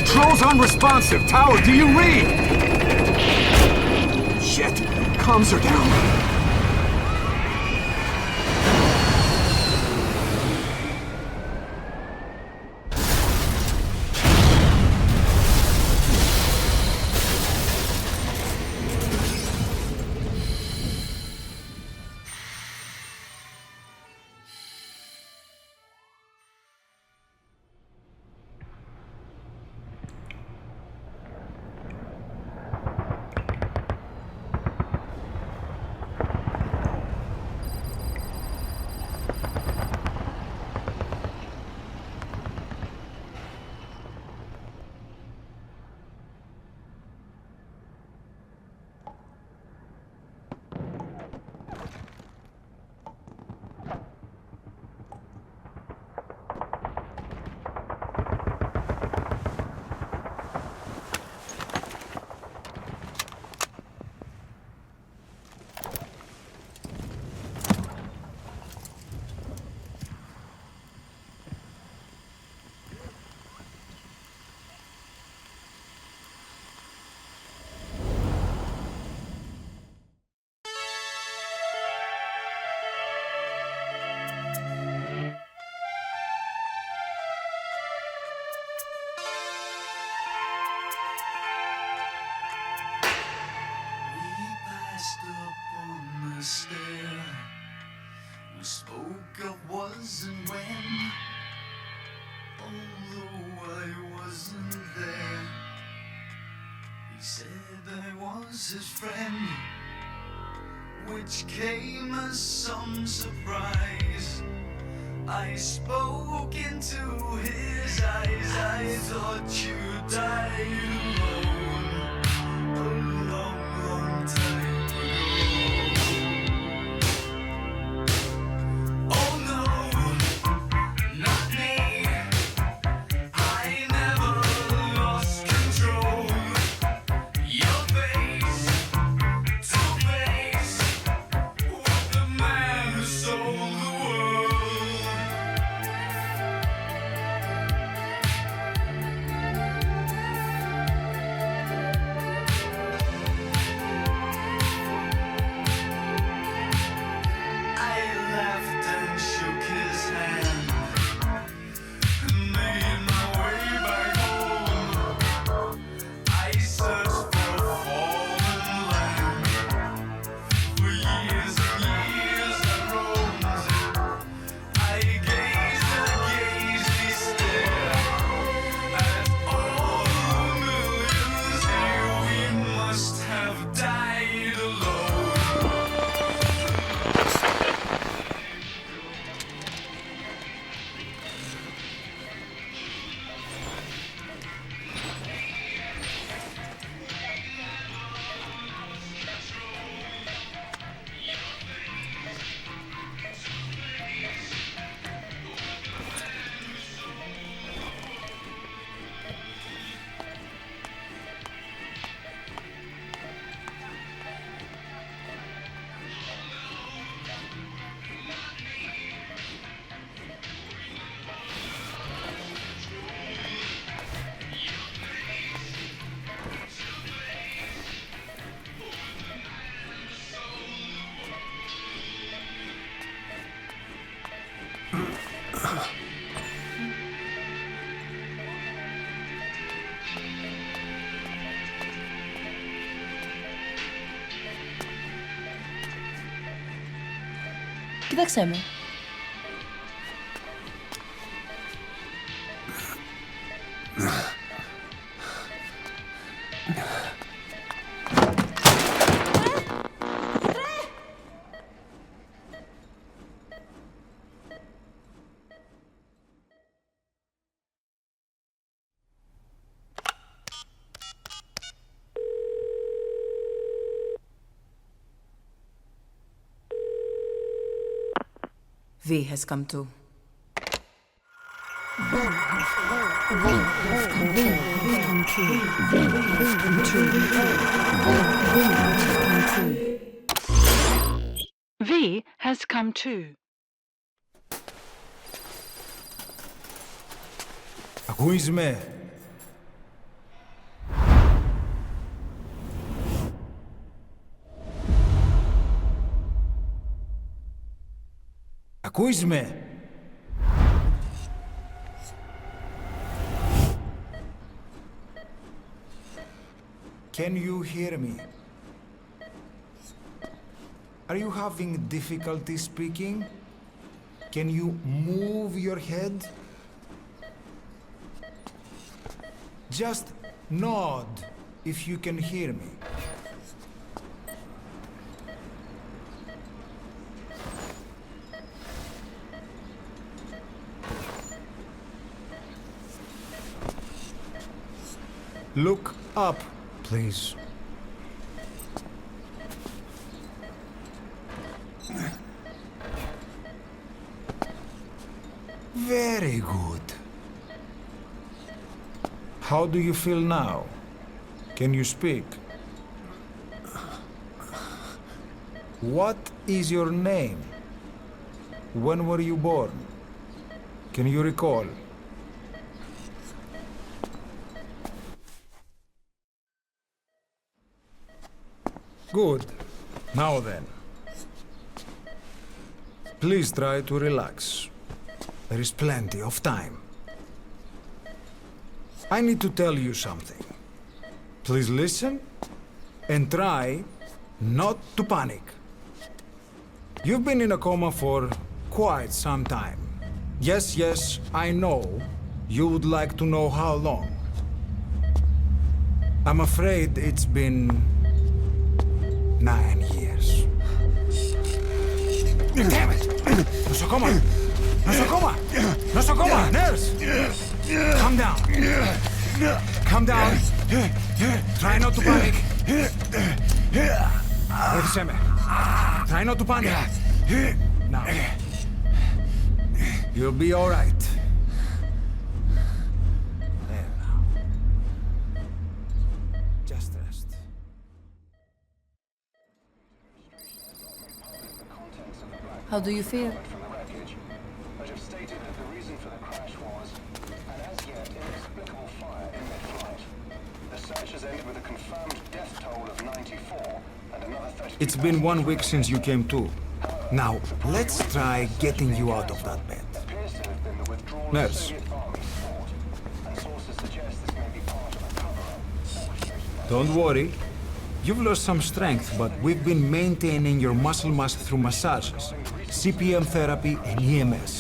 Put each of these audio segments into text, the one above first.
Controls unresponsive. Tower, do you read? Shit. Comms are down. We spoke of was and when, although I wasn't there. He said I was his friend, which came as some surprise. I spoke into his eyes. I thought you died alone a long, long time ago. Oh no, not me. I never lost control. Your face to face with the man who sold the world. I laughed and shook his hand and made my way back home. I searched for a fallen land. For years and years I roamed. I gazed and gazed stare at all the millions here. We must have died alone. Gdzie chcemy? V has come to. V has come too. Ακούεις με? Ακούς με? Can you hear me? Are you having difficulty speaking? Can you move your head? Just nod if you can hear me. Look up, please. Very good. How do you feel now? Can you speak? What is your name? When were you born? Can you recall? Good. Now then. Please try to relax. There is plenty of time. I need to tell you something. Please listen and try not to panic. You've been in a coma for quite some time. Yes, I know. You would like to know how long. I'm afraid it's been 9 years. Damn it! Nosocoma! Nosocoma! Nosocoma! Nurse! Calm down. Calm down. Try not to panic. Ήρθαμε. Try not to panic. Now. You'll be all right. There now. Just rest. How do you feel? From the wreckage, but have stated that the reason for the crash was an as yet inexplicable fire in mid-flight. The search has ended with a confirmed death toll of 94 and another 30. It's been 1 week since you came to. Now, let's try getting you out of that bed. Appears to have been the withdrawal of Nurse. Soviet army support, and sources suggest this may be part of a cover-up. Don't worry. You've lost some strength, but we've been maintaining your muscle mass through massages, CPM therapy, and EMS.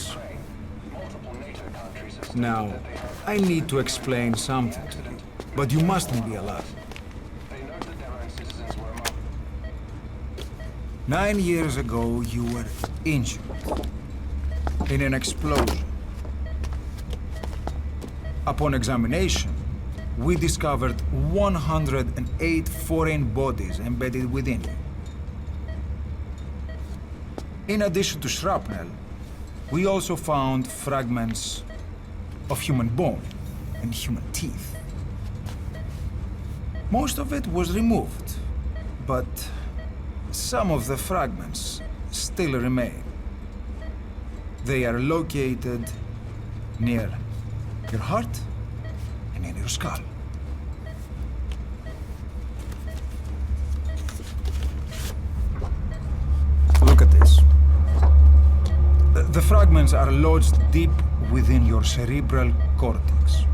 Multiple NATO countries have Now, I need to explain something to you, but you mustn't be alarmed. they note that their own citizens were among 9 years ago, you were injured in an explosion. Upon examination, we discovered 108 foreign bodies embedded within you. In addition to shrapnel, we also found fragments of human bone and human teeth. Most of it was removed, but some of the fragments still remain. They are located near your heart and in your skull. Look at this. The fragments are lodged deep within your cerebral cortex.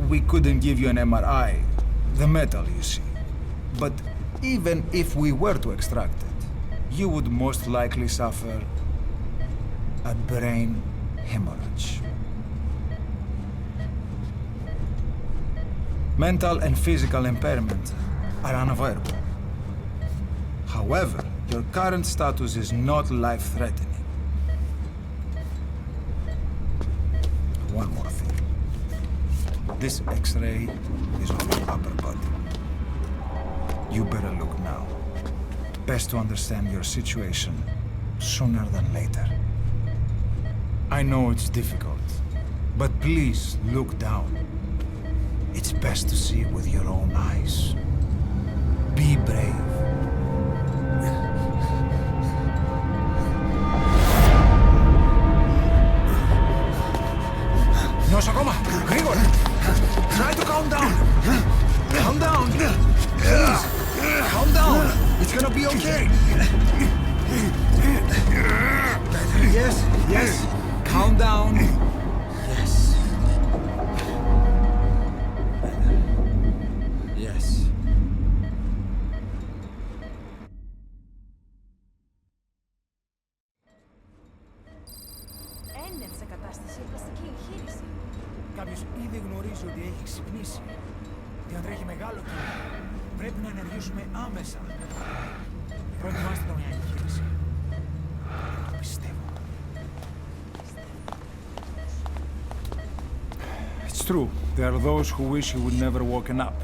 We couldn't give you an MRI, the metal, you see. But even if we were to extract it, you would most likely suffer a brain hemorrhage. Mental and physical impairment are unavoidable. However, your current status is not life-threatening. One more thing. This X-ray is on your upper body. You better look now. Best to understand your situation sooner than later. I know it's difficult, but please look down. It's best to see with your own eyes. Be brave. Nosocoma! Grigor! Try to calm down! Calm down! Please! Calm down! It's gonna be okay! Yes, yes. Calm down. Yes. Better. Yes. Έννευσε κατάσταση πλαστική εγχείρηση. Κάποιος ήδη γνωρίζει ότι έχει ξυπνήσει. Διατρέχει μεγάλο κίνημα. Πρέπει να ενεργήσουμε άμεσα. Προετοιμάστε τον μια εγχείρηση. Το πιστεύω. It's true. There are those who wish you would never woken up.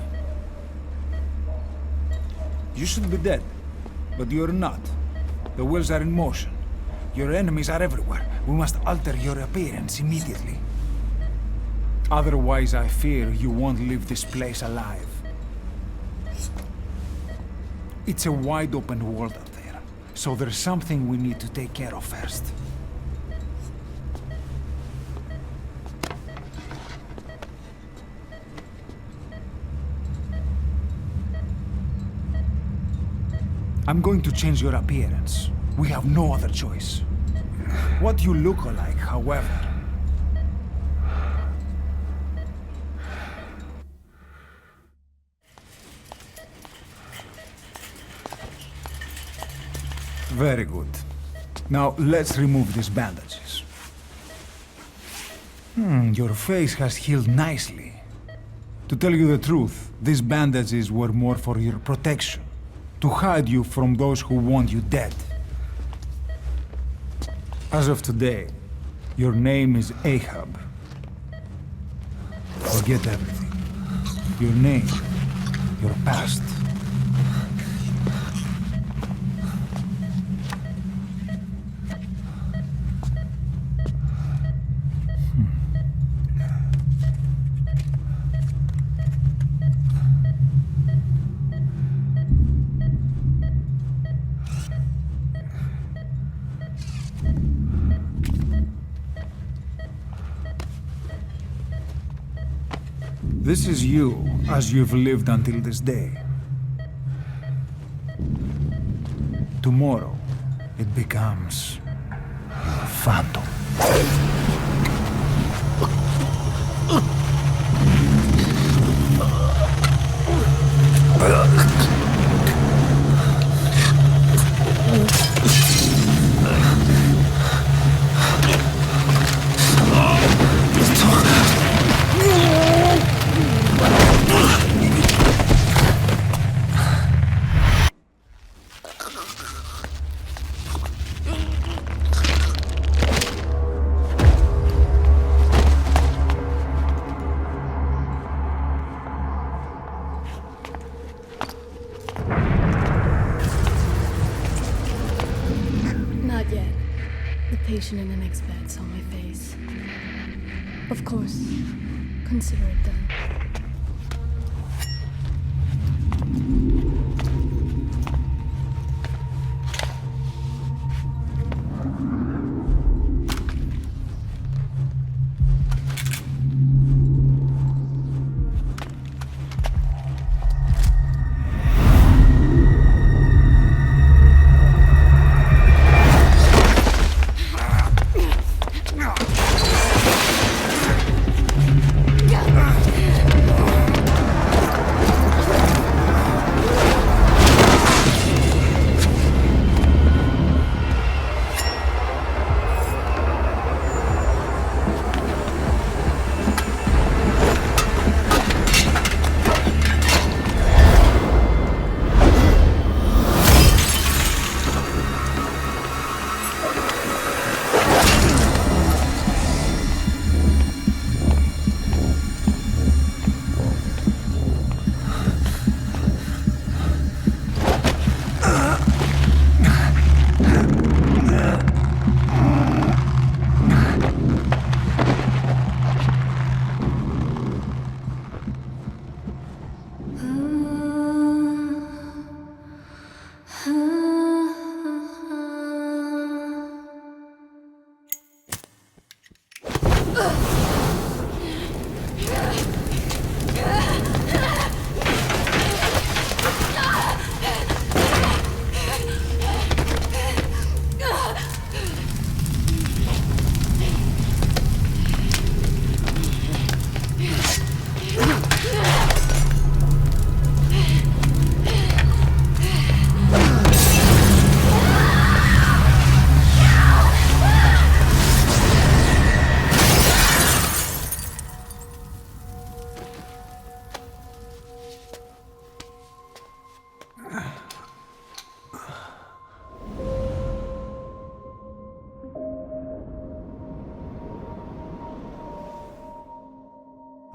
You should be dead, but you're not. The wheels are in motion. Your enemies are everywhere. We must alter your appearance immediately. Otherwise, I fear you won't leave this place alive. It's a wide open world out there, so there's something we need to take care of first. I'm going to change your appearance. We have no other choice. What you look like, however. Very good. Now let's remove these bandages. Your face has healed nicely. To tell you the truth, these bandages were more for your protection. To hide you from those who want you dead. As of today, your name is Ahab. Forget everything. Your name, your past. This is you, as you've lived until this day. Tomorrow, it becomes your phantom. Not yet. The patient in the next bed saw my face. Of course. Consider it done.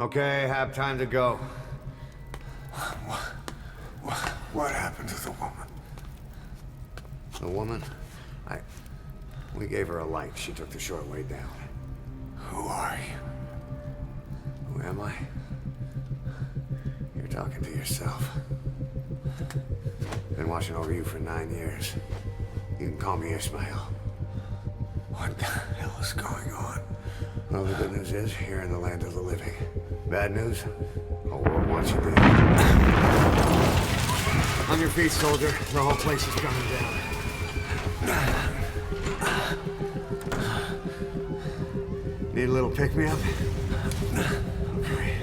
Okay, have time to go. What happened to the woman? The woman? We gave her a light. She took the short way down. Who are you? Who am I? You're talking to yourself. Been watching over you for 9 years. You can call me Ishmael. What the hell is going on? Well, the good news is, you're in the land of the living. Bad news? The world wants you dead. On your feet, soldier. The whole place is coming down. Need a little pick-me-up? Okay.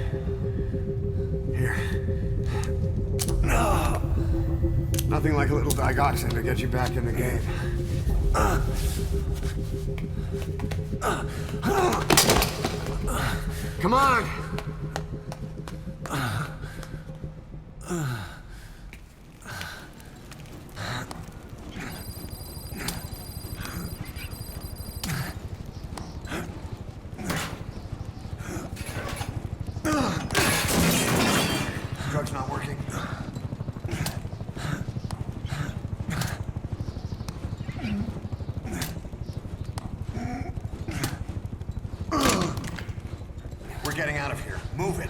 Here. Nothing like a little digoxin to get you back in the game. Come on! Drug's not working. We're getting out of here. Move it.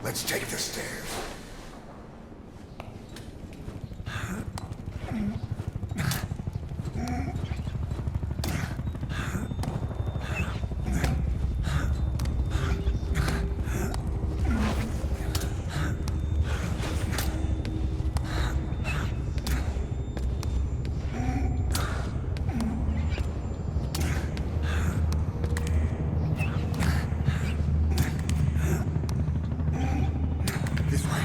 Let's take the stairs. This way.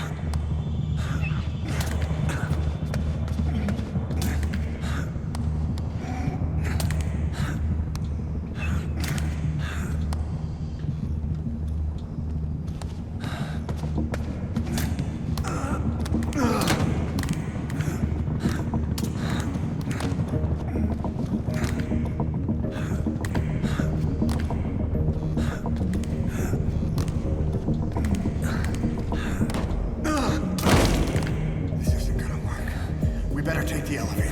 This isn't gonna work. We better take the elevator.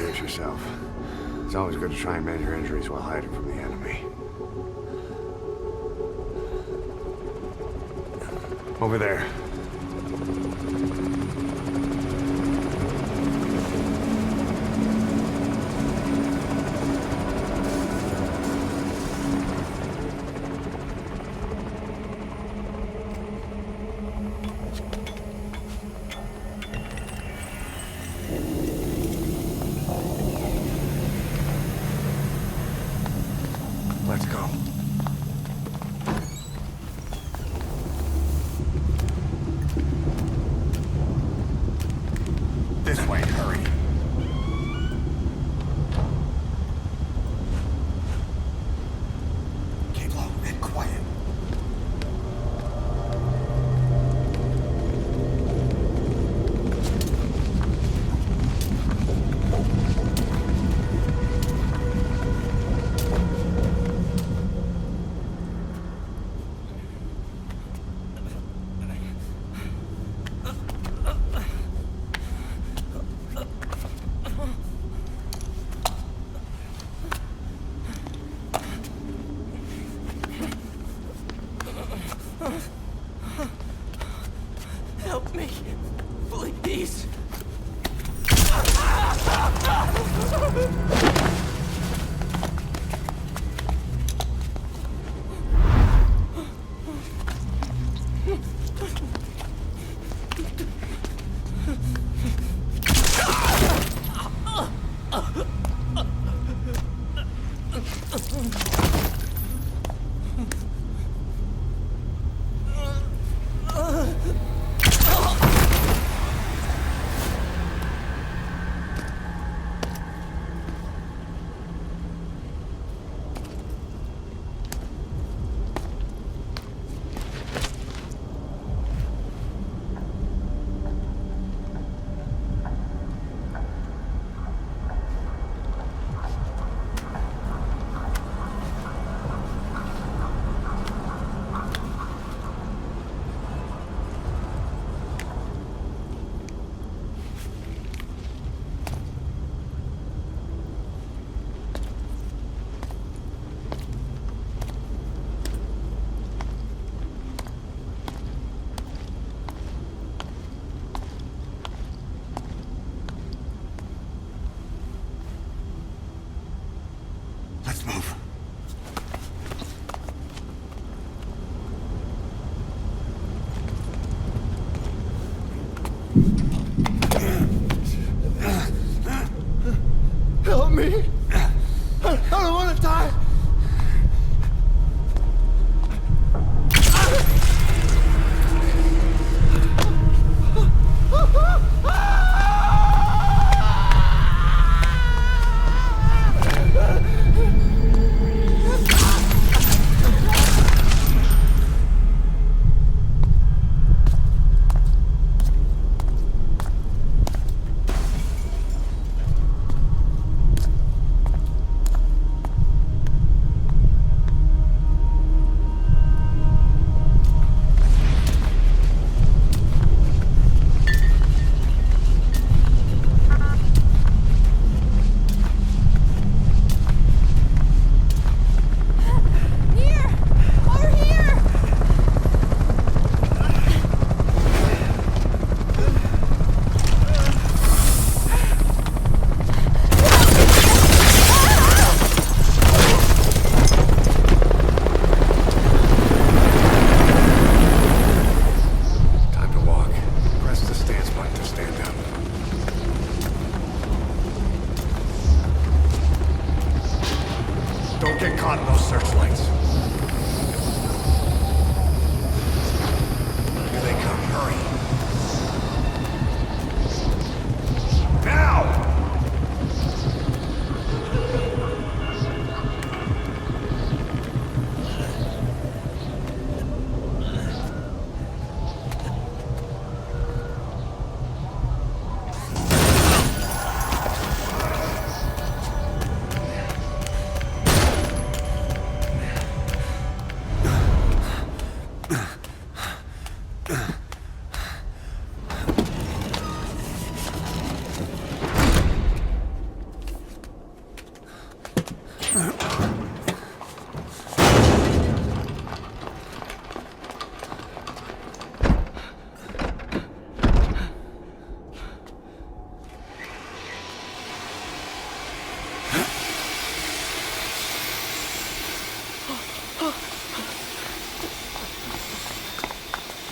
Brace yourself. It's always good to try and mend your injuries while hiding from the enemy. Over there. Let's go.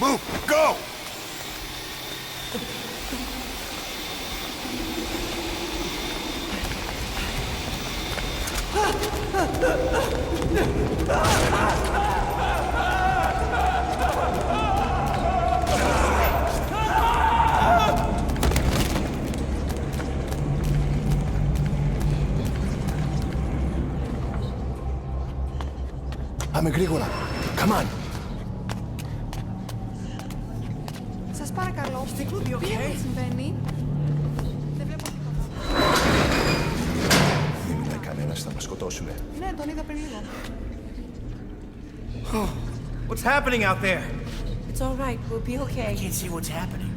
Move! Go! Πάμε γρήγορα. Come on. Σας παρακαλώ, πήγαινε τι συμβαίνει. Δεν βλέπω τίποτα. Δεν μιλάει κανένας, θα μας σκοτώσουνε. Ναι, τον είδα πριν λίγο. What's happening out there? It's all right, we'll be okay. I can't see what's happening.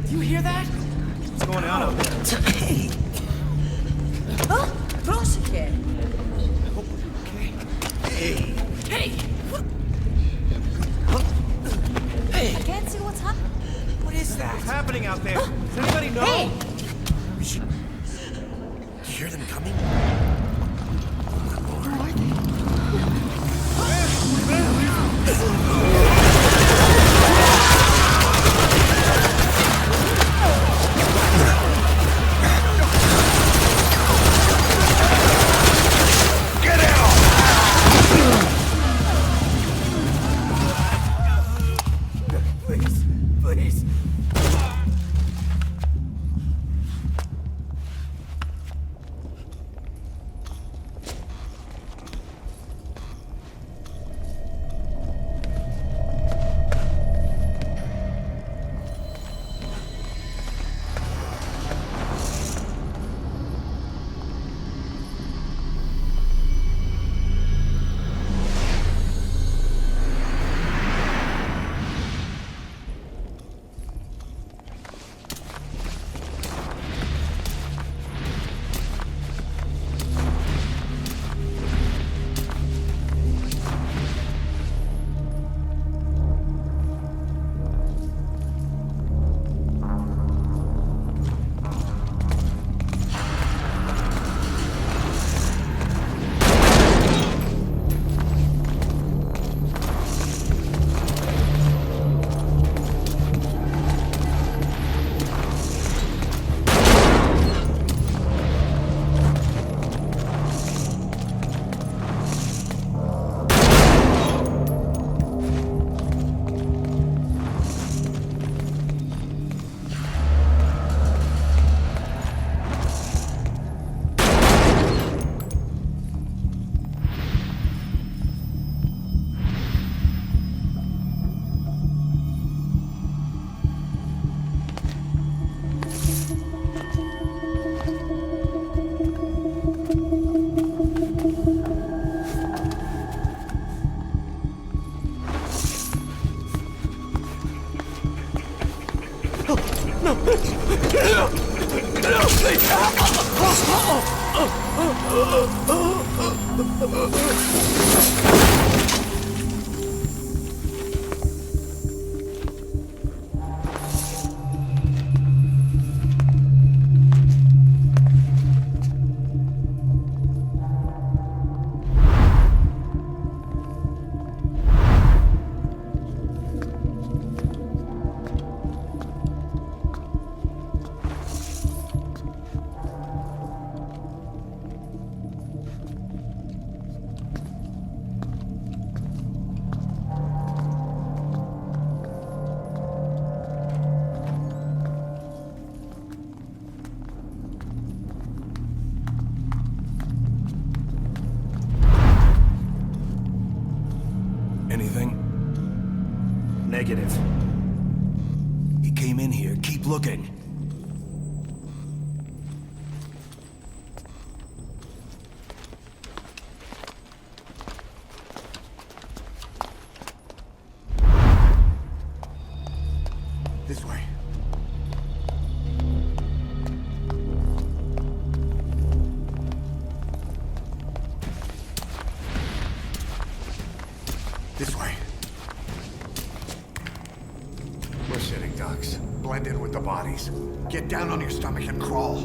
Do you hear that? What's going on out there? Hey! Πρόσεχε! Okay. Hey! Hey! Hey! I can't see what's happening. What is that? What's happening out there? Does anybody know? Hey! We should... You hear them coming? Anything? Negative. He came in here. Keep looking. This way. This way. We're sitting ducks. Blend in with the bodies. Get down on your stomach and crawl.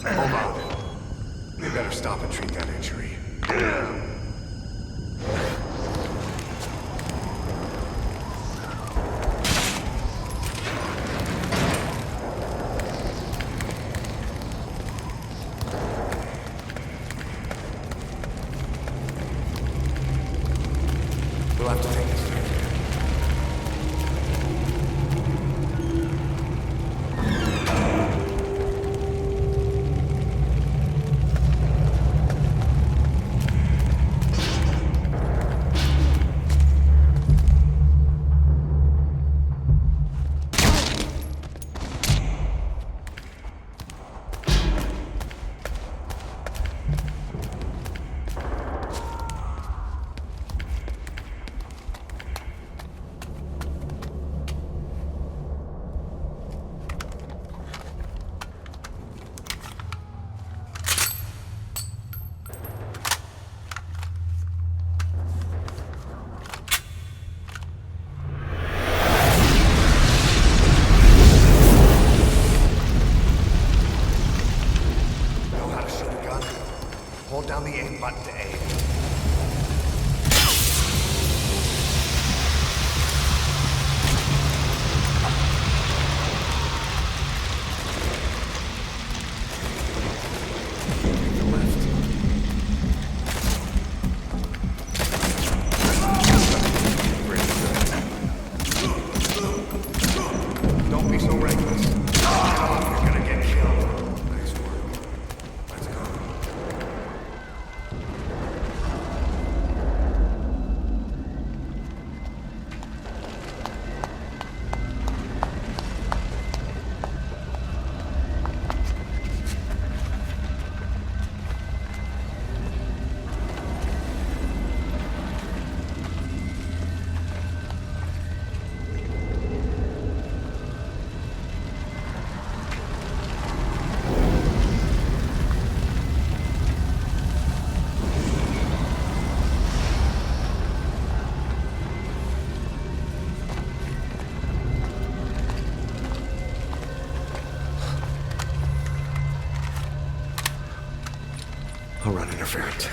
Hold on. We better stop and treat that injury. We'll have to take this thing. Hold down the aim button to aim. Take the left. Don't be so reckless. Get off, you're gonna get killed. Nice work. Let's go. I'll run interference.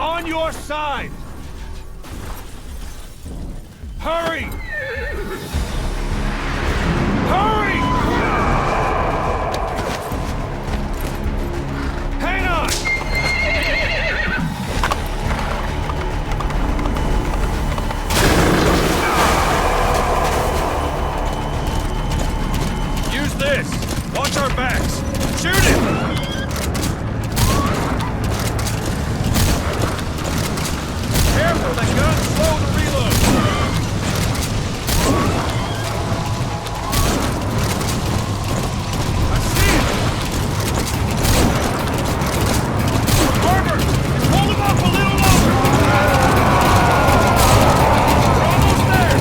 On your side! Hurry! Hurry! Hang on! Use this! Watch our backs! Shoot him! Careful, that gun's slow to reload! I see it! Armor! Hold him up a little longer! We're almost there!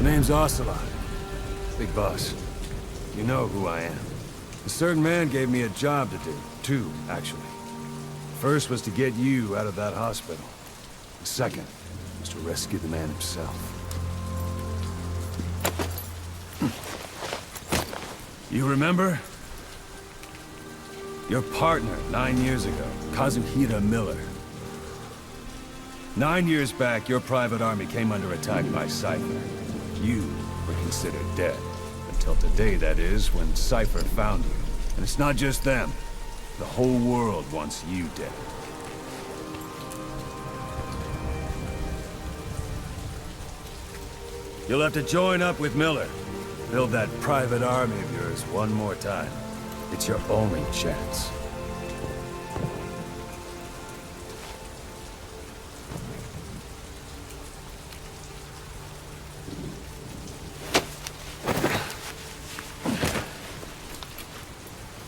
Name's Ocelot. Big boss. You know who I am. A certain man gave me a job to do. Two, actually. First was to get you out of that hospital. The second was to rescue the man himself. You remember? Your partner 9 years ago, Kazuhira Miller. 9 years back, your private army came under attack by Cypher. You were considered dead. Until today, that is, when Cypher found you. And it's not just them. The whole world wants you dead. You'll have to join up with Miller. Build that private army of yours one more time. It's your only chance.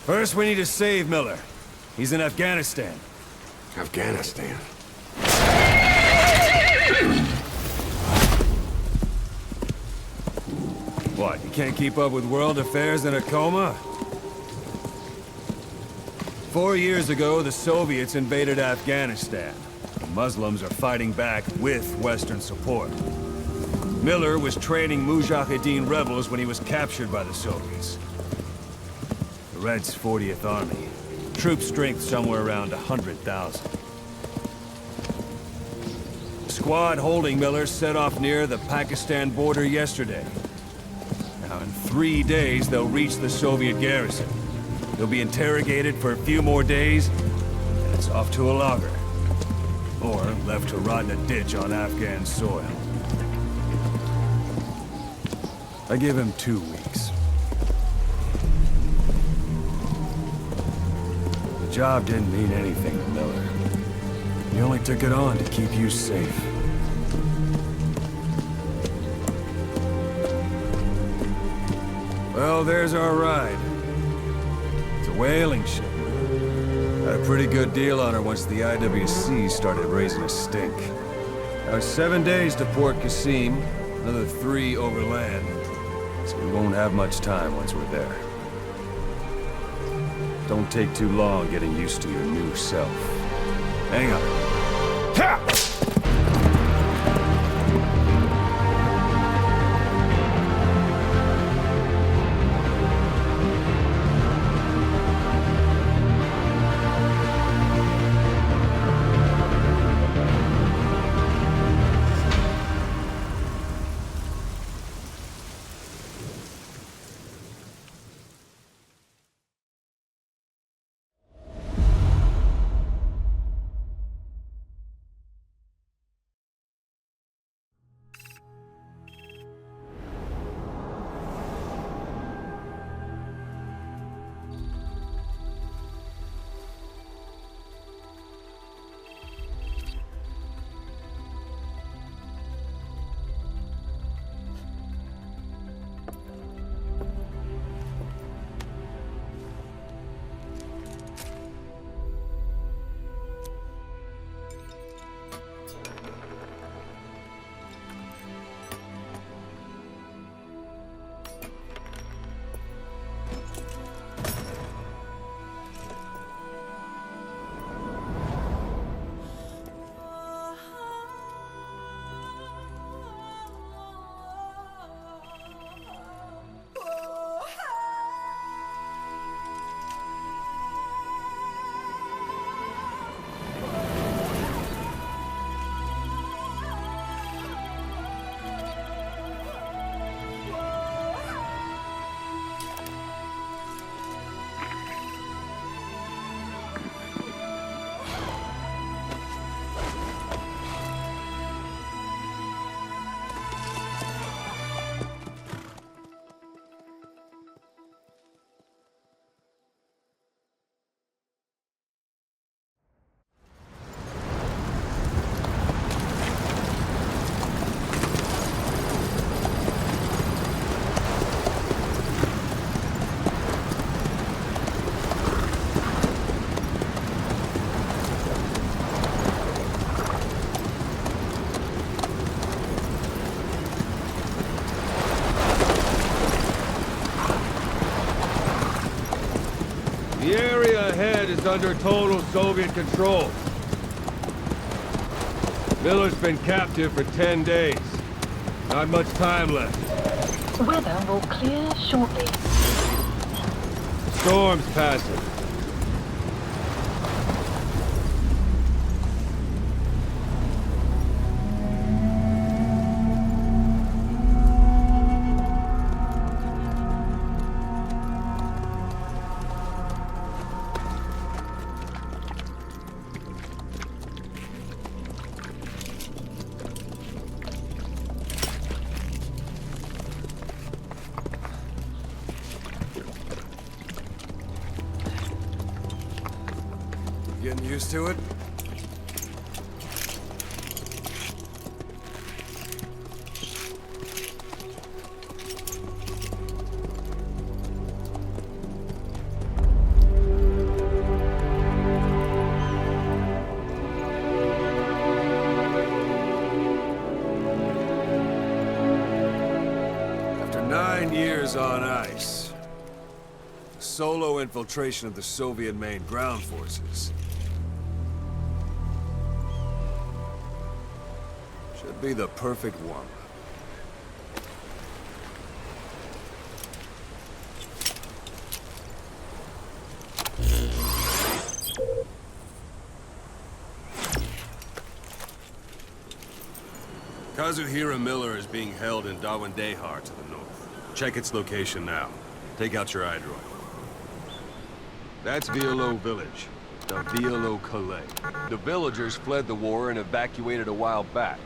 First, we need to save Miller. He's in Afghanistan. Afghanistan? What, you can't keep up with world affairs in a coma? 4 years ago, the Soviets invaded Afghanistan. The Muslims are fighting back with Western support. Miller was training Mujahideen rebels when he was captured by the Soviets. The Red's 40th Army. Troop strength somewhere around 100,000. The squad holding Miller set off near the Pakistan border yesterday. Now, in 3 days, they'll reach the Soviet garrison. They'll be interrogated for a few more days, and it's off to a lager. Or left to rot in a ditch on Afghan soil. I give him 2 weeks. The job didn't mean anything to Miller. He only took it on to keep you safe. Well, there's our ride. It's a whaling ship. Had a pretty good deal on her once the IWC started raising a stink. Now 7 days to Port Qasim, another 3 overland. So we won't have much time once we're there. Don't take too long getting used to your new self. Hang on. Ha! The area ahead is under total Soviet control. Miller's been captive for 10 days. Not much time left. Weather will clear shortly. Storm's passing. Getting used to it? After 9 years on ice, solo infiltration of the Soviet main ground forces should be the perfect warm-up. Kazuhira Miller is being held in Dawandehar to the north. Check its location now. Take out your iDroid. That's Violo village. The Violo Calais. The villagers fled the war and evacuated a while back.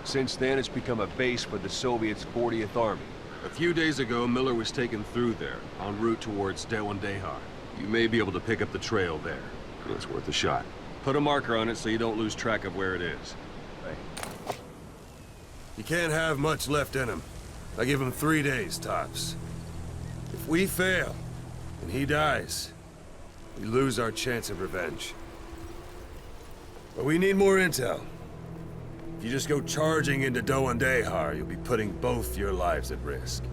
Since then, it's become a base for the Soviets' 40th Army. A few days ago, Miller was taken through there, en route towards Dewandehar. You may be able to pick up the trail there. It's worth a shot. Put a marker on it so you don't lose track of where it is. Hey. You can't have much left in him. I give him 3 days, tops. If we fail, and he dies, we lose our chance of revenge. But we need more intel. If you just go charging into Dewandehar, you'll be putting both your lives at risk.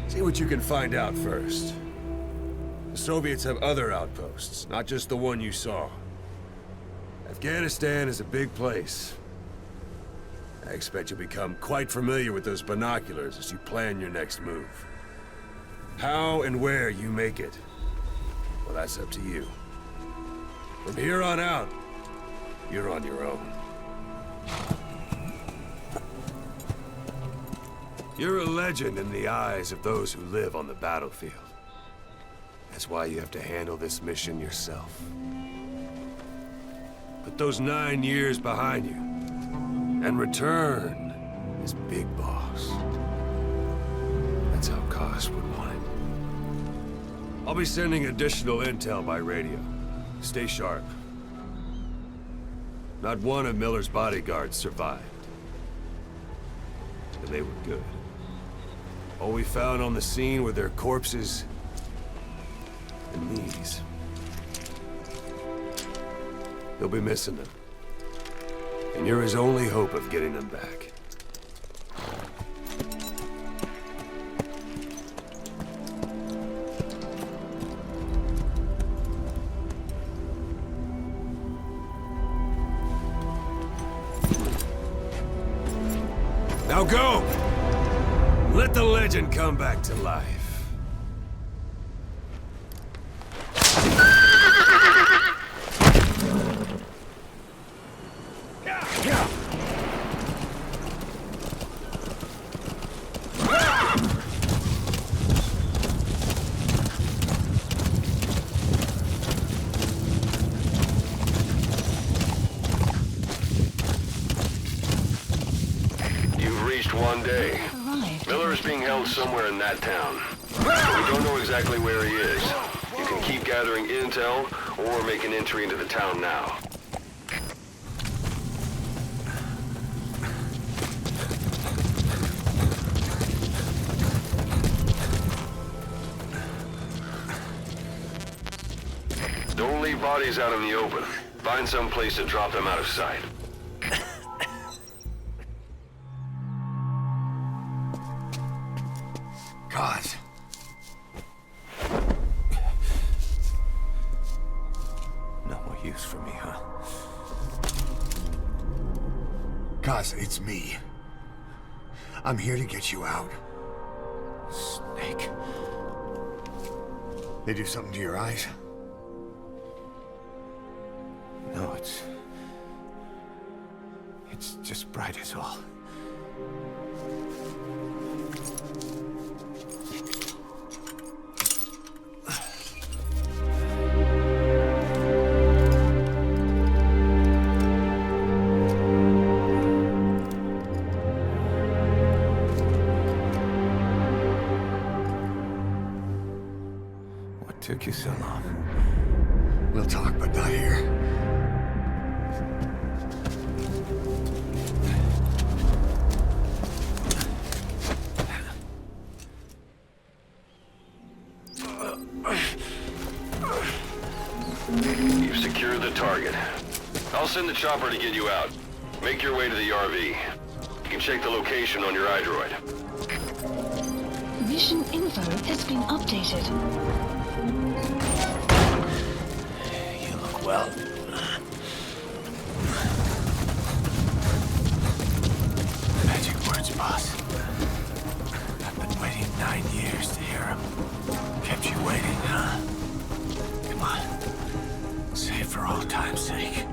See what you can find out first. The Soviets have other outposts, not just the one you saw. Afghanistan is a big place. I expect you'll become quite familiar with those binoculars as you plan your next move. How and where you make it, well, that's up to you. From here on out, you're on your own. You're a legend in the eyes of those who live on the battlefield. That's why you have to handle this mission yourself. Put those 9 years behind you, and return as Big Boss. That's how Koss would want it. I'll be sending additional intel by radio. Stay sharp. Not one of Miller's bodyguards survived. And they were good. All we found on the scene were their corpses and knees. You'll be missing them. And you're his only hope of getting them back. Now go! Let the legend come back to life. One day. Miller is being held somewhere in that town. We don't know exactly where he is. You can keep gathering intel, or make an entry into the town now. Don't leave bodies out in the open. Find some place to drop them out of sight. God. No more use for me, huh? Cause it's me. I'm here to get you out. Snake. They do something to your eyes? No, it's just bright as all. Took you so long. We'll talk, but not here. You've secured the target. I'll send the chopper to get you out. Make your way to the RV. You can check the location on your iDroid. Mission info has been updated. You look well. Magic words, boss. I've been waiting 9 years to hear them. Kept you waiting, huh? Come on. Say it for all time's sake.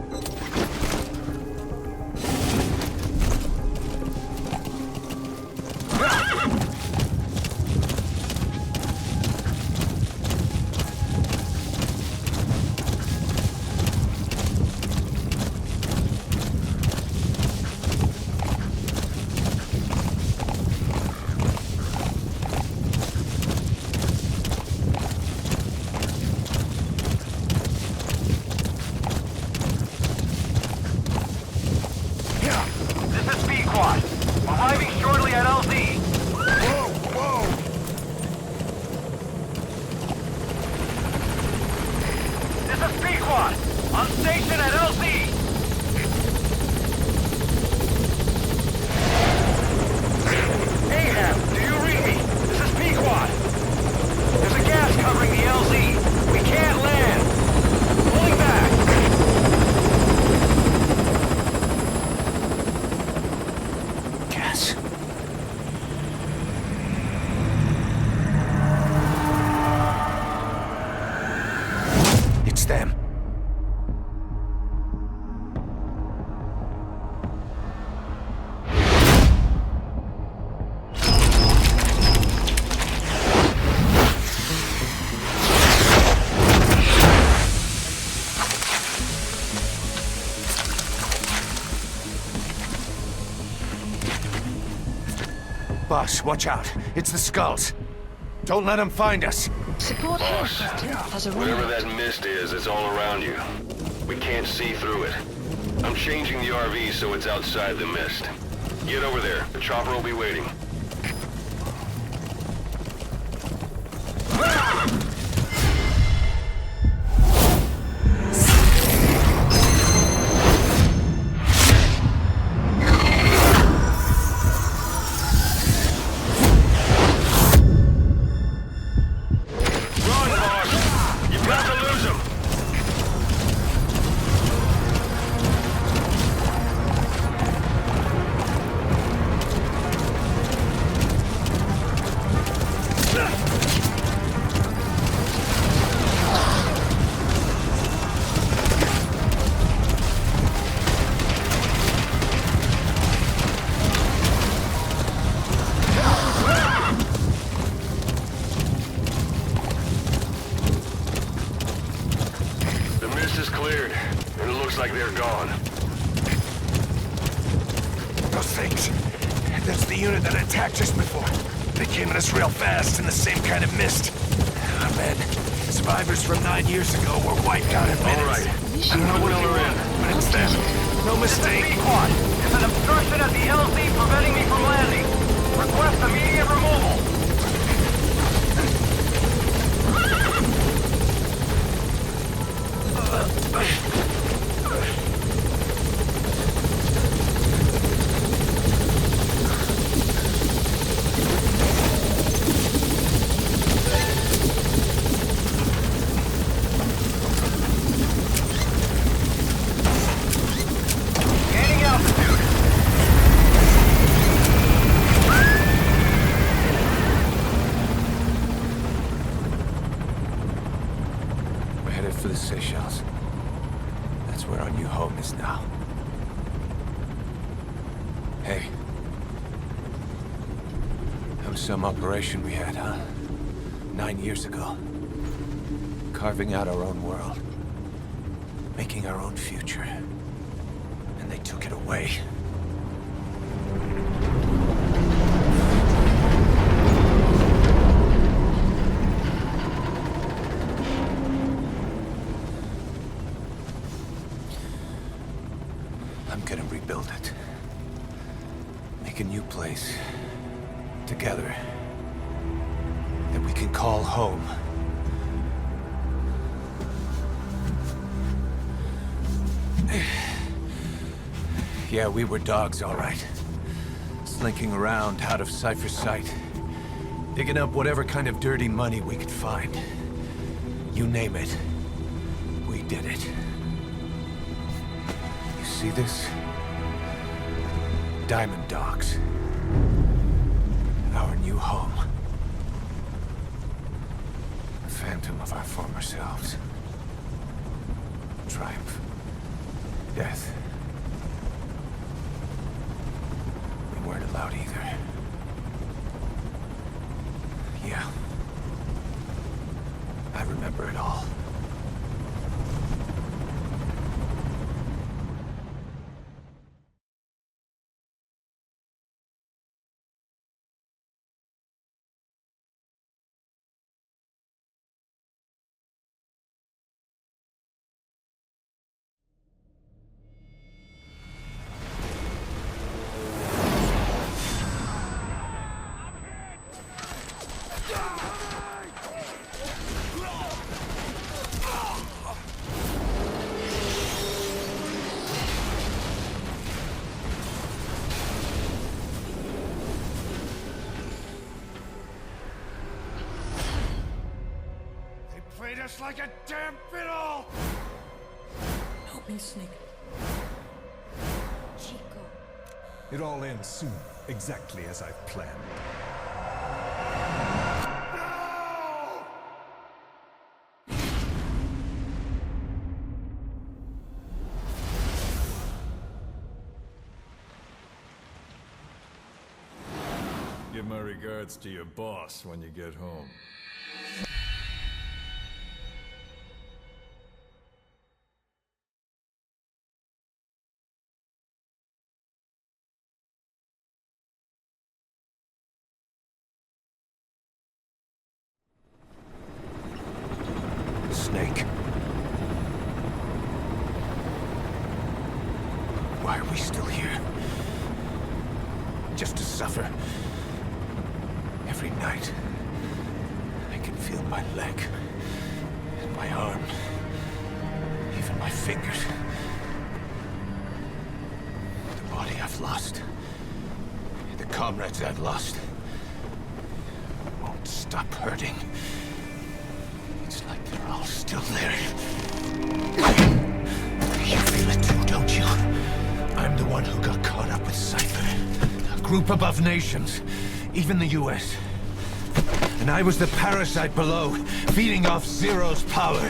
them. Boss, watch out. It's the skulls. Don't let them find us. Support helicopter has arrived. Whatever that mist is, it's all around you. We can't see through it. I'm changing the RV so it's outside the mist. Get over there. The chopper will be waiting. From 9 years ago were wiped out in minutes. All right. I don't know what they were, but it's them. No mistake. Quad, there's an obstruction at the LZ preventing me from landing. Request immediate removal. Some operation we had, huh? 9 years ago. Carving out our own world. Making our own future. And they took it away. I'm gonna rebuild it. Make a new place. Together, that we can call home. Yeah, we were dogs, all right. Slinking around out of Cypher's sight. Digging up whatever kind of dirty money we could find. You name it, we did it. You see this? Diamond Dogs. Our new home. A phantom of our former selves. Triumph. Death. We weren't allowed either. Yeah. I remember it all. Just like a damn fiddle! Help me, Snake. Chico. It all ends soon, exactly as I've planned. give my regards to your boss when you get home. Snake. Why are we still here? Just to suffer. Every night, I can feel my leg, and my arm, even my fingers. The body I've lost, the comrades I've lost, won't stop hurting. It's like they're all still there. You feel it too, don't you? I'm the one who got caught up with Cypher. A group above nations, even the US. And I was the parasite below, feeding off Zero's power.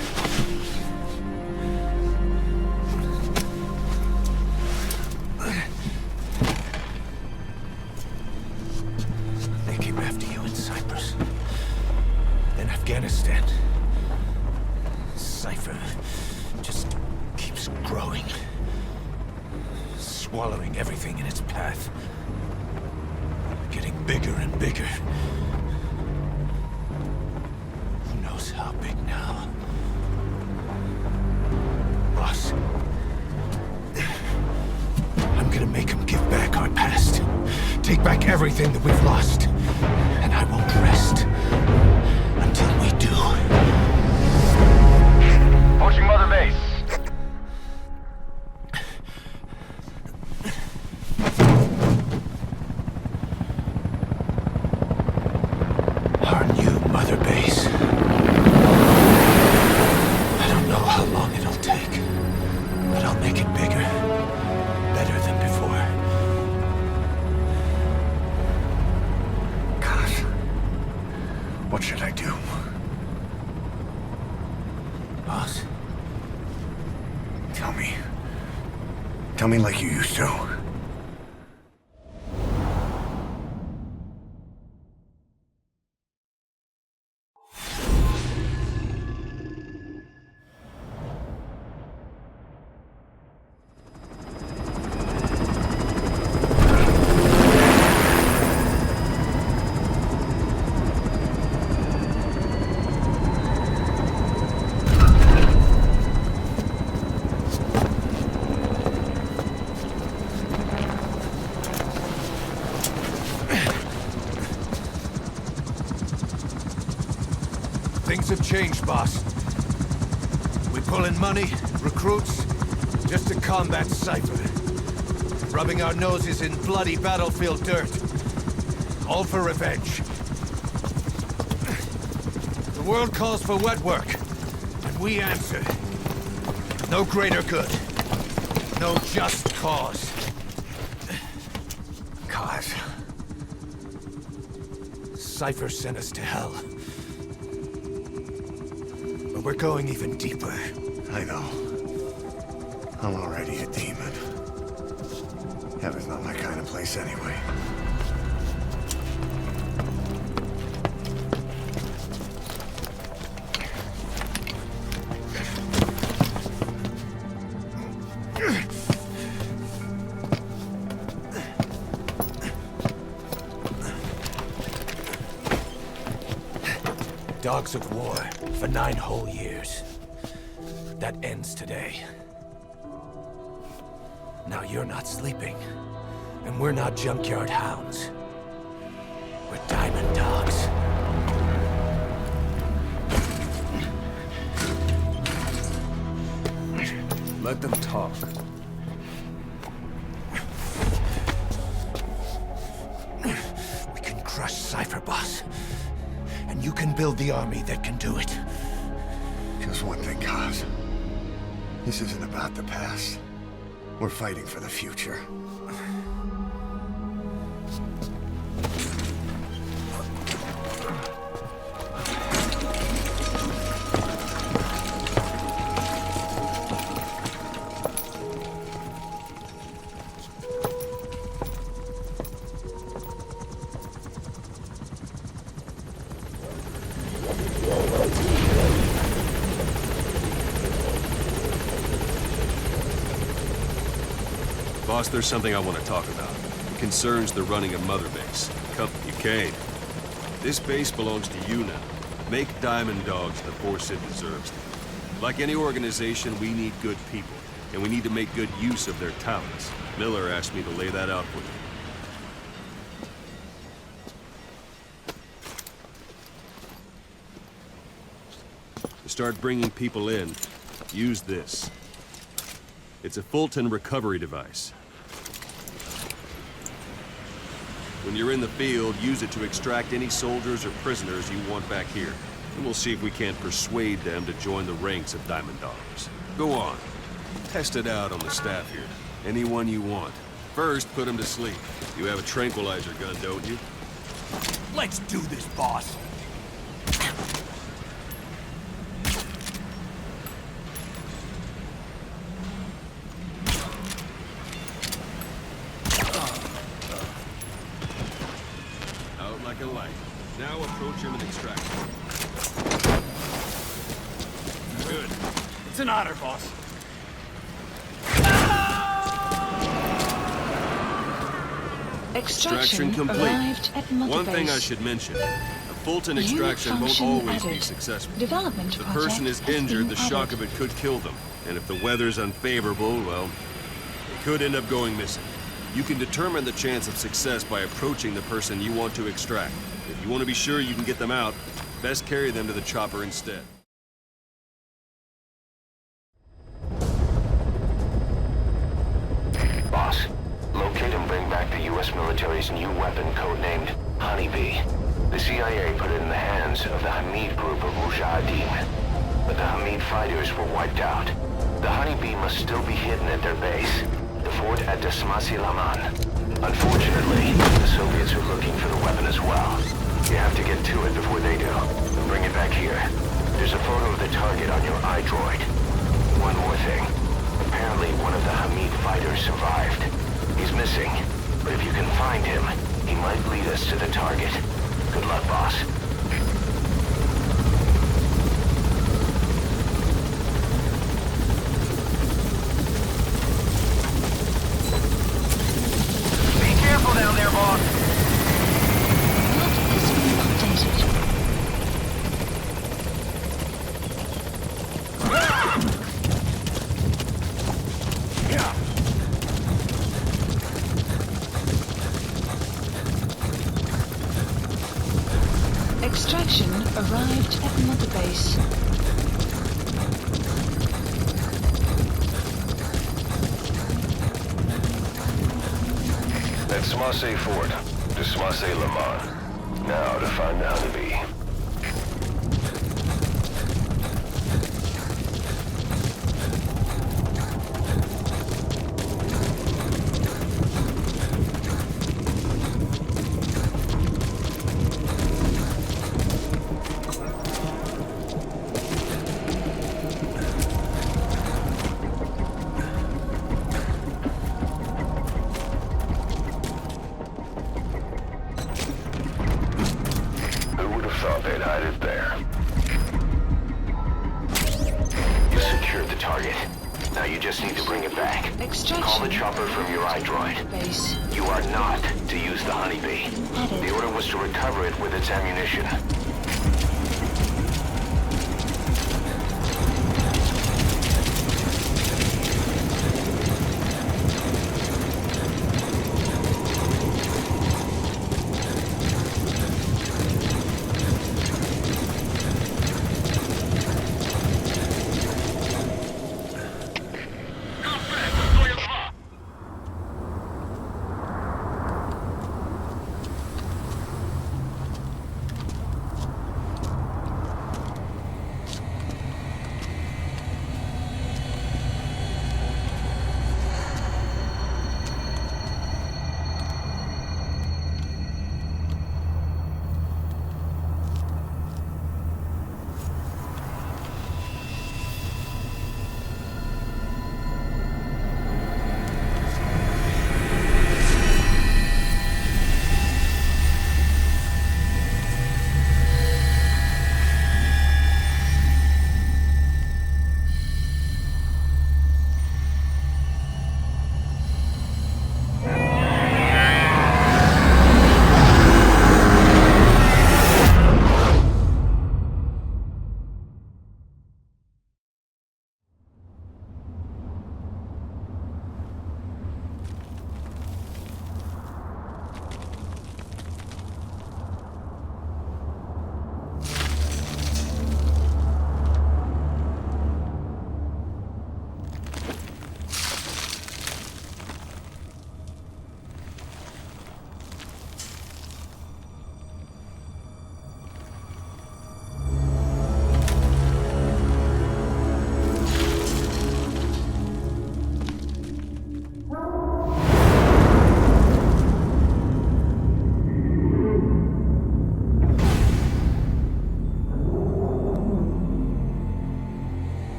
They came after you in Cyprus. Then Afghanistan. Cypher just keeps growing. Swallowing everything in its path. Getting bigger and bigger. Who knows how big now? Boss. I'm gonna make him give back our past. Take back everything that we've lost. And I won't rest until we do. Approaching Mother Base. Our new Mother Base. I don't know how long it'll take, but I'll make it bigger. Better than before. Gosh. What should I do? Boss? Tell me. Tell me like you used to. Things have changed, boss. We pull in money, recruits, just to combat Cypher. Rubbing our noses in bloody battlefield dirt. All for revenge. The world calls for wet work, and we answer. No greater good. No just cause. Cause? Cypher sent us to hell. But we're going even deeper. I know. I'm already a demon. Heaven's not my kind of place anyway. Dogs of war for 9 whole years. That ends today. Now you're not sleeping, and we're not junkyard hounds. We're diamond dogs. Let them talk. We can crush Cypher, boss. And you can build the army that can do it. Just one thing, Kaz. This isn't about the past. We're fighting for the future. Boss, there's something I want to talk about. It concerns the running of Mother Base. Company Kane. This base belongs to you now. Make Diamond Dogs the force it deserves. Like any organization, we need good people, and we need to make good use of their talents. Miller asked me to lay that out for you. To start bringing people in, use this. It's a Fulton recovery device. When you're in the field, use it to extract any soldiers or prisoners you want back here. And we'll see if we can't persuade them to join the ranks of Diamond Dogs. Go on. Test it out on the staff here. Anyone you want. First, put them to sleep. You have a tranquilizer gun, don't you? Let's do this, boss. Out like a light. Now approach him and extract him. Good. It's an honor, boss. Extraction complete. Arrived at Mother One thing I Base. should mention. A Fulton extraction won't function always be added. successful. Development If the person project is has injured, been the shock added. of it could kill them. And if the weather's unfavorable, well, it could end up going missing. You can determine the chance of success by approaching the person you want to extract. If you want to be sure you can get them out, best carry them to the chopper instead. Boss, locate and bring back the U.S. military's new weapon codenamed Honeybee. The CIA put it in the hands of the Hamid group of Mujahideen, but the Hamid fighters were wiped out. The Honeybee must still be hidden at their base, the fort at Desmasi Laman. Unfortunately, the Soviets are looking for the weapon as well. You have to get to it before they do, and bring it back here. There's a photo of the target on your iDroid. One more thing. Apparently, one of the Hamid fighters survived. He's missing, but if you can find him, he might lead us to the target. Good luck, boss. Be careful down there, boss. Map has been updated. Extraction arrived at Mother Base. At Smasse Fort, to Smasse Laman. Now to find the Honeybee. Who would have thought they'd hide it there? You secured the target. Now you just need to bring it back. Extraction. Call the chopper from your iDroid. Base. You are not to use the Honeybee. The order was to recover it with its ammunition.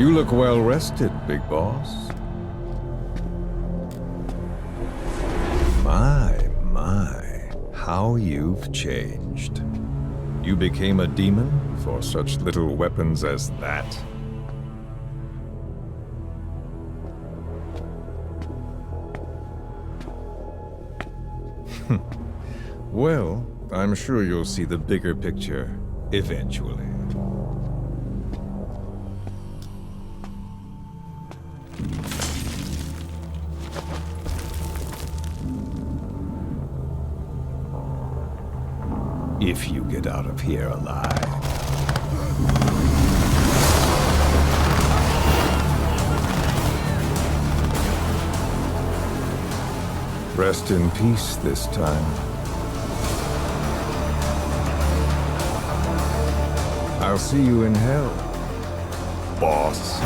You look well rested, big boss. My, how you've changed. You became a demon for such little weapons as that? Well, I'm sure you'll see the bigger picture eventually. If you get out of here alive. Rest in peace this time. I'll see you in hell, boss.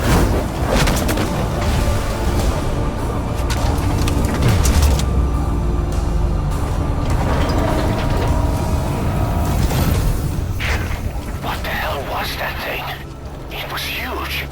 What the hell was that thing? It was huge.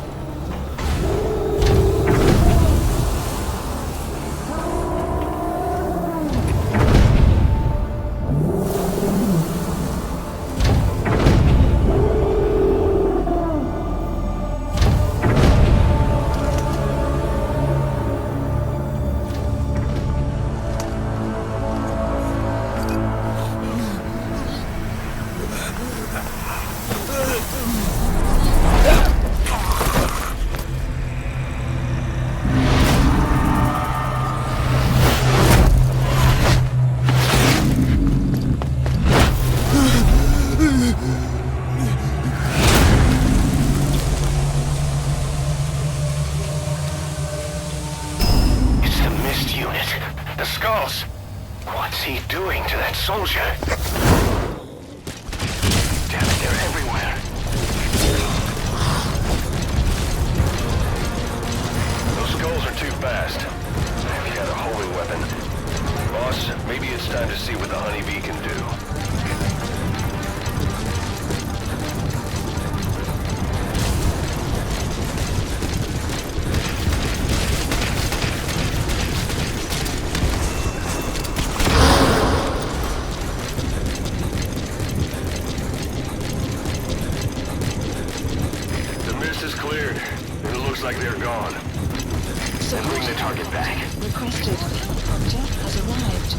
Soldier. Damn it, they're everywhere. Those skulls are too fast. If he had a holy weapon. Boss, maybe it's time to see what the honeybee can do. Like they're gone. So bring the target back. Requested. Death has arrived.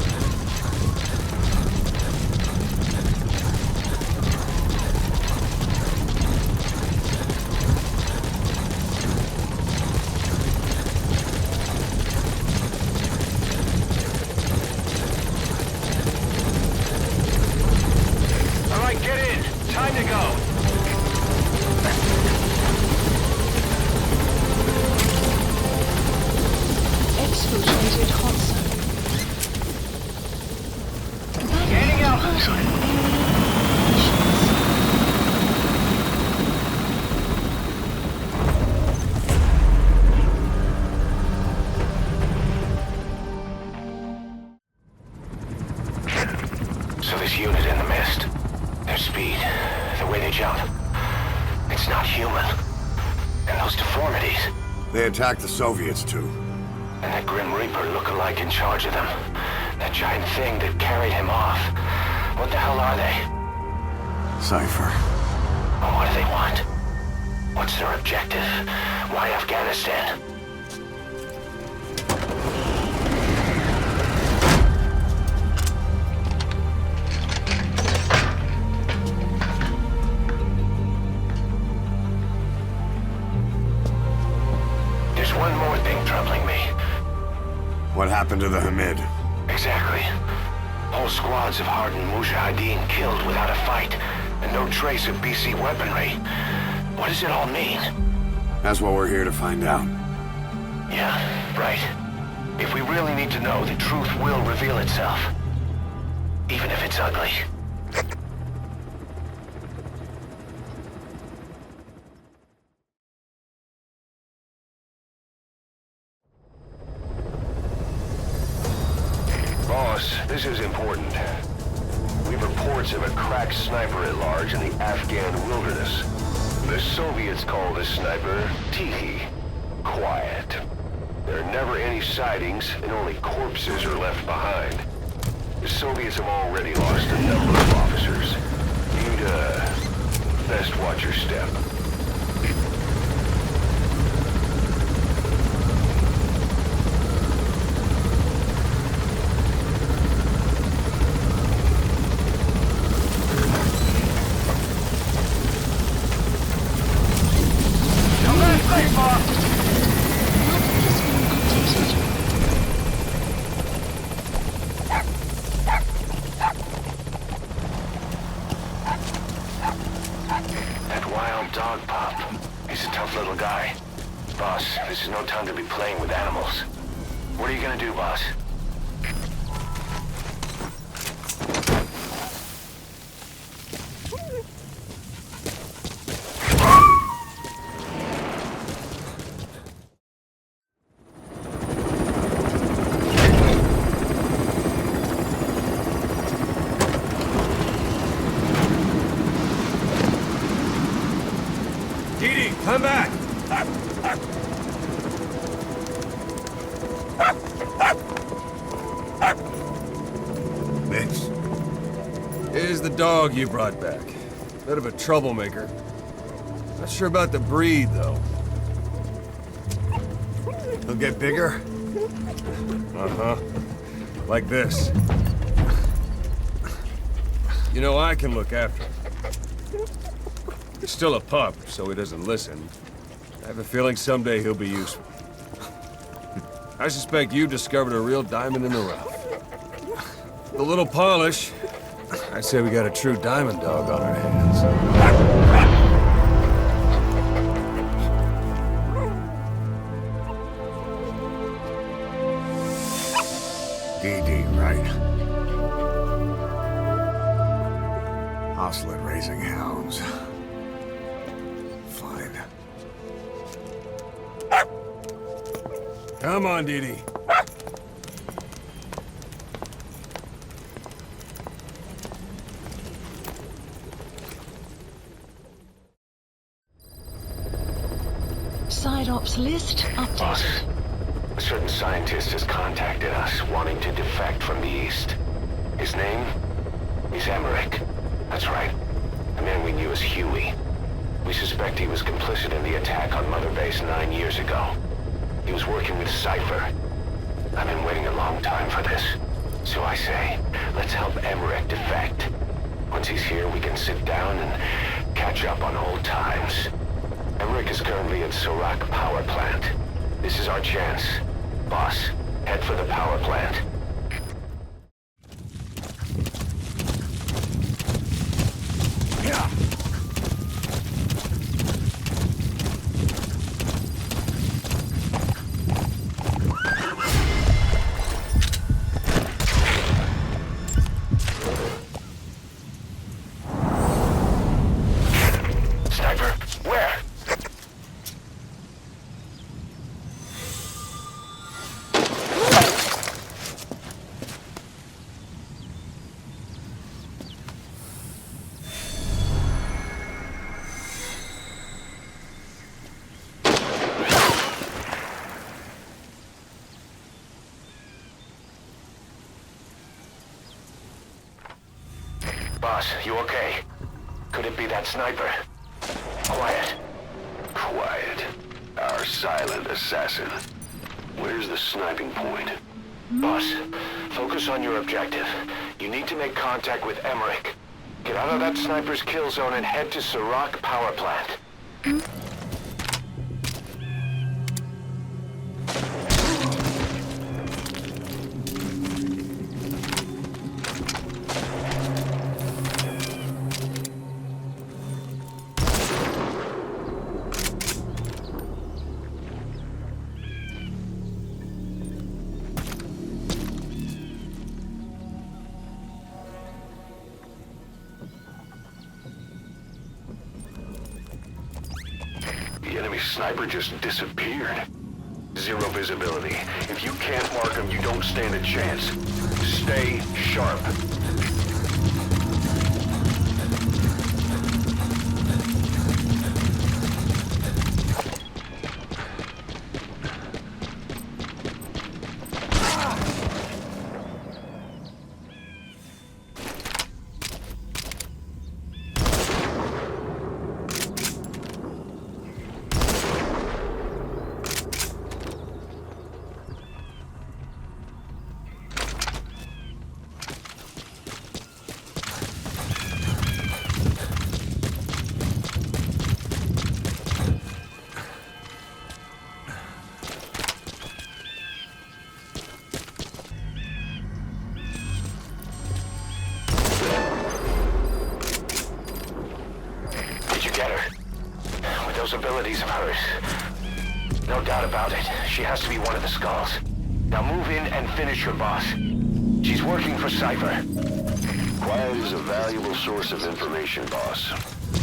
All right, get in. Time to go. Exfiltrated hot zone. Scanning out. So this unit in the mist, their speed, the way they jump, it's not human. And those deformities. They attacked the Soviets too. And that Grim Reaper look-alike in charge of them. That giant thing that carried him off. What the hell are they? Cypher. Well, what do they want? What's their objective? Why Afghanistan? There's one more thing troubling me. What happened to the Hamid? Exactly. Whole squads of hardened Mujahideen killed without a fight, and no trace of BC weaponry. What does it all mean? That's what we're here to find out. Yeah, right. If we really need to know, the truth will reveal itself. Even if it's ugly. Boss, this is important. We have reports of a crack sniper at large in the Afghan wilderness. The Soviets call this sniper Tihi, quiet. There are never any sightings, and only corpses are left behind. The Soviets have already lost a number of officers. You'd, best watch your step. This is no time to be playing with animals. What are you gonna do, boss? Didi, come back! Mix. Here's the dog you brought back. Bit of a troublemaker. Not sure about the breed, though. He'll get bigger? Uh-huh. Like this. You know, I can look after him. He's still a pup, so he doesn't listen. I have a feeling someday he'll be useful. I suspect you discovered a real diamond in the rough. With a little polish, I'd say we got a true diamond dog on our hands. DD, right? Hostile at raising hounds. Fine. Come on, Didi. Side ops list updated. Boss, a certain scientist has contacted us, wanting to defect from the East. His name is Emmerich. That's right. The man we knew as Huey. We suspect he was complicit in the attack on Mother Base 9 years ago. He was working with Cypher. I've been waiting a long time for this. So I say, let's help Emmerich defect. Once he's here, we can sit down and catch up on old times. Emmerich is currently at Serac Power Plant. This is our chance. Boss, head for the power plant. Yeah. Sniper, where? Boss, you okay? Could it be that sniper? Quiet. Quiet. Our silent assassin. Where's the sniping point? Boss, focus on your objective. You need to make contact with Emmerich. Get out of that sniper's kill zone and head to Serac Power Plant. The enemy sniper just disappeared. Zero visibility. If you can't mark him, you don't stand a chance. Stay sharp. those abilities of hers. No doubt about it. She has to be one of the skulls. Now move in and finish your boss. She's working for Cypher. Quiet is a valuable source of information, boss.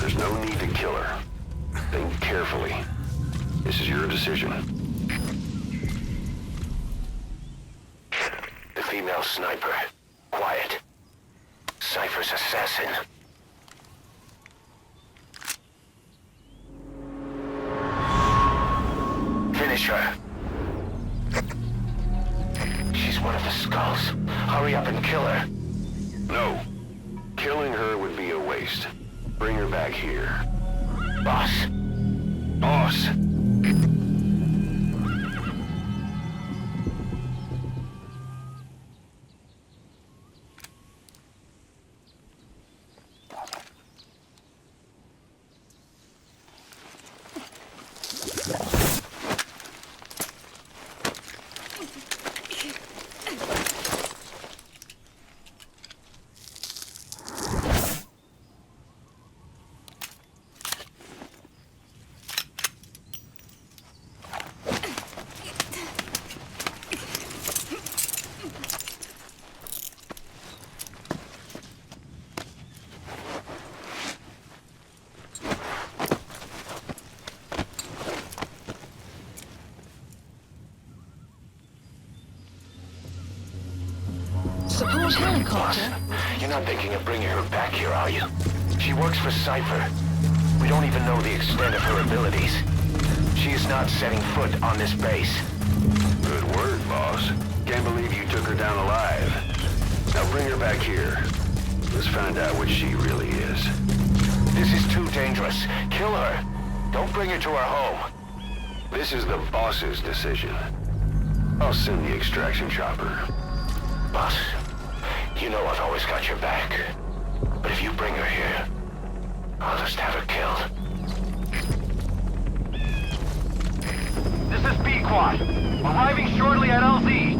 There's no need to kill her. Think carefully. This is your decision. The female sniper. Quiet. Cypher's assassin. Finish her. She's one of the skulls. Hurry up and kill her. No. Killing her would be a waste. Bring her back here. Boss. Boss! Support helicopter? You're not thinking of bringing her back here, are you? She works for Cypher. We don't even know the extent of her abilities. She is not setting foot on this base. Good word, boss. Can't believe you took her down alive. Now bring her back here. Let's find out what she really is. This is too dangerous. Kill her. Don't bring her to our home. This is the boss's decision. I'll send the extraction chopper. Boss, you know I've always got your back. But if you bring her here, I'll just have her killed. This is B-Quad. Arriving shortly at LZ.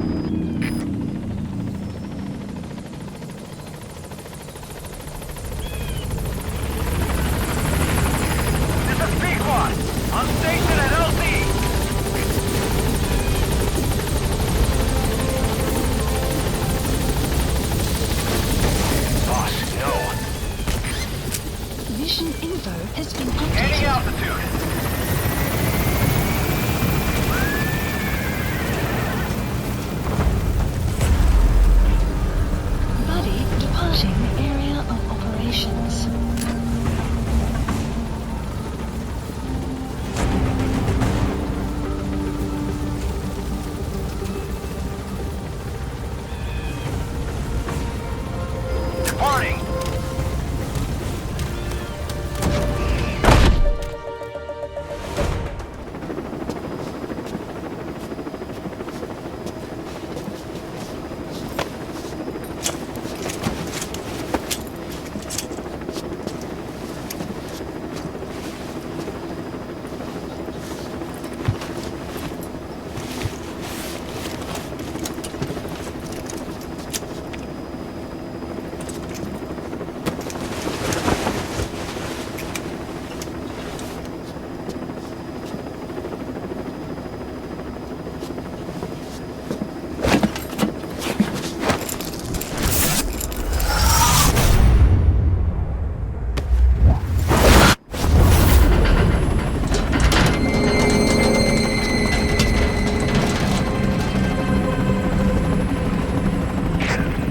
This is B-Quad. On station at LZ. Boss, no. Mission info has been updated. Any altitude. Buddy departing area of operations. Departing.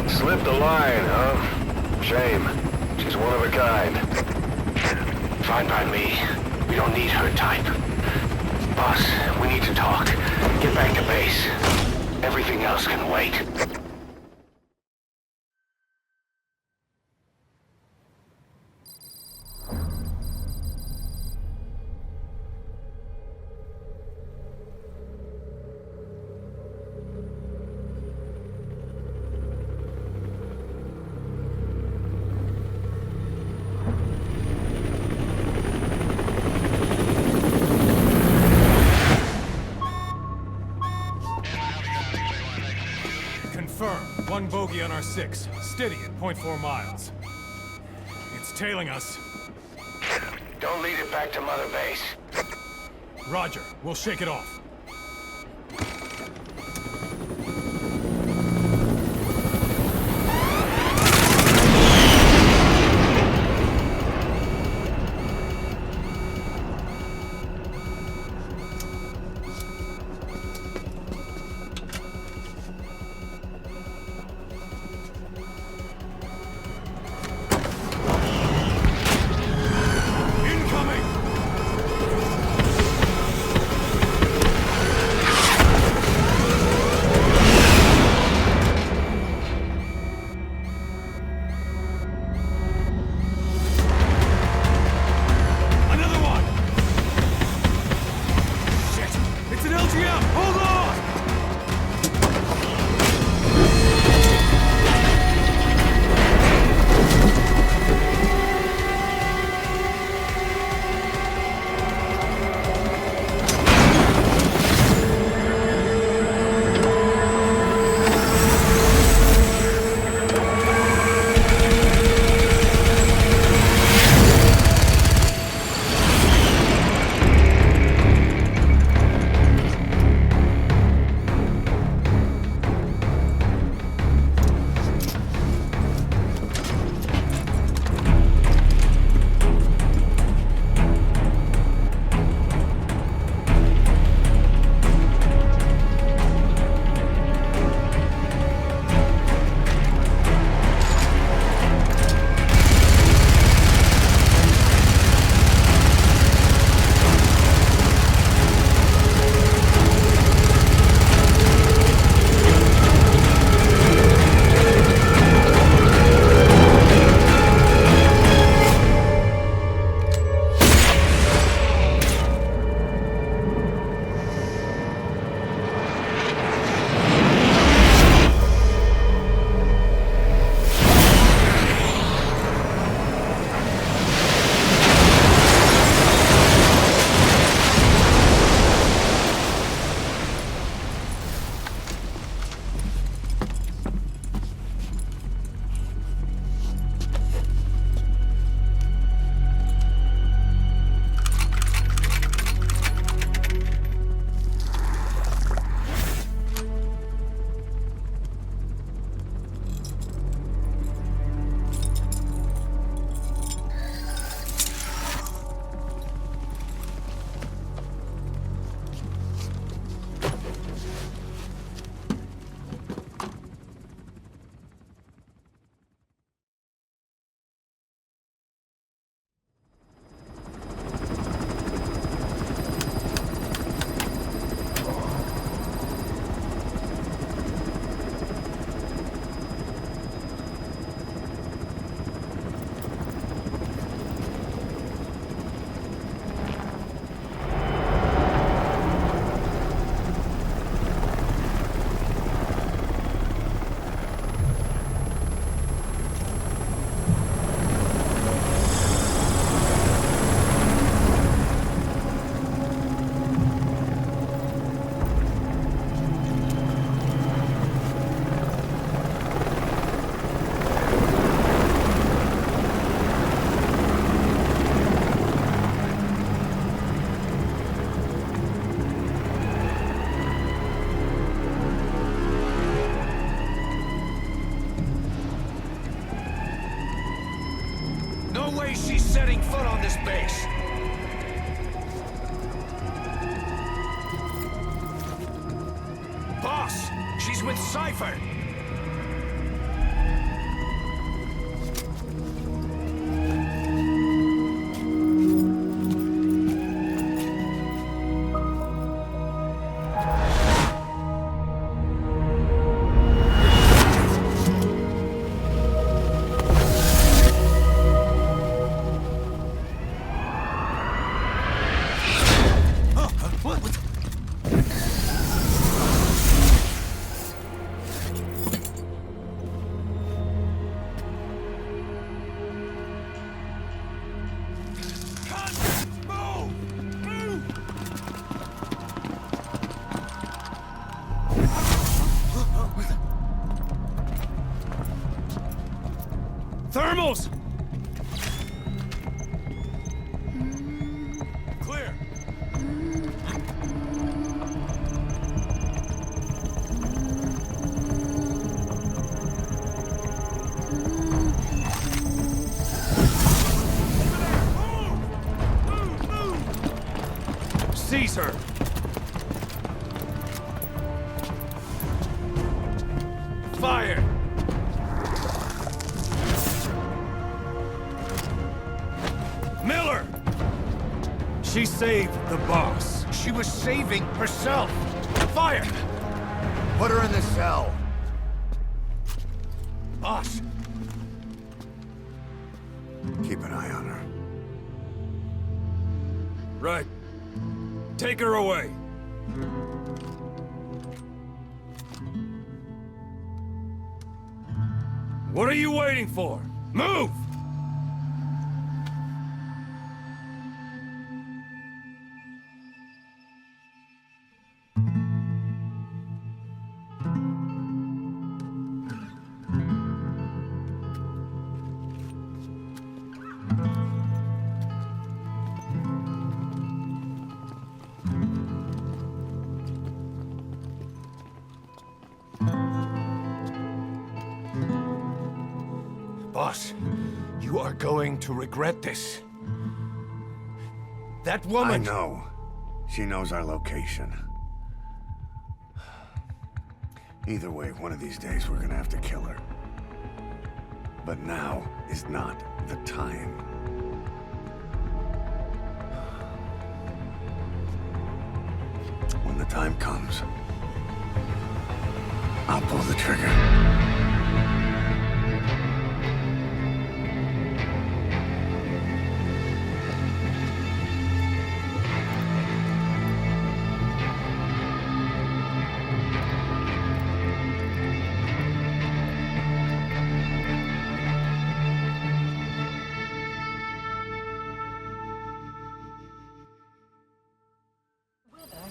Slipped a line, huh? Shame. She's one of a kind. Fine by me. We don't need her type. Boss, we need to talk. Get back to base. Everything else can wait. Confirm. One bogey on our 6. Steady at 0.4 miles. It's tailing us. Don't lead it back to Mother Base. Roger. We'll shake it off. way she's setting foot on this base. Boss, she's with Cypher. Thermals! Seize her! Fire! Miller! She saved the boss. She was saving herself. Fire! Put her in the cell. Boss! Keep an eye on her. Right. Take her away. What are you waiting for? Move! Boss, you are going to regret this. That woman... I know. She knows our location. Either way, one of these days we're gonna have to kill her. But now is not the time. When the time comes, I'll pull the trigger.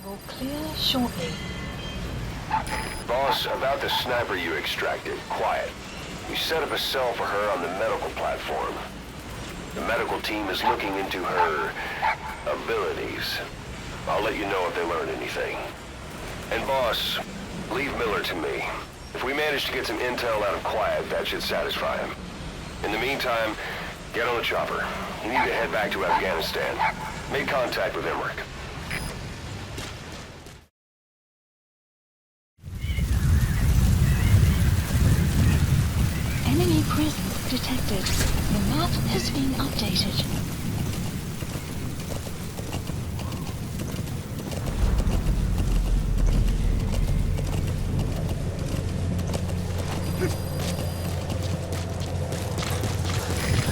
Will clear shortly. Boss, about the sniper you extracted, quiet. You set up a cell for her on the medical platform. The medical team is looking into her abilities. I'll let you know if they learn anything. And boss, leave Miller to me. If we manage to get some intel out of Quiet, that should satisfy him. In the meantime, get on the chopper. You need to head back to Afghanistan. Make contact with Emmerich. Enemy presence detected. The map has been updated.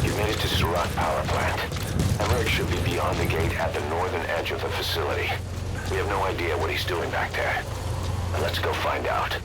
You made it to Surat power plant. Emmerich should be beyond the gate at the northern edge of the facility. We have no idea what he's doing back there. Now let's go find out.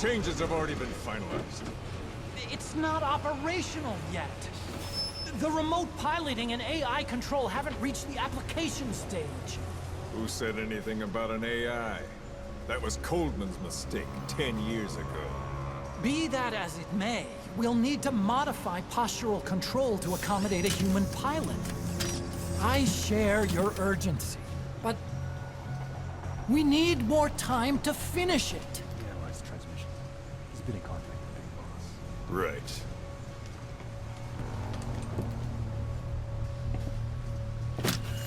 Changes have already been finalized. It's not operational yet. The remote piloting and AI control haven't reached the application stage. Who said anything about an AI? That was Coldman's mistake 10 years ago. Be that as it may, we'll need to modify postural control to accommodate a human pilot. I share your urgency, but we need more time to finish it. Been in contact with Big Boss. Right.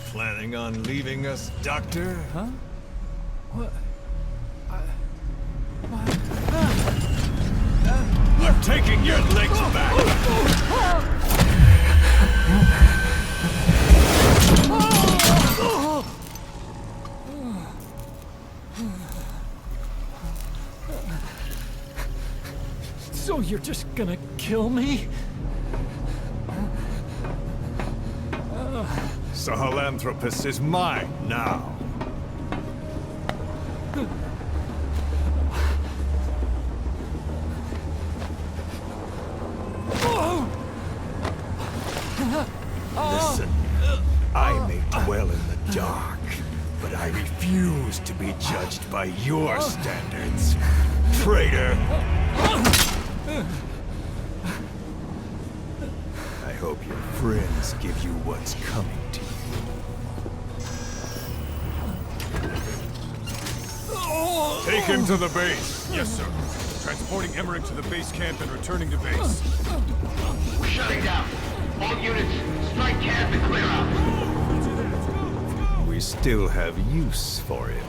Planning on leaving us, Doctor? Huh? What? I'm taking your legs back! So you're just gonna kill me? Sahelanthropus is mine now. Listen, I may dwell in the dark, but I refuse to be judged by your standards, traitor! I hope your friends give you what's coming to you. Take him to the base. Yes, sir. Transporting Emmerich to the base camp and returning to base. We're shutting down. All units, strike camp and clear out. We still have use for him.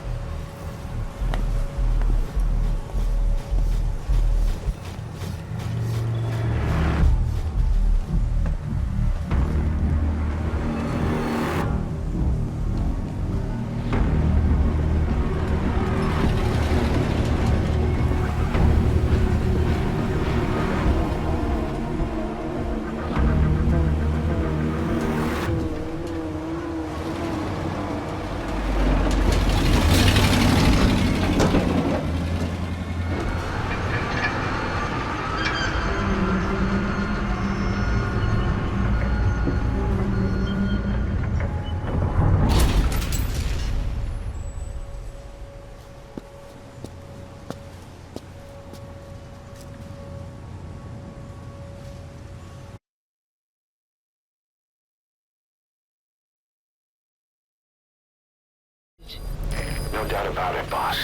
No doubt about it, boss.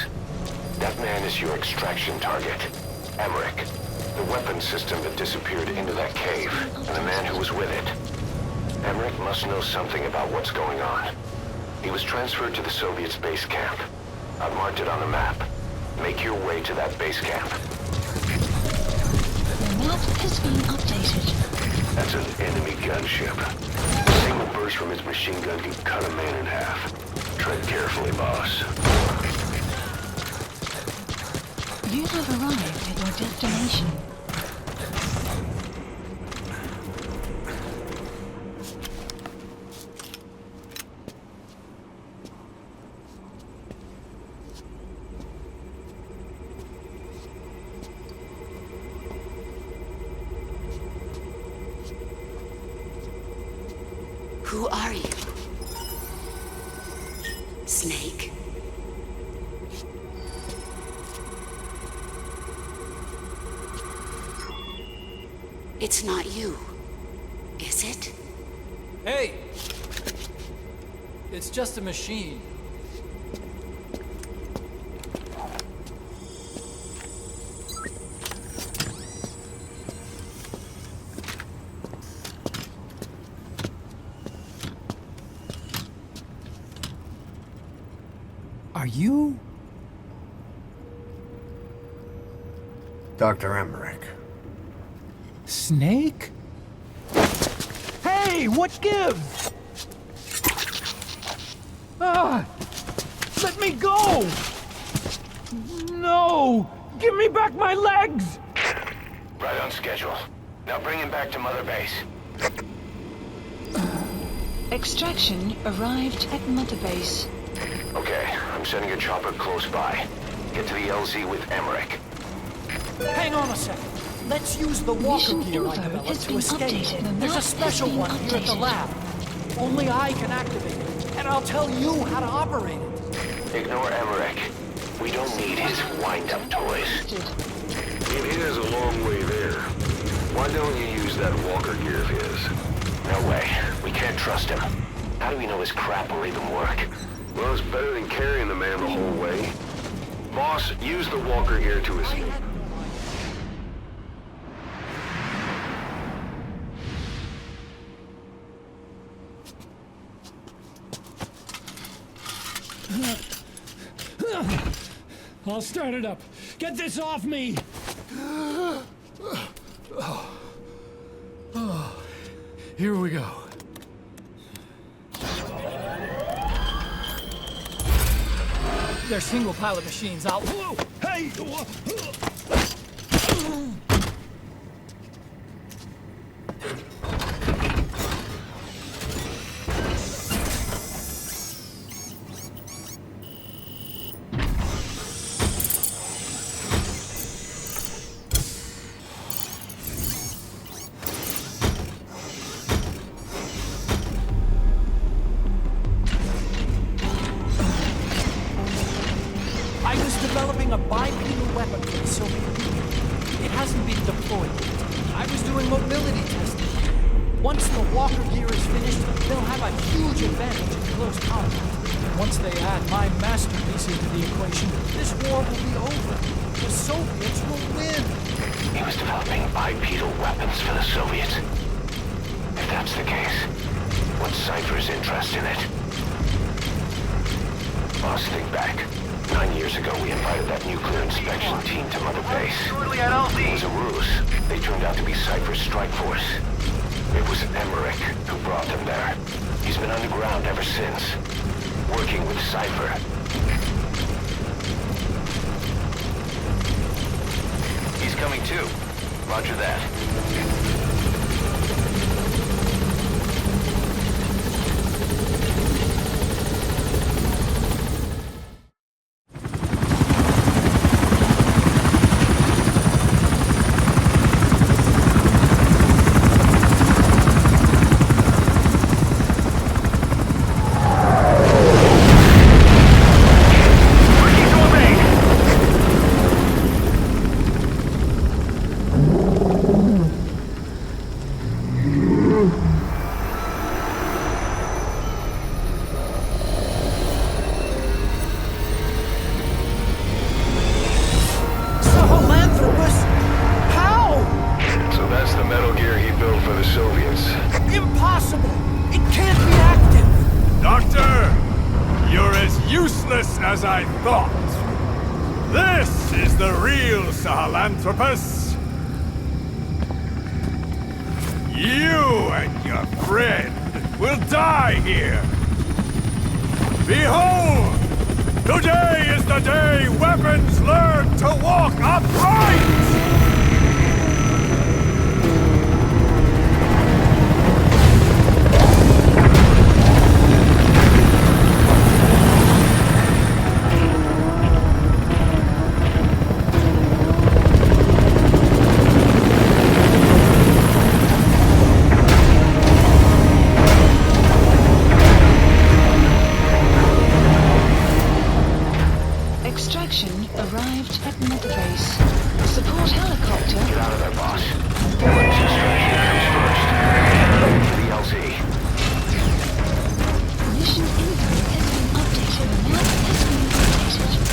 That man is your extraction target. Emmerich. The weapons system that disappeared into that cave, and the man who was with it. Emmerich must know something about what's going on. He was transferred to the Soviets' base camp. I've marked it on the map. Make your way to that base camp. The map has been updated. That's an enemy gunship. A single burst from his machine gun can cut a man in half. Tread carefully, boss. You have arrived at your destination. Who are you? Snake? It's not you, is it? Hey! It's just a machine. Are you? Dr. Emmerich. Snake? Hey, what gives? Ah! Let me go! No! Give me back my legs! Right on schedule. Now bring him back to Mother Base. Extraction arrived at Mother Base. Okay, I'm sending a chopper close by. Get to the LZ with Emmerich. Hang on a second. Let's use the walker gear I developed to escape. There's a special one here at the lab. Only I can activate it, and I'll tell you how to operate it. Ignore Emmerich. We don't need his wind-up toys. He has a long way there. Why don't you use that walker gear of his? No way. We can't trust him. How do we know his crap will even work? Well, it's better than carrying the man the whole way. Boss, use the walker gear to escape. I'll start it up. Get this off me! Here we go. They're single pilot machines. Hey! developing a bipedal weapon for the Soviet Union. It hasn't been deployed yet. I was doing mobility testing. Once the walker gear is finished, they'll have a huge advantage in close combat. Once they add my masterpiece into the equation, this war will be over. The Soviets will win. He was developing bipedal weapons for the Soviets. If that's the case, what's Cypher's interest in it? Boss, think back. 9 years ago, we invited that nuclear inspection team to Mother Base. It was a ruse. They turned out to be Cypher's strike force. It was Emmerich who brought them there. He's been underground ever since, working with Cypher. He's coming too. Roger that. As I thought. This is the real Sahelanthropus. You and your friend will die here. Behold! Today is the day weapons learn to walk upright! Arrived at Mother Base. Support helicopter. Get out of there, boss. Weapons extraction comes first. VLZ. Mission info has been updated. The map has been updated.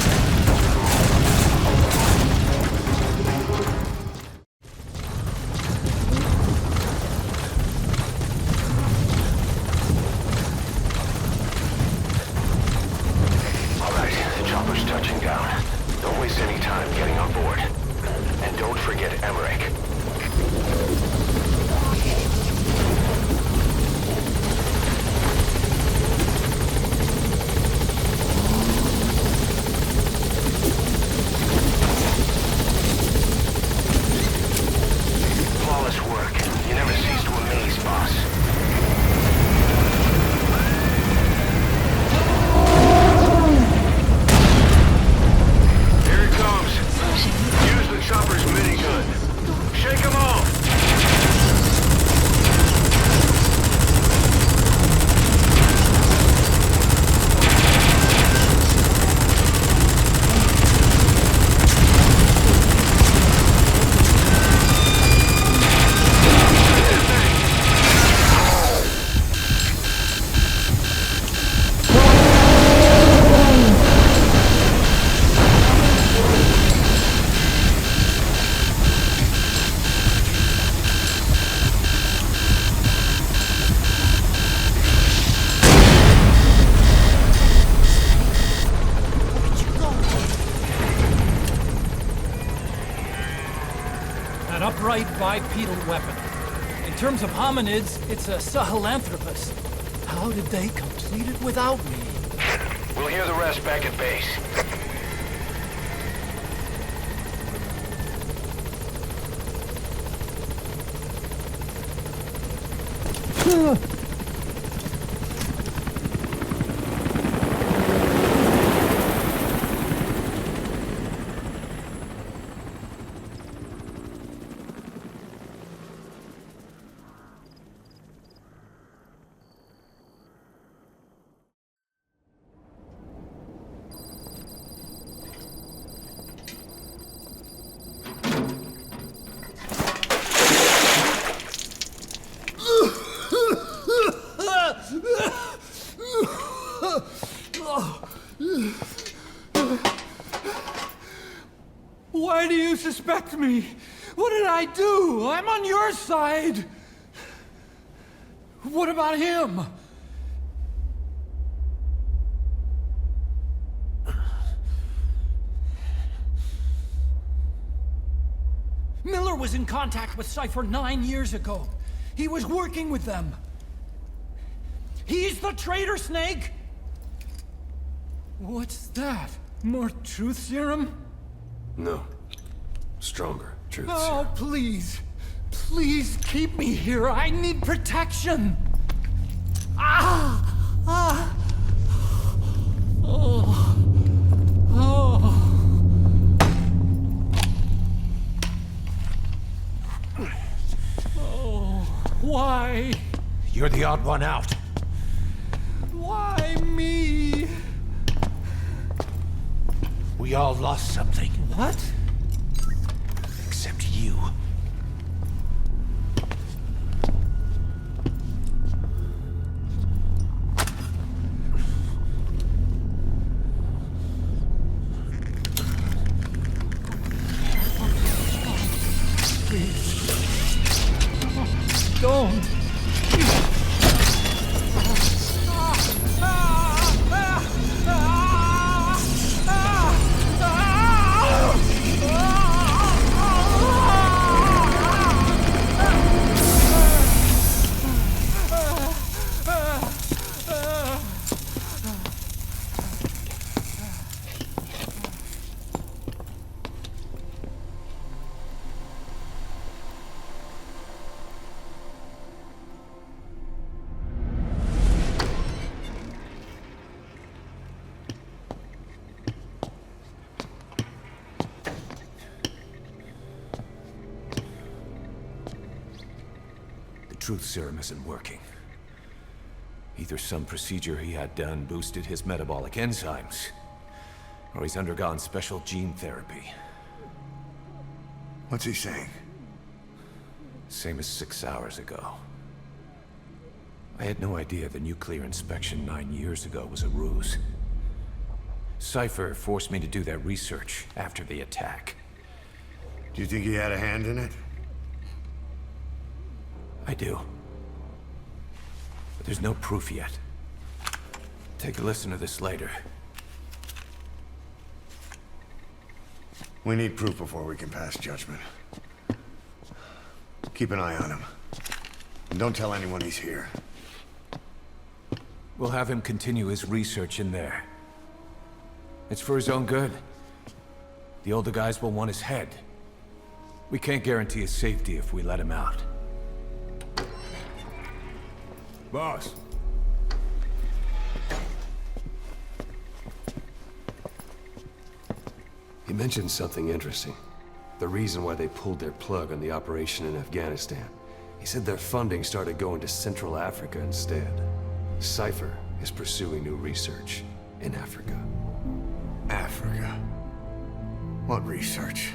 All right, the chopper's touching down. Don't waste any time getting on board. And don't forget Emmerich. Flawless work. You never cease to amaze, boss. Use the chopper's minigun. Shake them off! An upright bipedal weapon. In terms of hominids, it's a Sahelanthropus. How did they complete it without me? We'll hear the rest back at base. Why do you suspect me? What did I do? I'm on your side. What about him? Miller was in contact with Cypher 9 years ago. He was working with them. He's the traitor, Snake! What's that? More truth serum? No. Stronger truth Oh, serum. please. Please keep me here. I need protection. Ah! Ah! Oh. Oh. Oh. Why? You're the odd one out. Why me? We all lost something. What? Except you. Don't! Truth serum isn't working. Either some procedure he had done boosted his metabolic enzymes, or he's undergone special gene therapy. What's he saying? Same as 6 hours ago. I had no idea the nuclear inspection 9 years ago was a ruse. Cypher forced me to do that research after the attack. Do you think he had a hand in it? I do. But there's no proof yet. Take a listen to this later. We need proof before we can pass judgment. Keep an eye on him. And don't tell anyone he's here. We'll have him continue his research in there. It's for his own good. The older guys will want his head. We can't guarantee his safety if we let him out. Boss. He mentioned something interesting. The reason why they pulled their plug on the operation in Afghanistan. He said their funding started going to Central Africa instead. Cypher is pursuing new research in Africa. Africa? What research?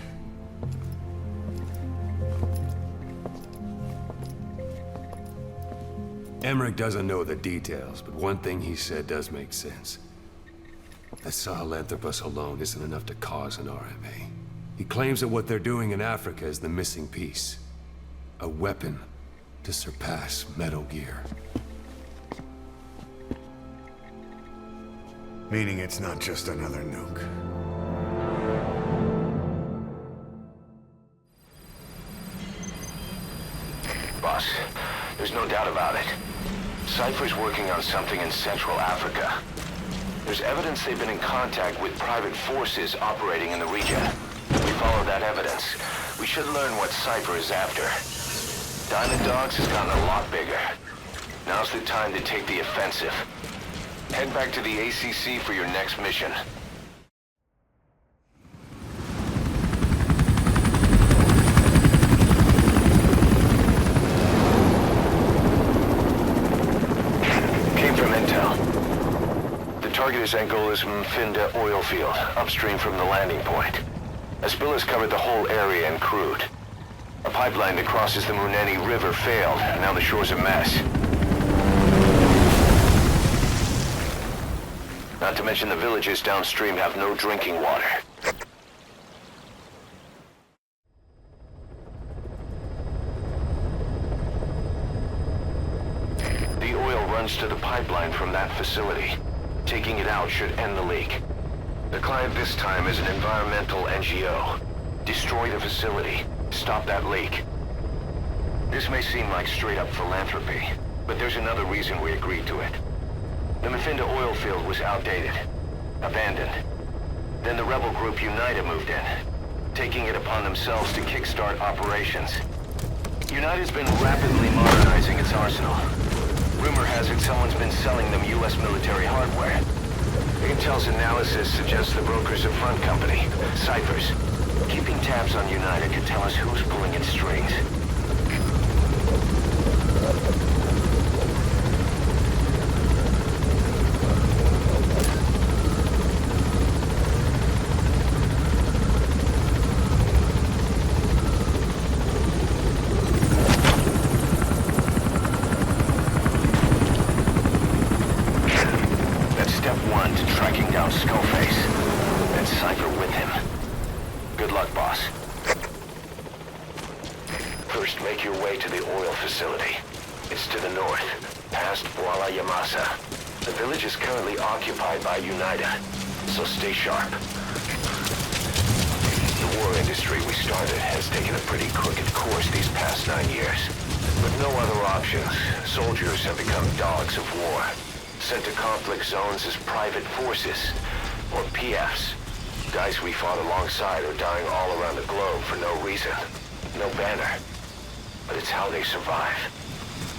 Emmerich doesn't know the details, but one thing he said does make sense. That Sahelanthropus alone isn't enough to cause an RMA. He claims that what they're doing in Africa is the missing piece. A weapon to surpass Metal Gear. Meaning it's not just another nuke. Boss, there's no doubt about it. Cypher's working on something in Central Africa. There's evidence they've been in contact with private forces operating in the region. If we follow that evidence, we should learn what Cypher is after. Diamond Dogs has gotten a lot bigger. Now's the time to take the offensive. Head back to the ACC for your next mission. Target is Angola's Mfinda oil field, upstream from the landing point. A spill has covered the whole area and crude. A pipeline that crosses the Muneni River failed, and now the shore's a mess. Not to mention the villages downstream have no drinking water. The oil runs to the pipeline from that facility. Taking it out should end the leak. The client this time is an environmental NGO. Destroy the facility. Stop that leak. This may seem like straight-up philanthropy, but there's another reason we agreed to it. The Mafinda oil field was outdated, abandoned. Then the rebel group Unida moved in, taking it upon themselves to kickstart operations. Unita's been rapidly modernizing its arsenal. Rumor has it someone's been selling them U.S. military hardware. Intel's analysis suggests the broker's a front company, Cypher's. Keeping tabs on Unida could tell us who's pulling its strings. By Unida, so stay sharp. The war industry we started has taken a pretty crooked course these past 9 years. With no other options, soldiers have become dogs of war, sent to conflict zones as private forces, or PFs. Guys we fought alongside are dying all around the globe for no reason, no banner. But it's how they survive.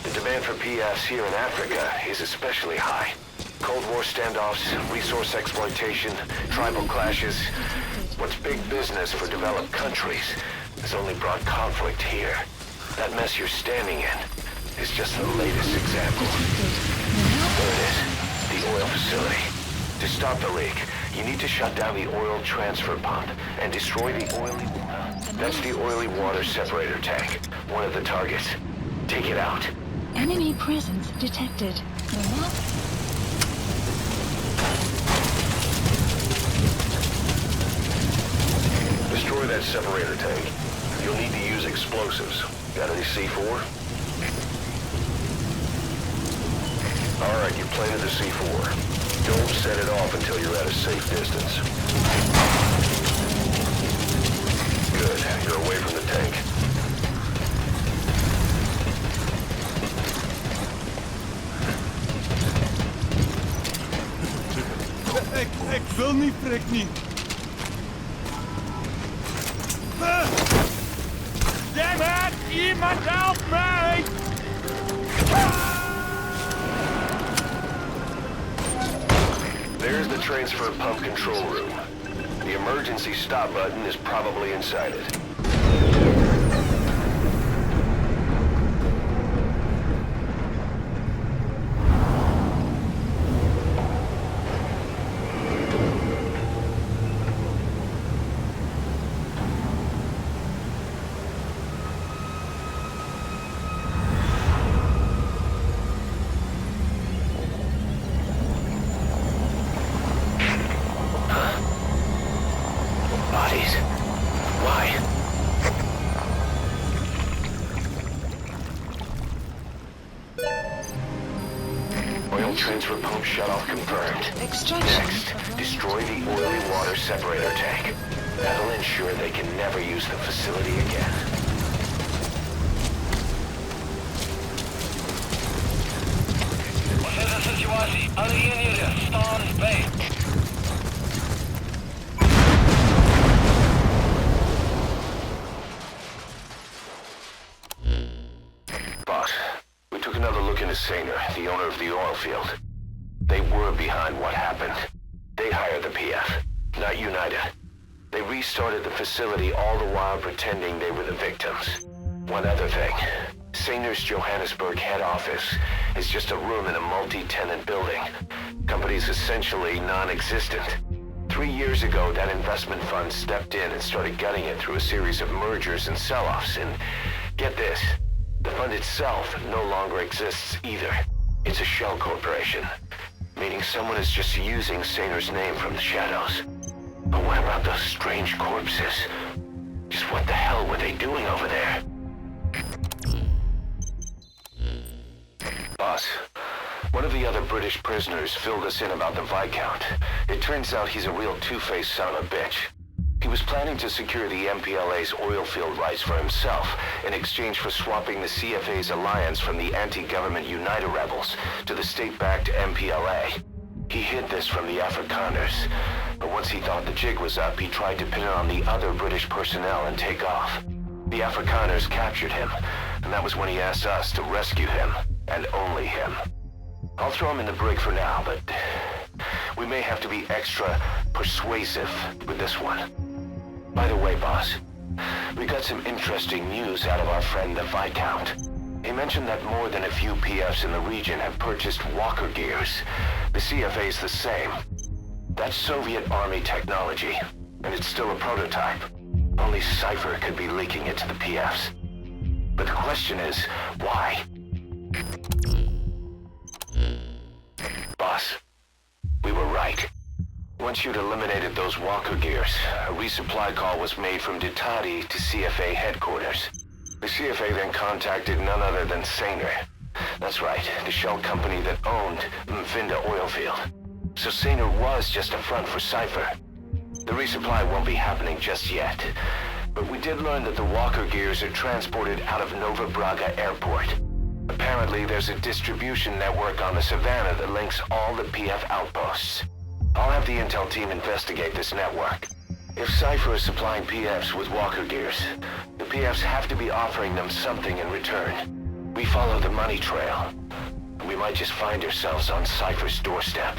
The demand for PFs here in Africa is especially high. Cold War standoffs, resource exploitation, tribal clashes. What's big business for developed countries has only brought conflict here. That mess you're standing in is just the latest example. There it is, the oil facility. To stop the leak, you need to shut down the oil transfer pump and destroy the oily... That's the oily water separator tank, one of the targets. Take it out. Enemy presence detected. Destroy that separator tank. You'll need to use explosives. Got any C4? Alright, you planted the C4. Don't set it off until you're at a safe distance. Good, you're away from the tank. Ik wil niet, prik niet. Damn it! Iemand help me! There's the transfer pump control room. The emergency stop button is probably inside it. Transfer pump shutoff confirmed. Next, destroy the oily water separator tank. That'll ensure they can never use the facility again. Boss, we took another look into Sainer, the owner of the oil field. They were behind what happened. They hired the PF, not Unida. They restarted the facility all the while pretending they were the victims. One other thing. Sainer's Johannesburg head office is just a room in a multi-tenant building. Company's essentially non-existent. 3 years ago, that investment fund stepped in and started gutting it through a series of mergers and sell-offs. And get this, the fund itself no longer exists either. It's a shell corporation. meaning someone is just using Saner's name from the shadows. But what about those strange corpses? Just what the hell were they doing over there? Boss, one of the other British prisoners filled us in about the Viscount. It turns out he's a real two-faced son of a bitch. He was planning to secure the MPLA's oil field rights for himself in exchange for swapping the CFA's alliance from the anti-government United rebels to the state-backed MPLA. He hid this from the Afrikaners, but once he thought the jig was up, he tried to pin it on the other British personnel and take off. The Afrikaners captured him, and that was when he asked us to rescue him, and only him. I'll throw him in the brig for now, but we may have to be extra persuasive with this one. By the way, boss, we got some interesting news out of our friend the Viscount. He mentioned that more than a few PFs in the region have purchased walker gears. The CFA's the same. That's Soviet Army technology, and it's still a prototype. Only Cypher could be leaking it to the PFs. But the question is, why? Boss, we were right. Once you'd eliminated those walker gears, a resupply call was made from Ditadi to CFA headquarters. The CFA then contacted none other than Saner. That's right, the shell company that owned Mfinda Oilfield. So Saner was just a front for Cypher. The resupply won't be happening just yet. But we did learn that the walker gears are transported out of Nova Braga Airport. Apparently, there's a distribution network on the Savannah that links all the PF outposts. I'll have the intel team investigate this network. If Cypher is supplying PFs with walker gears, the PFs have to be offering them something in return. We follow the money trail. We might just find ourselves on Cypher's doorstep.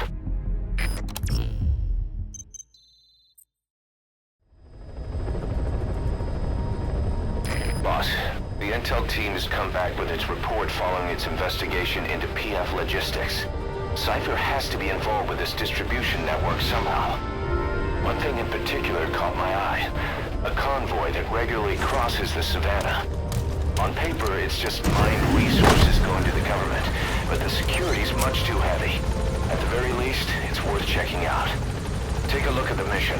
Boss, the intel team has come back with its report following its investigation into PF logistics. Cypher has to be involved with this distribution network somehow. One thing in particular caught my eye. A convoy that regularly crosses the Savannah. On paper, it's just mined resources going to the government, but the security's much too heavy. At the very least, it's worth checking out. Take a look at the mission.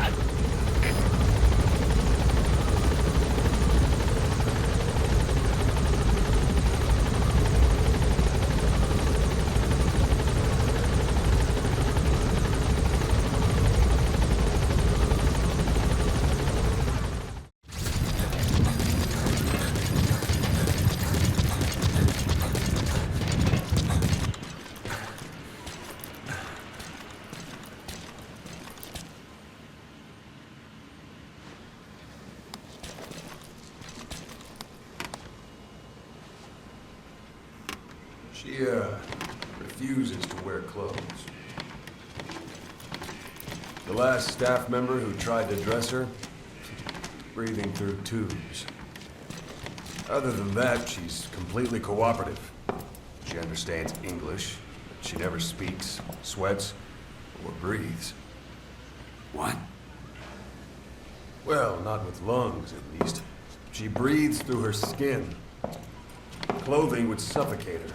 She, refuses to wear clothes. The last staff member who tried to dress her, breathing through tubes. Other than that, she's completely cooperative. She understands English, but she never speaks, sweats, or breathes. What? Well, not with lungs, at least. She breathes through her skin. Clothing would suffocate her.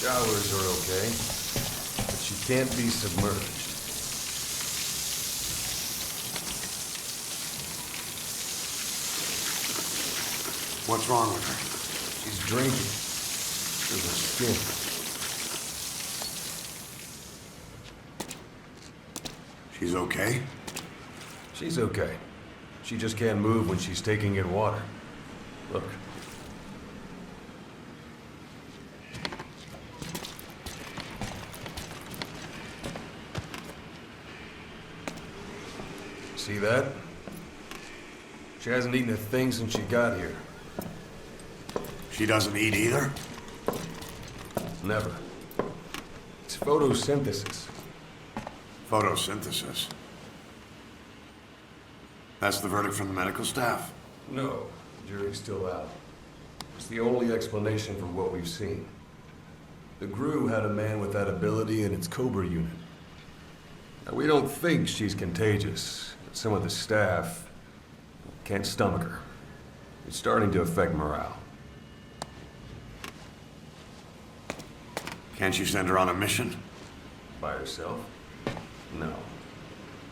Showers are okay, but she can't be submerged. What's wrong with her? She's drinking through her skin. She's okay? She's okay. She just can't move when she's taking in water. Look. See that? She hasn't eaten a thing since she got here. She doesn't eat either? Never. It's photosynthesis. Photosynthesis? That's the verdict from the medical staff? No, the jury's still out. It's the only explanation for what we've seen. The GRU had a man with that ability in its Cobra unit. Now, we don't think she's contagious. Some of the staff Can't stomach her. It's starting to affect morale. Can't you send her on a mission? By herself? No.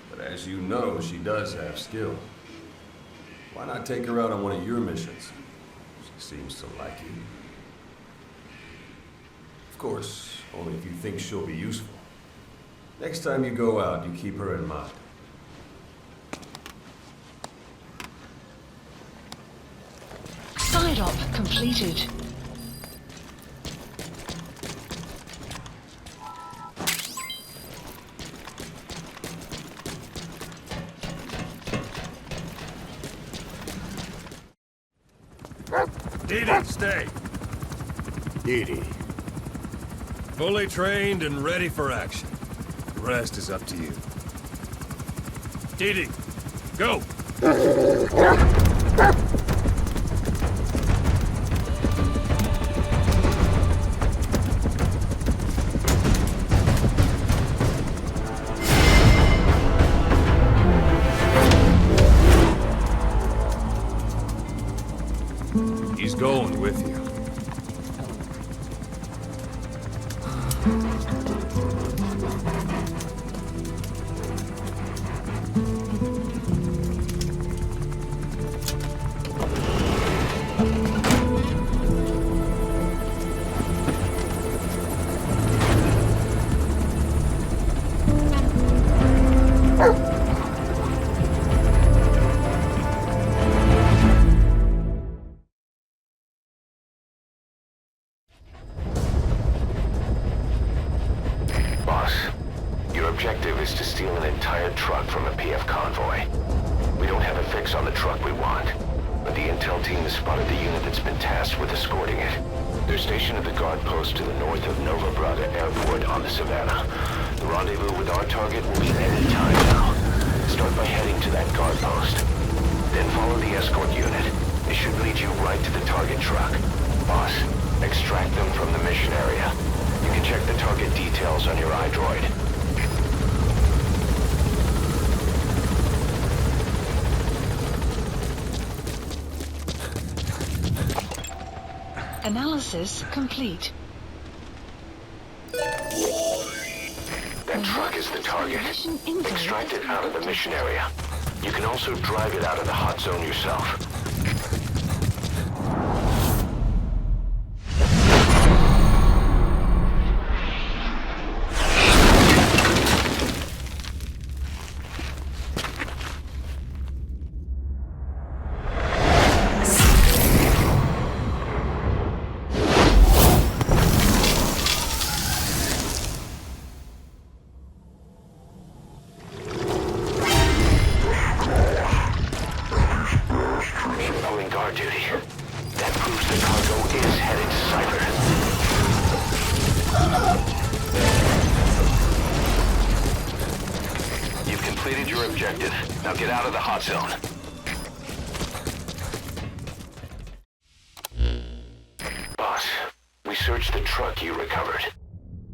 But as you know, she does have skill. Why not take her out on one of your missions? She seems to like you. Of course, only if you think she'll be useful. Next time you go out, you keep her in mind. Side op completed. Didi, stay. Didi. Fully trained and ready for action. The rest is up to you. Didi, go! He's going with you. Objective is to steal an entire truck from a PF convoy. We don't have a fix on the truck we want, but the intel team has spotted the unit that's been tasked with escorting it. They're stationed at the guard post to the north of Nova Braga Airport on the Savannah. The rendezvous with our target will be any time now. Start by heading to that guard post. Then follow the escort unit. It should lead you right to the target truck. Boss, extract them from the mission area. You can check the target details on your iDroid. Analysis complete. That truck is the target. Extract it out of the mission area. You can also drive it out of the hot zone yourself. Now get out of the hot zone. Boss, we searched the truck you recovered.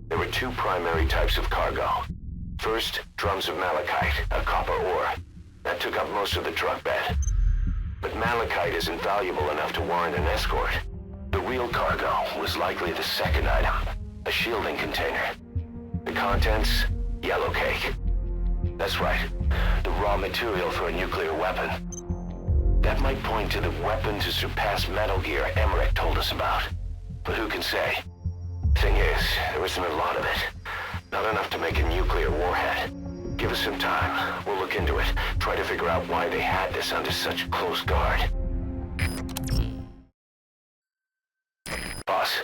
There were two primary types of cargo. First, drums of malachite, a copper ore. That took up most of the truck bed. But malachite isn't valuable enough to warrant an escort. The real cargo was likely the second item, a shielding container. The contents, yellow cake. That's right, the raw material for a nuclear weapon. That might point to the weapon to surpass Metal Gear Emmerich told us about. But who can say? Thing is, there isn't a lot of it. Not enough to make a nuclear warhead. Give us some time. We'll look into it. Try to figure out why they had this under such close guard. Boss,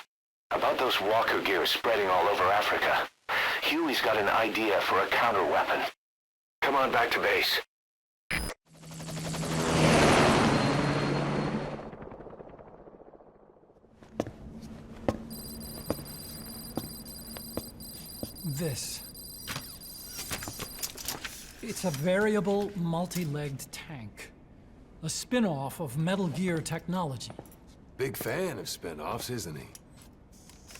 about those walker gears spreading all over Africa. Huey's got an idea for a counter-weapon. Come on back to base. This. It's a variable, multi-legged tank. A spin-off of Metal Gear technology. Big fan of spin-offs, isn't he?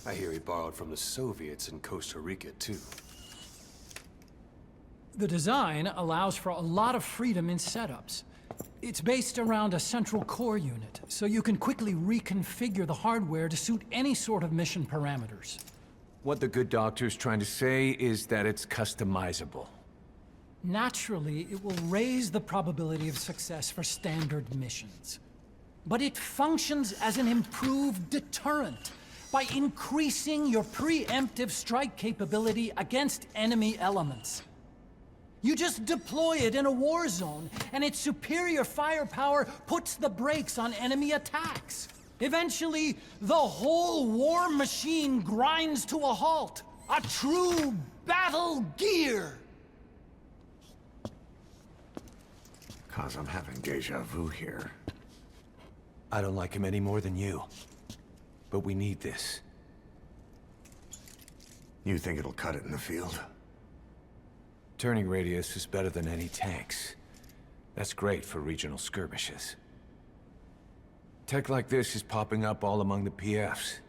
I hear he borrowed from the Soviets in Costa Rica, too. The design allows for a lot of freedom in setups. It's based around a central core unit, so you can quickly reconfigure the hardware to suit any sort of mission parameters. What the good doctor's trying to say is that it's customizable. Naturally, it will raise the probability of success for standard missions. But it functions as an improved deterrent by increasing your preemptive strike capability against enemy elements. You just deploy it in a war zone, and its superior firepower puts the brakes on enemy attacks. Eventually, the whole war machine grinds to a halt. A true battle gear! Cause I'm having deja vu here. I don't like him any more than you. But we need this. You think it'll cut it in the field? Turning radius is better than any tanks. That's great for regional skirmishes. Tech like this is popping up all among the PFs.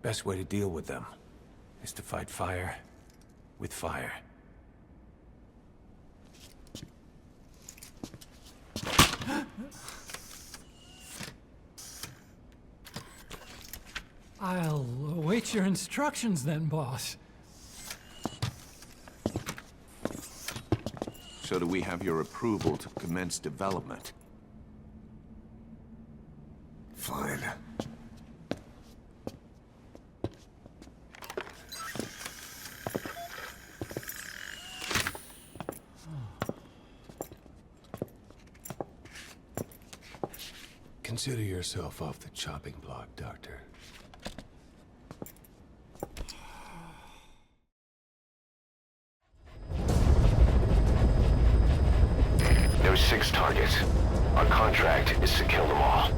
Best way to deal with them is to fight fire with fire. I'll await your instructions then, boss. So do we have your approval to commence development? Fine. Consider yourself off the chopping block, Doctor. There's 6 targets. Our contract is to kill them all.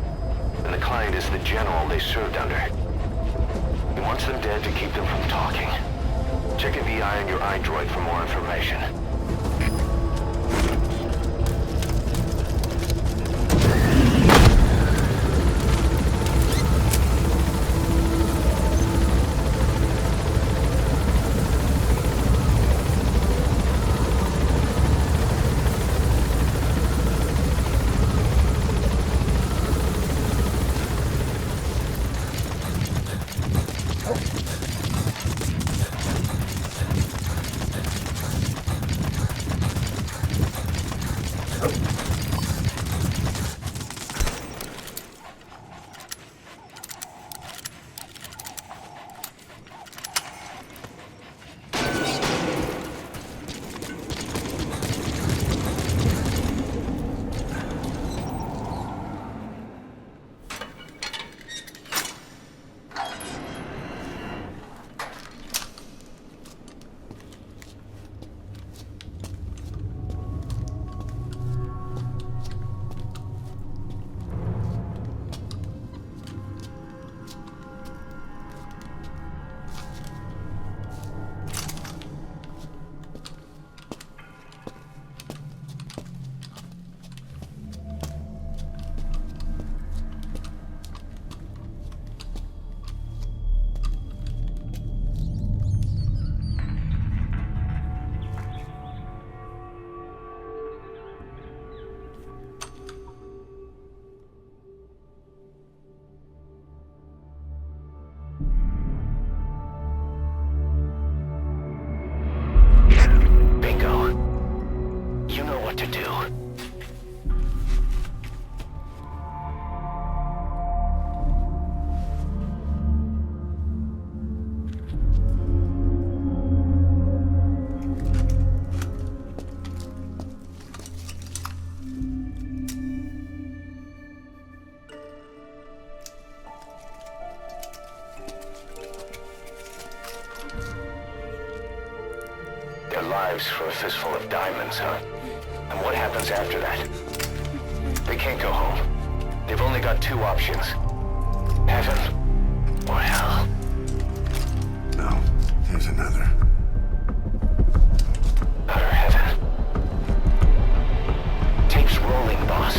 And the client is the general they served under. He wants them dead to keep them from talking. Check a VI on your iDroid for more information. Their lives for a fistful of diamonds, huh? And what happens after that? They can't go home. They've only got 2 options. Heaven or hell. No, there's another. Utter heaven. Tape's rolling, boss.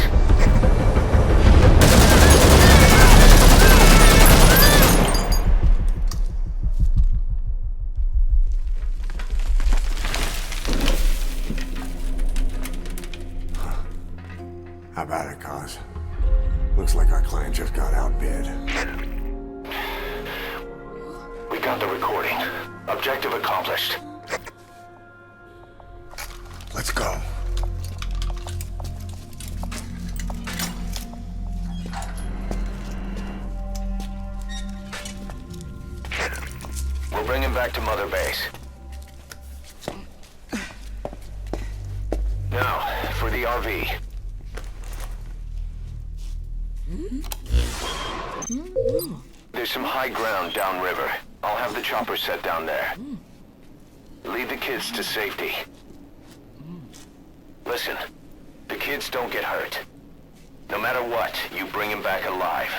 Looks like our client just got outbid. We got the recording. Objective accomplished. Let's go. We'll bring him back to Mother Base. Now, for the RV. There's some high ground downriver. I'll have the chopper set down there. Lead the kids to safety. Listen, the kids don't get hurt. No matter what, you bring him back alive.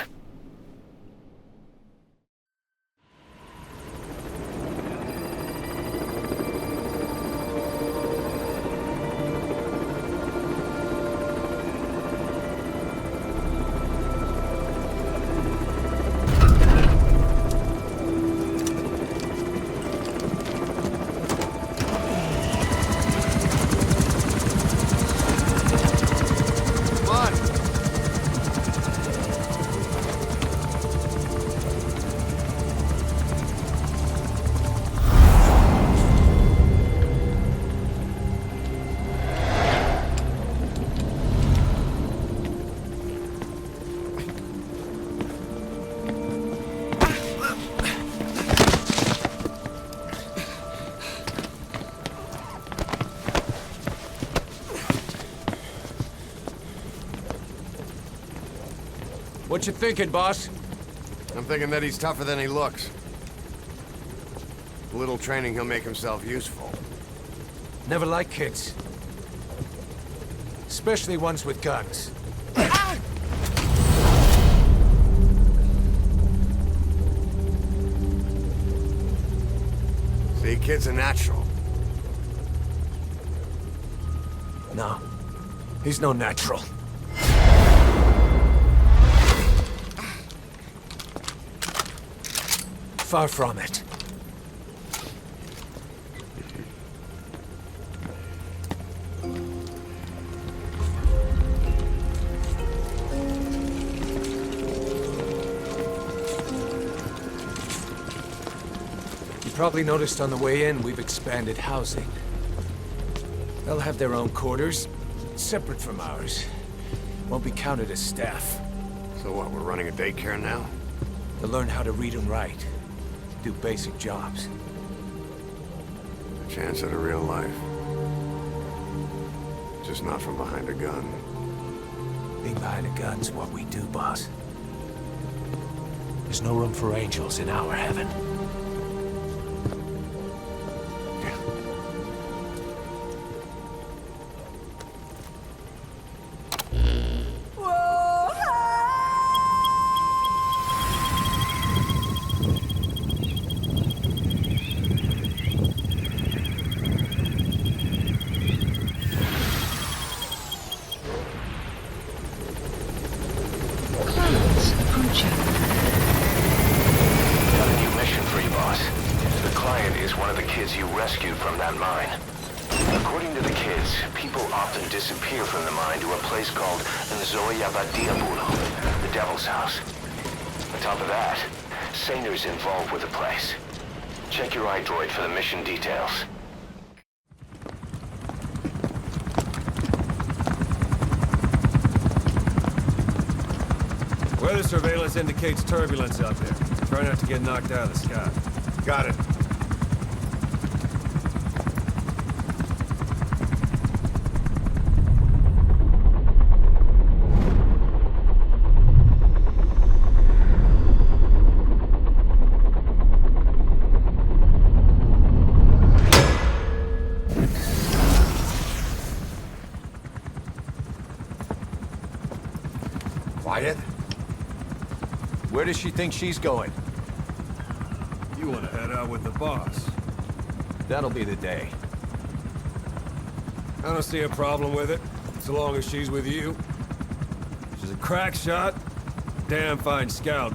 What you thinking, boss? I'm thinking that he's tougher than he looks. A little training, he'll make himself useful. Never like kids. Especially ones with guns. See, kid's a natural. No. He's no natural. Far from it. You probably noticed on the way in, we've expanded housing. They'll have their own quarters, separate from ours. Won't be counted as staff. So what, we're running a daycare now? They'll learn how to read and write. Do basic jobs. A chance at a real life. Just not from behind a gun. Being behind a gun's what we do, boss. There's no room for angels in our heaven. The Devil's House. On top of that, Saner's involved with the place. Check your iDroid for the mission details. Weather surveillance indicates turbulence out there. Try not to get knocked out of the sky. Got it. Quiet. Where does she think she's going? You want to head out with the boss? That'll be the day. I don't see a problem with it, so long as she's with you. She's a crack shot, damn fine scout.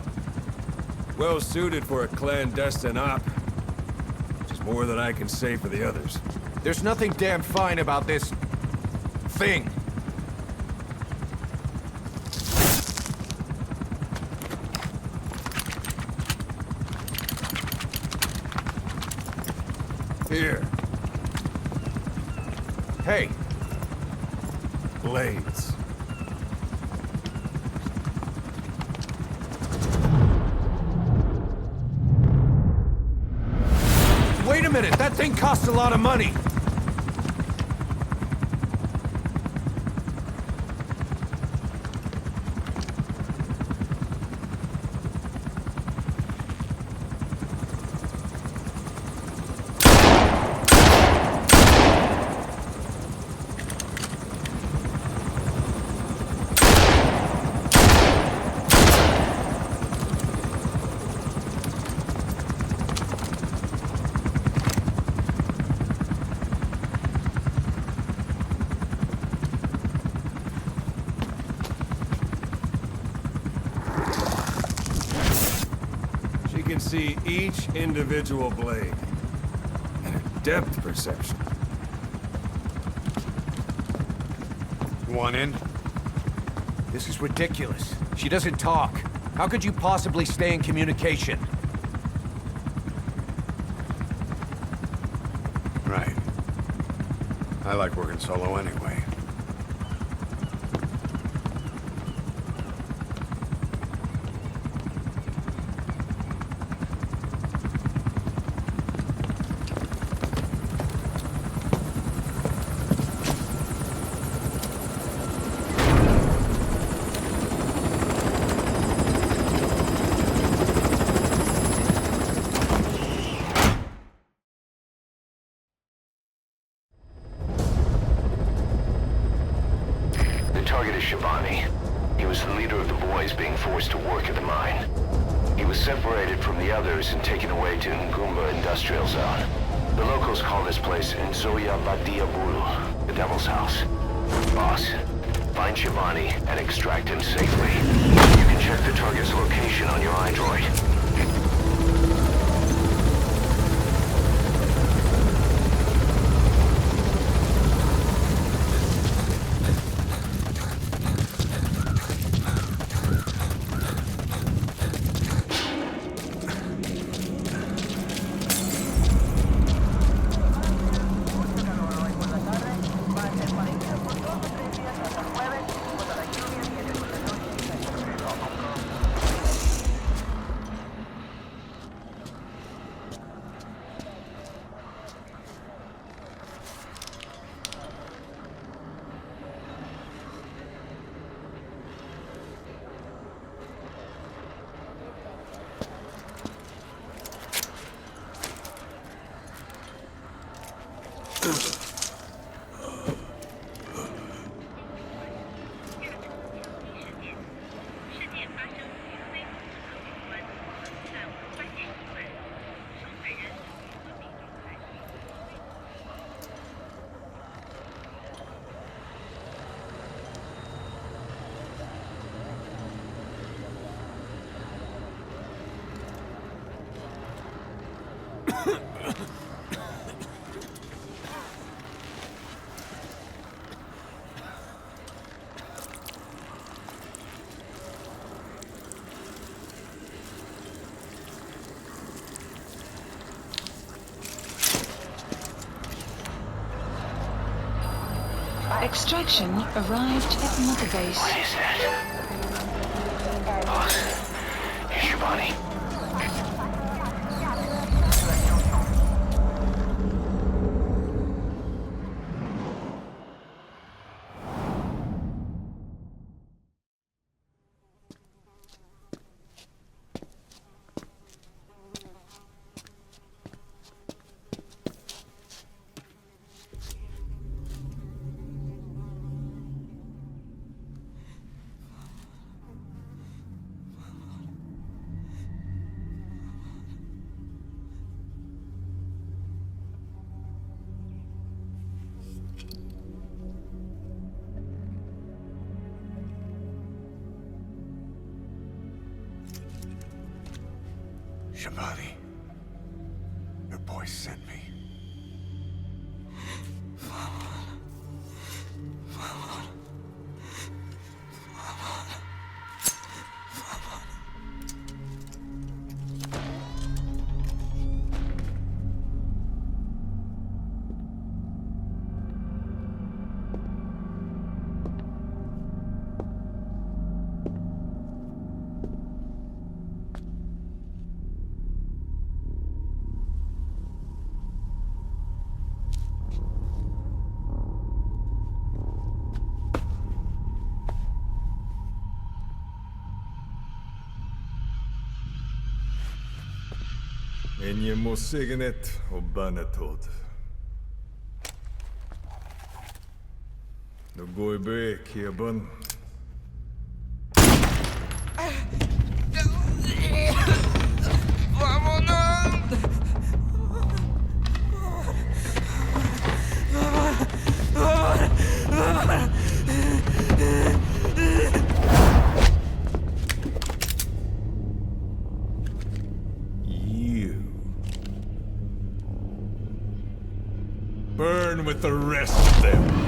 Well suited for a clandestine op. Which is more than I can say for the others. There's nothing damn fine about this... thing. Here. Hey. Blades. Wait a minute, that thing costs a lot of money. Can see each individual blade and a depth perception. You want in? This is ridiculous. She doesn't talk. How could you possibly stay in communication? Right. I like working solo anyway. He was the leader of the boys being forced to work at the mine. He was separated from the others and taken away to Ngumba Industrial Zone. The locals call this place Nzoya Badia Buru, the Devil's House. Boss, find Shivani and extract him safely. You can check the target's location on your iDroid. Extraction arrived at Mother Base. What is that? Boss, here's Shivani. Shivani, your boy sent me. Ennyi mo signet och banatod. Nu går i Kebun. Burn with the rest of them.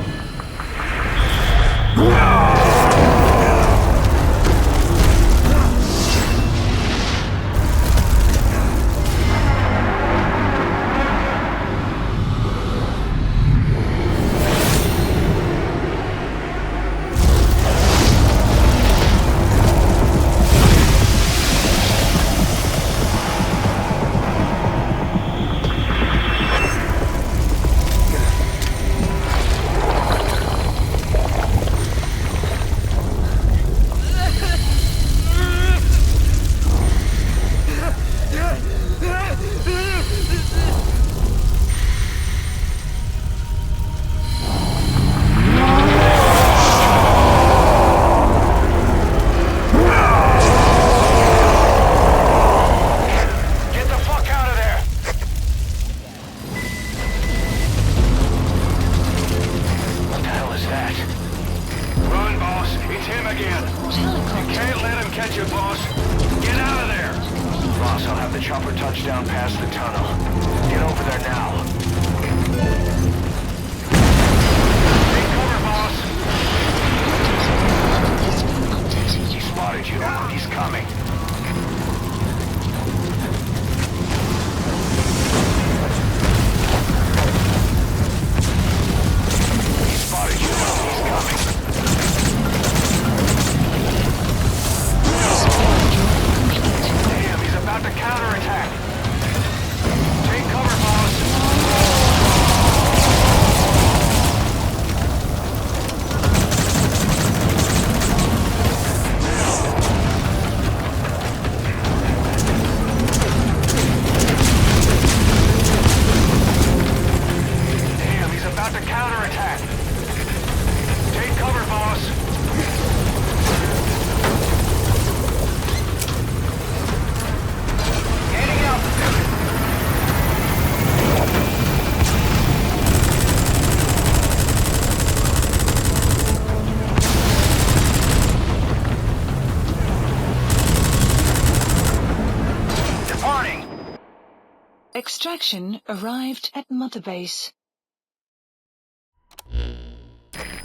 Extraction arrived at Mother Base.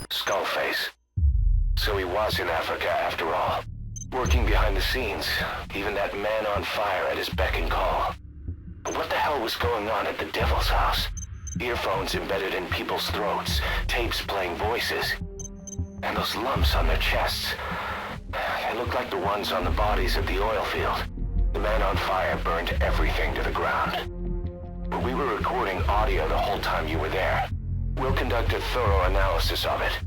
Skullface. So he was in Africa after all. Working behind the scenes. Even that man on fire at his beck and call. But what the hell was going on at the Devil's House? Earphones embedded in people's throats. Tapes playing voices. And those lumps on their chests. They looked like the ones on the bodies at the oil field. The man on fire burned everything to the ground. But we were recording audio the whole time you were there. We'll conduct a thorough analysis of it.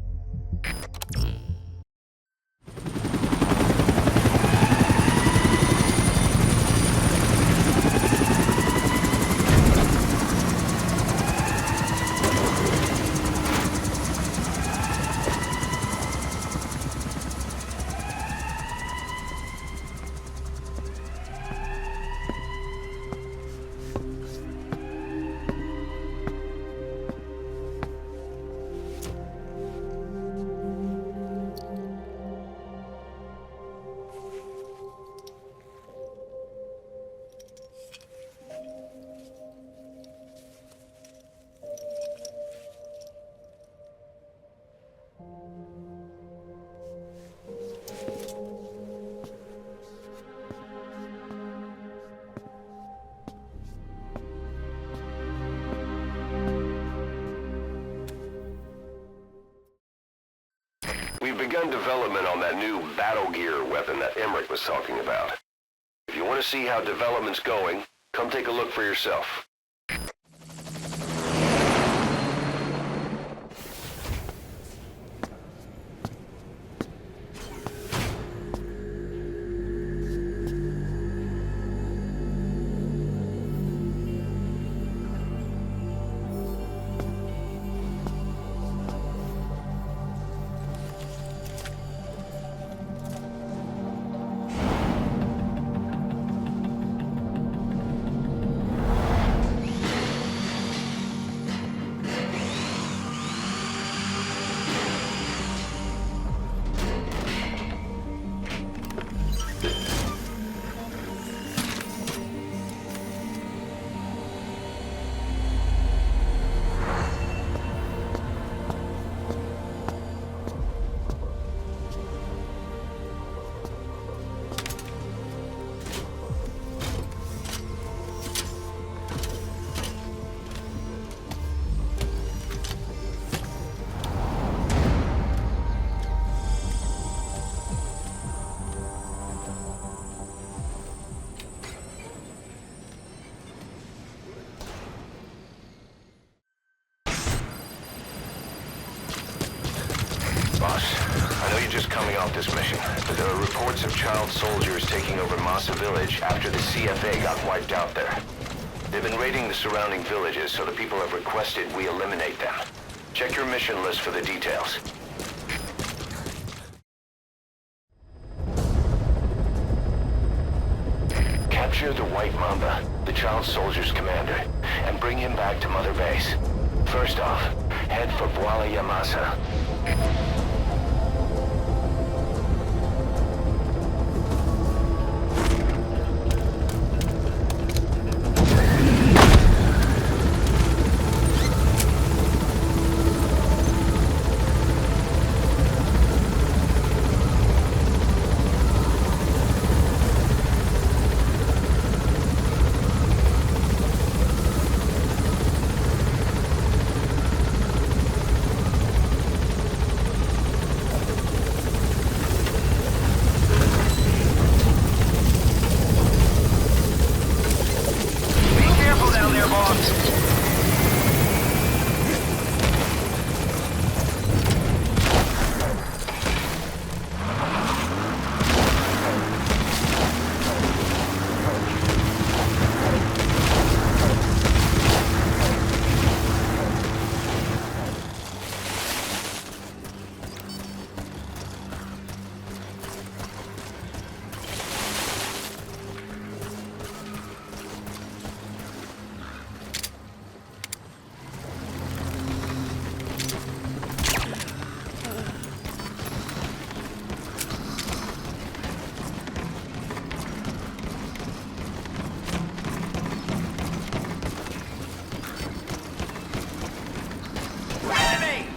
We've begun development on that new battle gear weapon that Emmerich was talking about. If you want to see how development's going, come take a look for yourself. soldiers taking over Massa Village after the CFA got wiped out there. They've been raiding the surrounding villages, so the people have requested we eliminate them. Check your mission list for the details. Capture the White Mamba, the child soldier's commander, and bring him back to Mother Base. First off, head for Bwala Yamasa.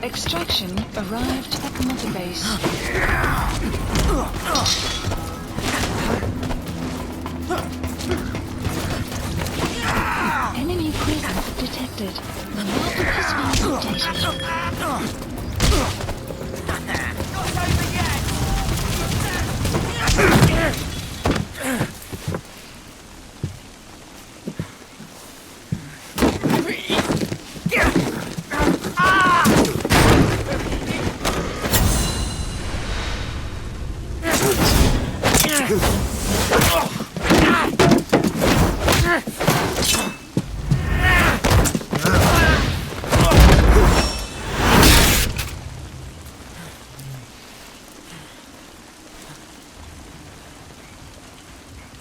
Extraction arrived at Mother Base. Enemy presence detected. The map has been updated.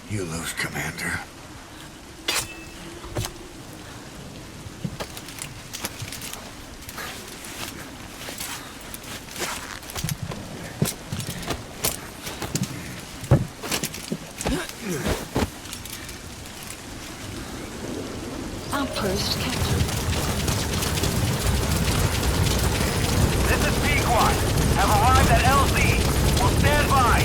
You lose, Commander. Outpost captured. This is Pequot. Have arrived at LZ. Will stand by.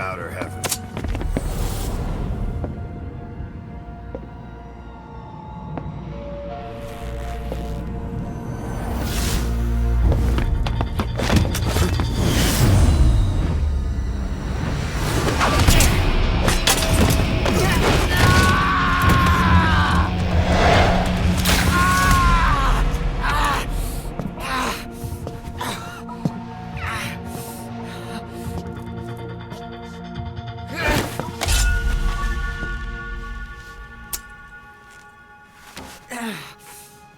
outer heavens.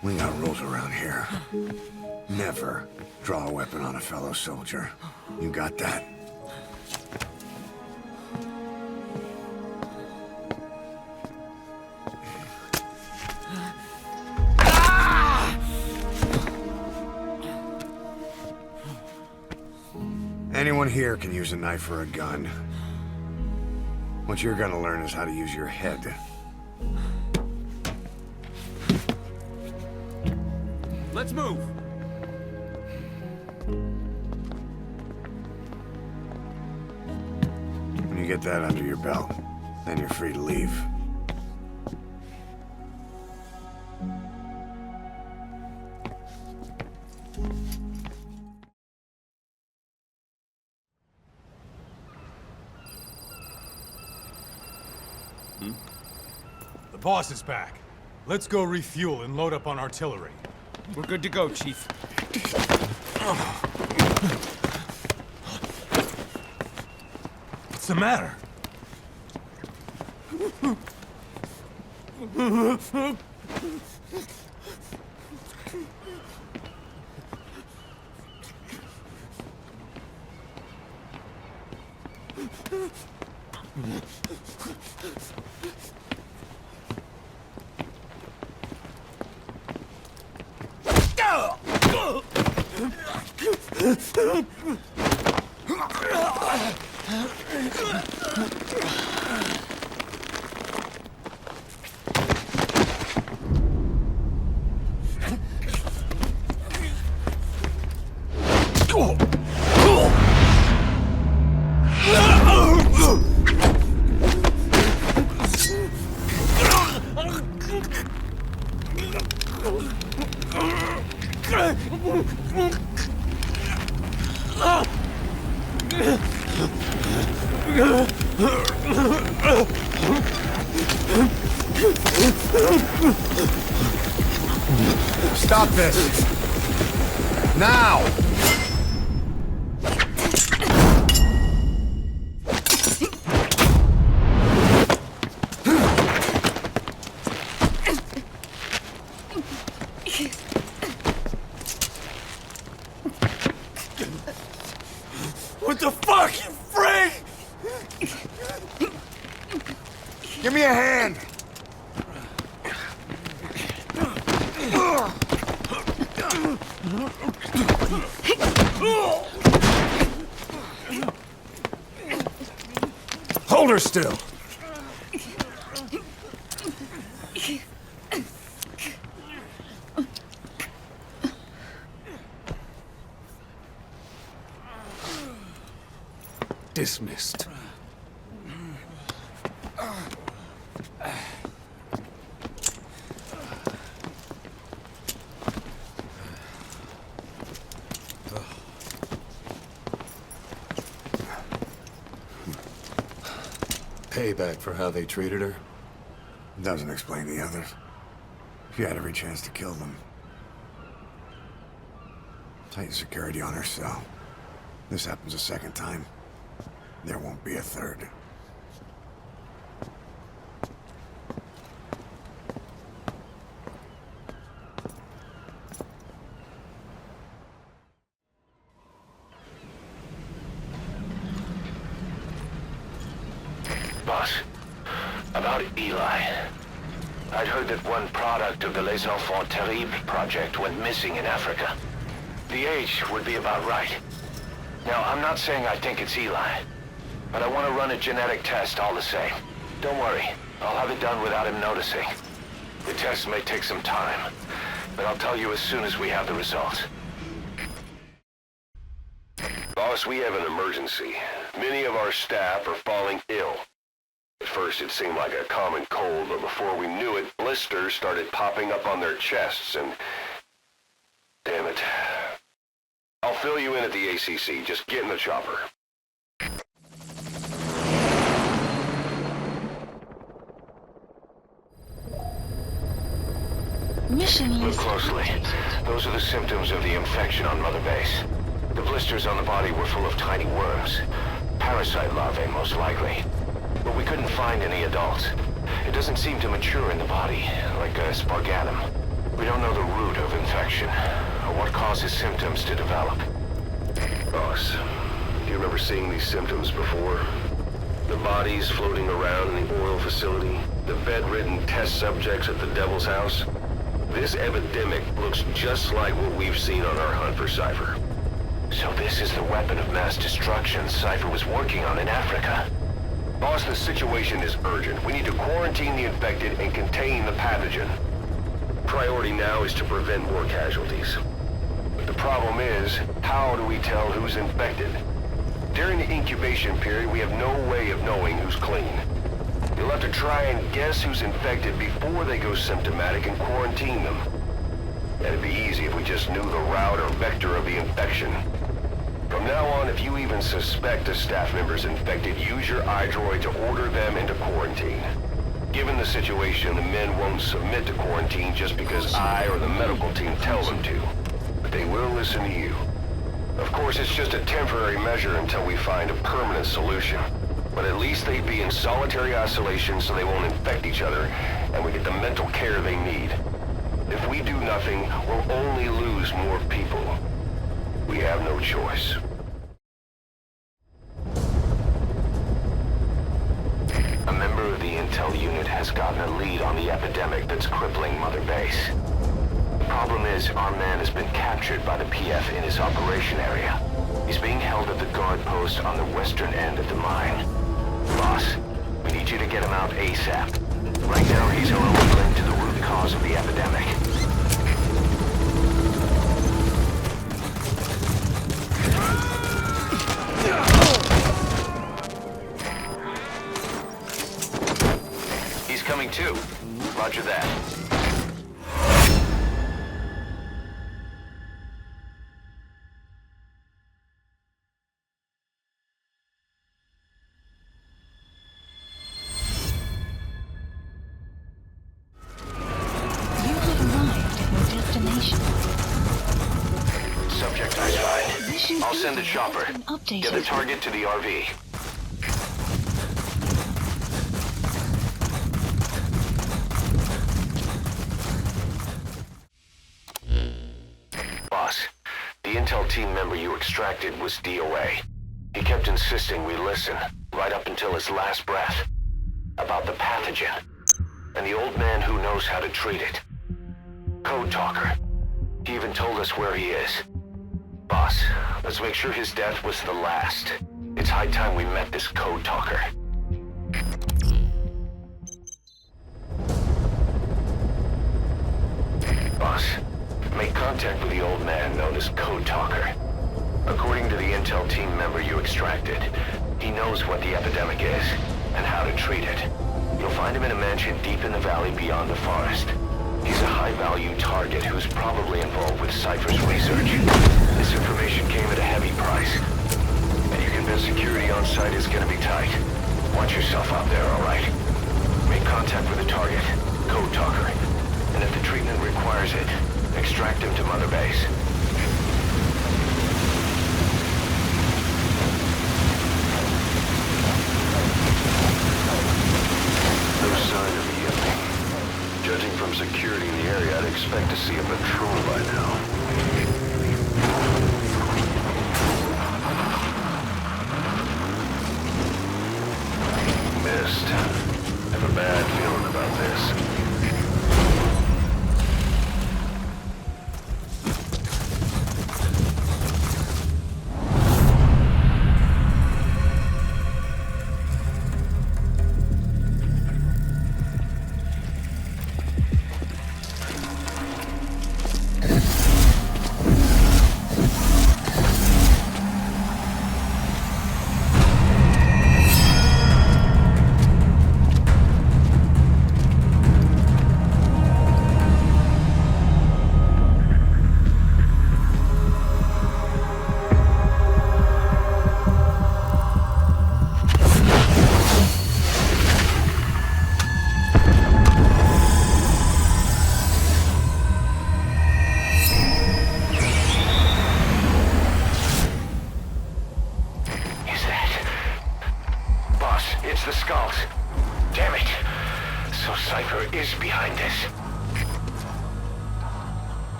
We got rules around here. Never draw a weapon on a fellow soldier. You got that? Anyone here can use a knife or a gun. What you're gonna learn is how to use your head. Let's move! When you get that under your belt, then you're free to leave. The boss is back. Let's go refuel and load up on artillery. We're good to go, Chief. What's the matter? Stop this! Now! What the fuck, you freak? Give me a hand! Hold her still. Dismissed. Payback for how they treated her? Doesn't explain the others. She had every chance to kill them. Tight security on her cell. This happens a second time. There won't be a third. Boss, about Eli. I'd heard that one product of the Les Enfants Terribles project went missing in Africa. The age would be about right. Now, I'm not saying I think it's Eli, but I want to run a genetic test all the same. Don't worry, I'll have it done without him noticing. The test may take some time, but I'll tell you as soon as we have the results. Boss, we have an emergency. Many of our staff are falling ill. At first it seemed like a common cold, but before we knew it, blisters started popping up on their chests and... Damn it. I'll fill you in at the ACC. Just get in the chopper. Look closely. Those are the symptoms of the infection on Mother Base. The blisters on the body were full of tiny worms. Parasite larvae, most likely. But we couldn't find any adults. It doesn't seem to mature in the body, like a spargatum. We don't know the root of infection, or what causes symptoms to develop. Boss, do you remember seeing these symptoms before? The bodies floating around in the oil facility, the bedridden test subjects at the Devil's House. This epidemic looks just like what we've seen on our hunt for Cypher. So this is the weapon of mass destruction Cypher was working on in Africa. Boss, the situation is urgent. We need to quarantine the infected and contain the pathogen. Priority now is to prevent more casualties. But the problem is, how do we tell who's infected? During the incubation period, we have no way of knowing who's clean. You'll have to try and guess who's infected before they go symptomatic and quarantine them. It'd be easy if we just knew the route or vector of the infection. From now on, if you even suspect a staff member's infected, use your iDroid to order them into quarantine. Given the situation, the men won't submit to quarantine just because I or the medical team tell them to. But they will listen to you. Of course, it's just a temporary measure until we find a permanent solution. But at least they'd be in solitary isolation so they won't infect each other, and we get the mental care they need. If we do nothing, we'll only lose more people. We have no choice. A member of the intel unit has gotten a lead on the epidemic that's crippling Mother Base. The problem is, our man has been captured by the PF in his operation area. He's being held at the guard post on the western end of the mine. Boss, we need you to get him out ASAP. Right now, he's our only link to the root cause of the epidemic. He's coming too. Roger that. Subject identified. I'll send a chopper. Get the target to the RV. Boss, the intel team member you extracted was DOA. He kept insisting we listen, right up until his last breath, about the pathogen, and the old man who knows how to treat it. Code talker. He even told us where he is. Boss, let's make sure his death was the last. It's high time we met this code talker. Boss, make contact with the old man known as Code Talker. According to the intel team member you extracted, he knows what the epidemic is and how to treat it. You'll find him in a mansion deep in the valley beyond the forest. He's a high-value target who's probably involved with Cypher's research. This information came at a heavy price. And you convinced security on site is gonna be tight. Watch yourself out there, all right? Make contact with the target, Code Talker. And if the treatment requires it, extract him to Mother Base. No sign of the enemy. Judging from security in the area, I'd expect to see a patrol by now. Missed. Have a bad feeling about this.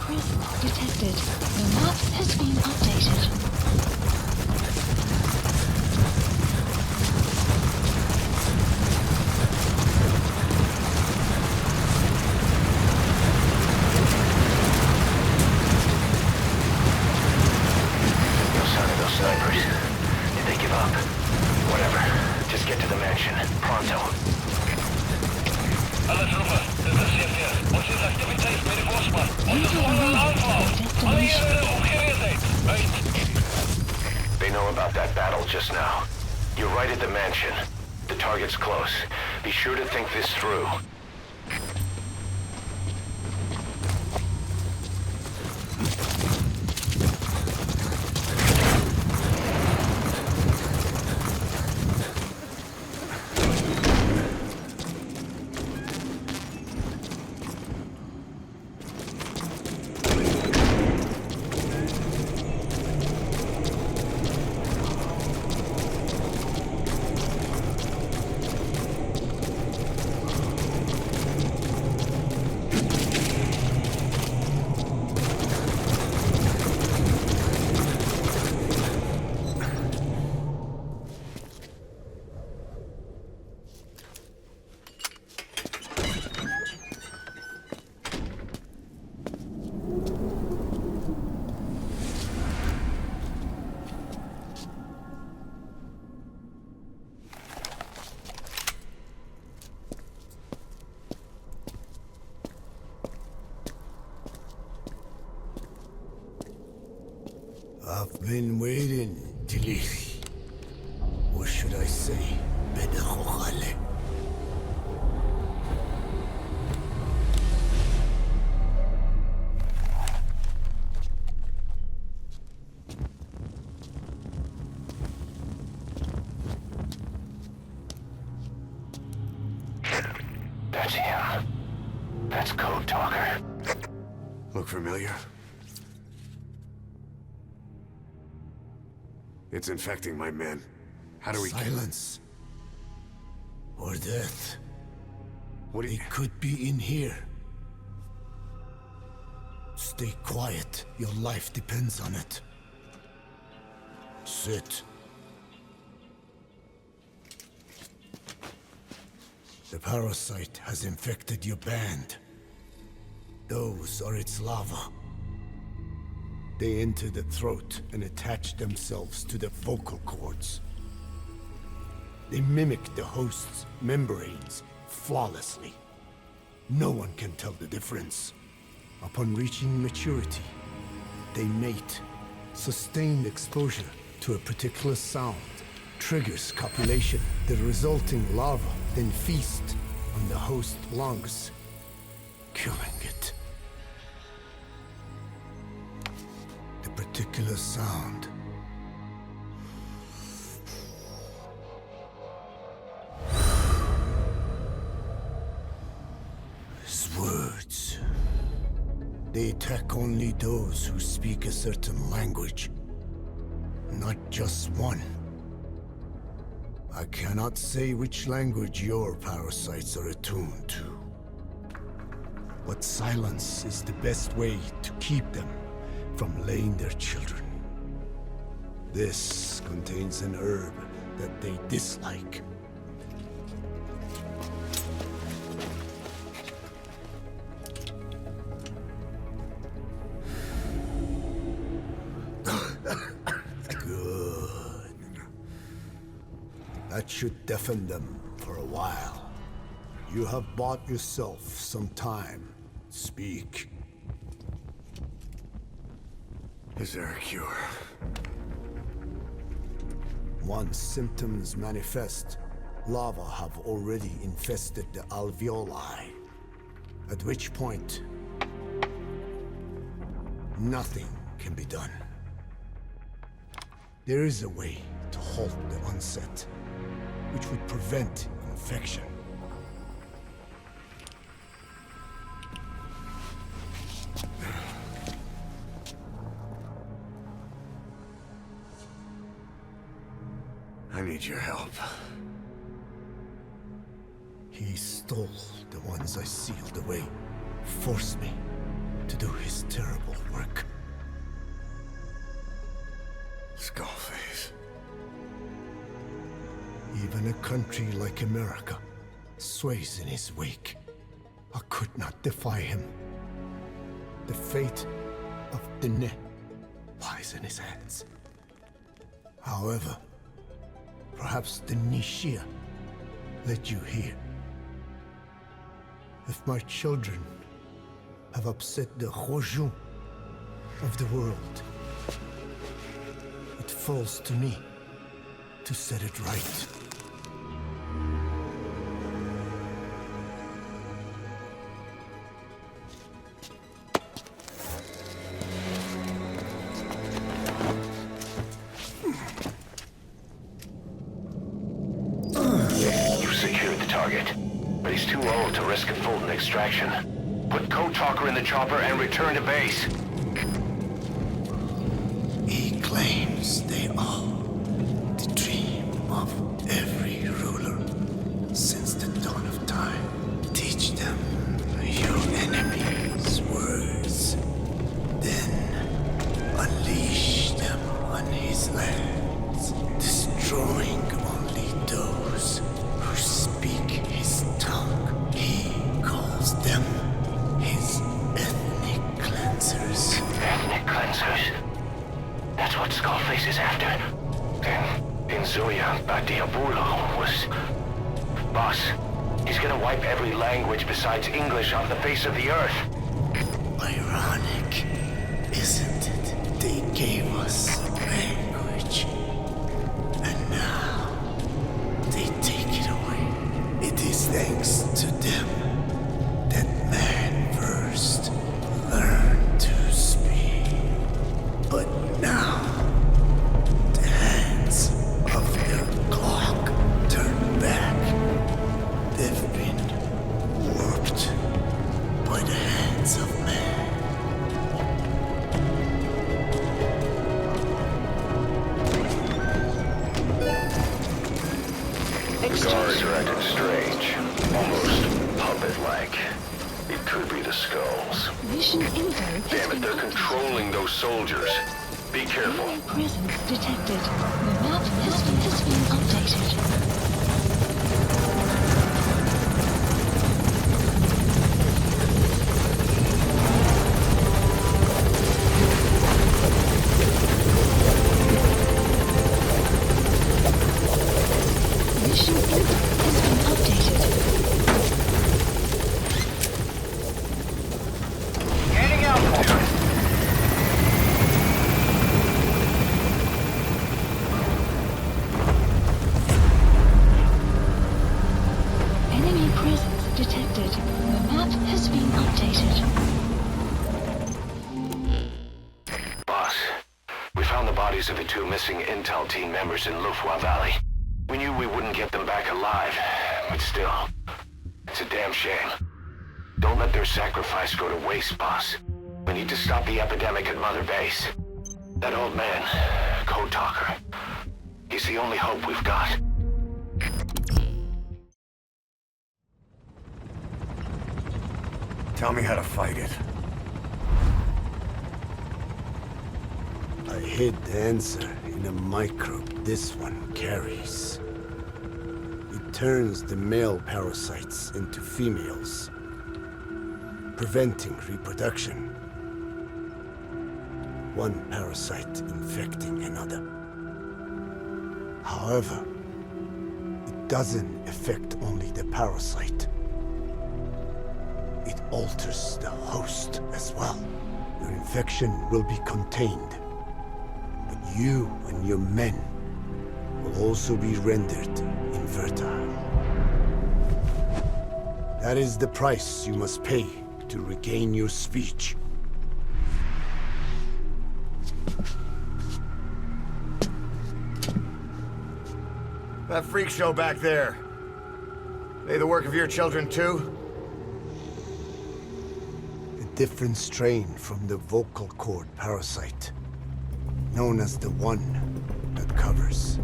Creep detected. The map has been updated. No sign of those snipers. Did they give up? Whatever. Just get to the mansion. Pronto. Alle Truppe, das ist hier viel. Und diese Aktivität mit dem Großmann. Und das vollen Anfall. Alle ihre umgerichtet. They know about that battle just now. You're right at the mansion. The target's close. Be sure to think this through. I've been waiting, Tilly. Or should I say, Bedachochale. That's him. That's Code Talker. Look familiar? It's infecting my men. How do we... Silence. Or death. What do you... It could be in here. Stay quiet. Your life depends on it. Sit. The parasite has infected your band. Those are its larvae. They enter the throat and attach themselves to the vocal cords. They mimic the host's membranes flawlessly. No one can tell the difference. Upon reaching maturity, they mate. Sustained exposure to a particular sound triggers copulation. The resulting larva then feast on the host lungs, killing it. The particular sound is words. They attack only those who speak a certain language, not just one. I cannot say which language your parasites are attuned to. But silence is the best way to keep them from laying their children. This contains an herb that they dislike. Good. That should deafen them for a while. You have bought yourself some time. Speak. Is there a cure? Once symptoms manifest, larvae have already infested the alveoli. At which point, nothing can be done. There is a way to halt the onset, which would prevent infection. I need your help. He stole the ones I sealed away, forced me, to do his terrible work. Skullface. Even a country like America sways in his wake. I could not defy him. The fate of Dine lies in his hands. However, perhaps the Nishia led you here. If my children have upset the Rojun of the world, it falls to me to set it right. You've secured the target, but he's too old to risk a full extraction. Put Code Talker in the chopper and return to base. He claims they are the dream of every ruler since the dawn of time. Teach them your enemy's words, then unleash them on his lands, destroying only those who speak his tongue. He calls them his ethnic cleansers. Ethnic cleansers? That's what Skullface is after. In Zoya, Diabulo was... Boss, he's gonna wipe every language besides English off the face of the earth. Ironic, isn't it? They gave us language, and now they take it away. It is thanks to them that man first learned to speak. But now, the hands of their clock turn back. They've been warped by the hands of man. The guards are acting strange. Almost puppet-like. It could be the skulls. Mission info. Damn it, they're controlling those soldiers. Be careful. Presence detected. The map has been updated. Mission info has been updated. Getting out there. Enemy presence detected. The map has been updated. Boss, we found the bodies of the two missing Intel team members in Lufwa Valley. We knew we wouldn't get them back alive, but still, it's a damn shame. Don't let their sacrifice go to waste, boss. We need to stop the epidemic at Mother Base. That old man, Code Talker, he's the only hope we've got. Tell me how to fight it. I hid the answer in a microbe this one carries. It turns the male parasites into females, preventing reproduction. One parasite infecting another. However, it doesn't affect only the parasite. It alters the host as well. Your infection will be contained, but you and your men will also be rendered infertile. That is the price you must pay to regain your speech. That freak show back there. They the work of your children too? A different strain from the vocal cord parasite, known as the one that covers.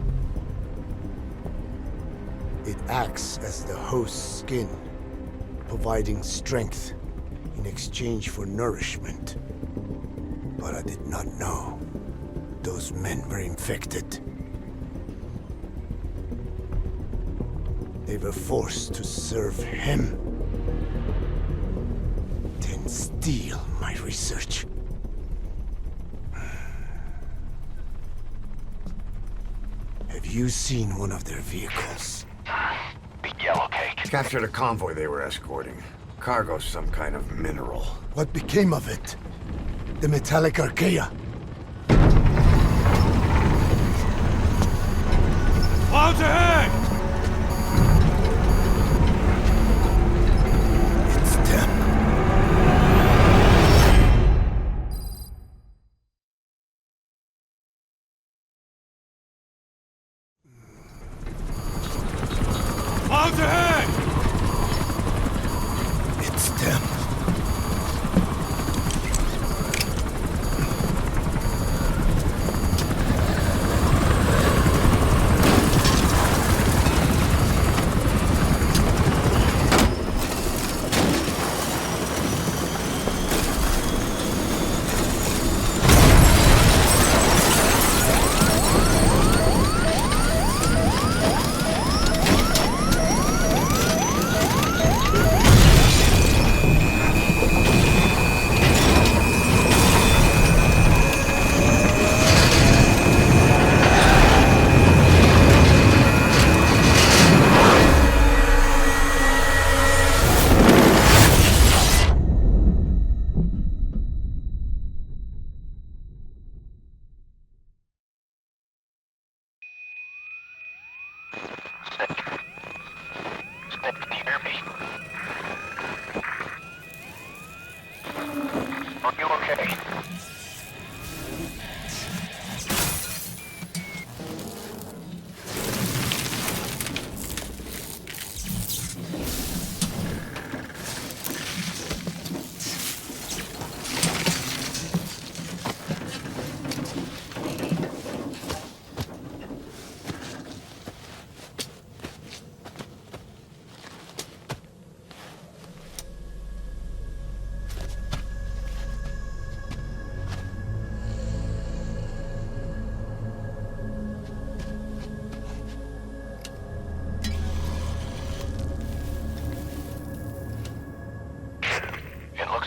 It acts as the host's skin, providing strength in in exchange for nourishment. But I did not know those men were infected. They were forced to serve him, then steal my research. Have you seen one of their vehicles? The yellow cake. Captured a convoy they were escorting. Cargo, some kind of mineral. What became of it? The metallic archaea. Clouds ahead! It's them. Clouds ahead! It's them.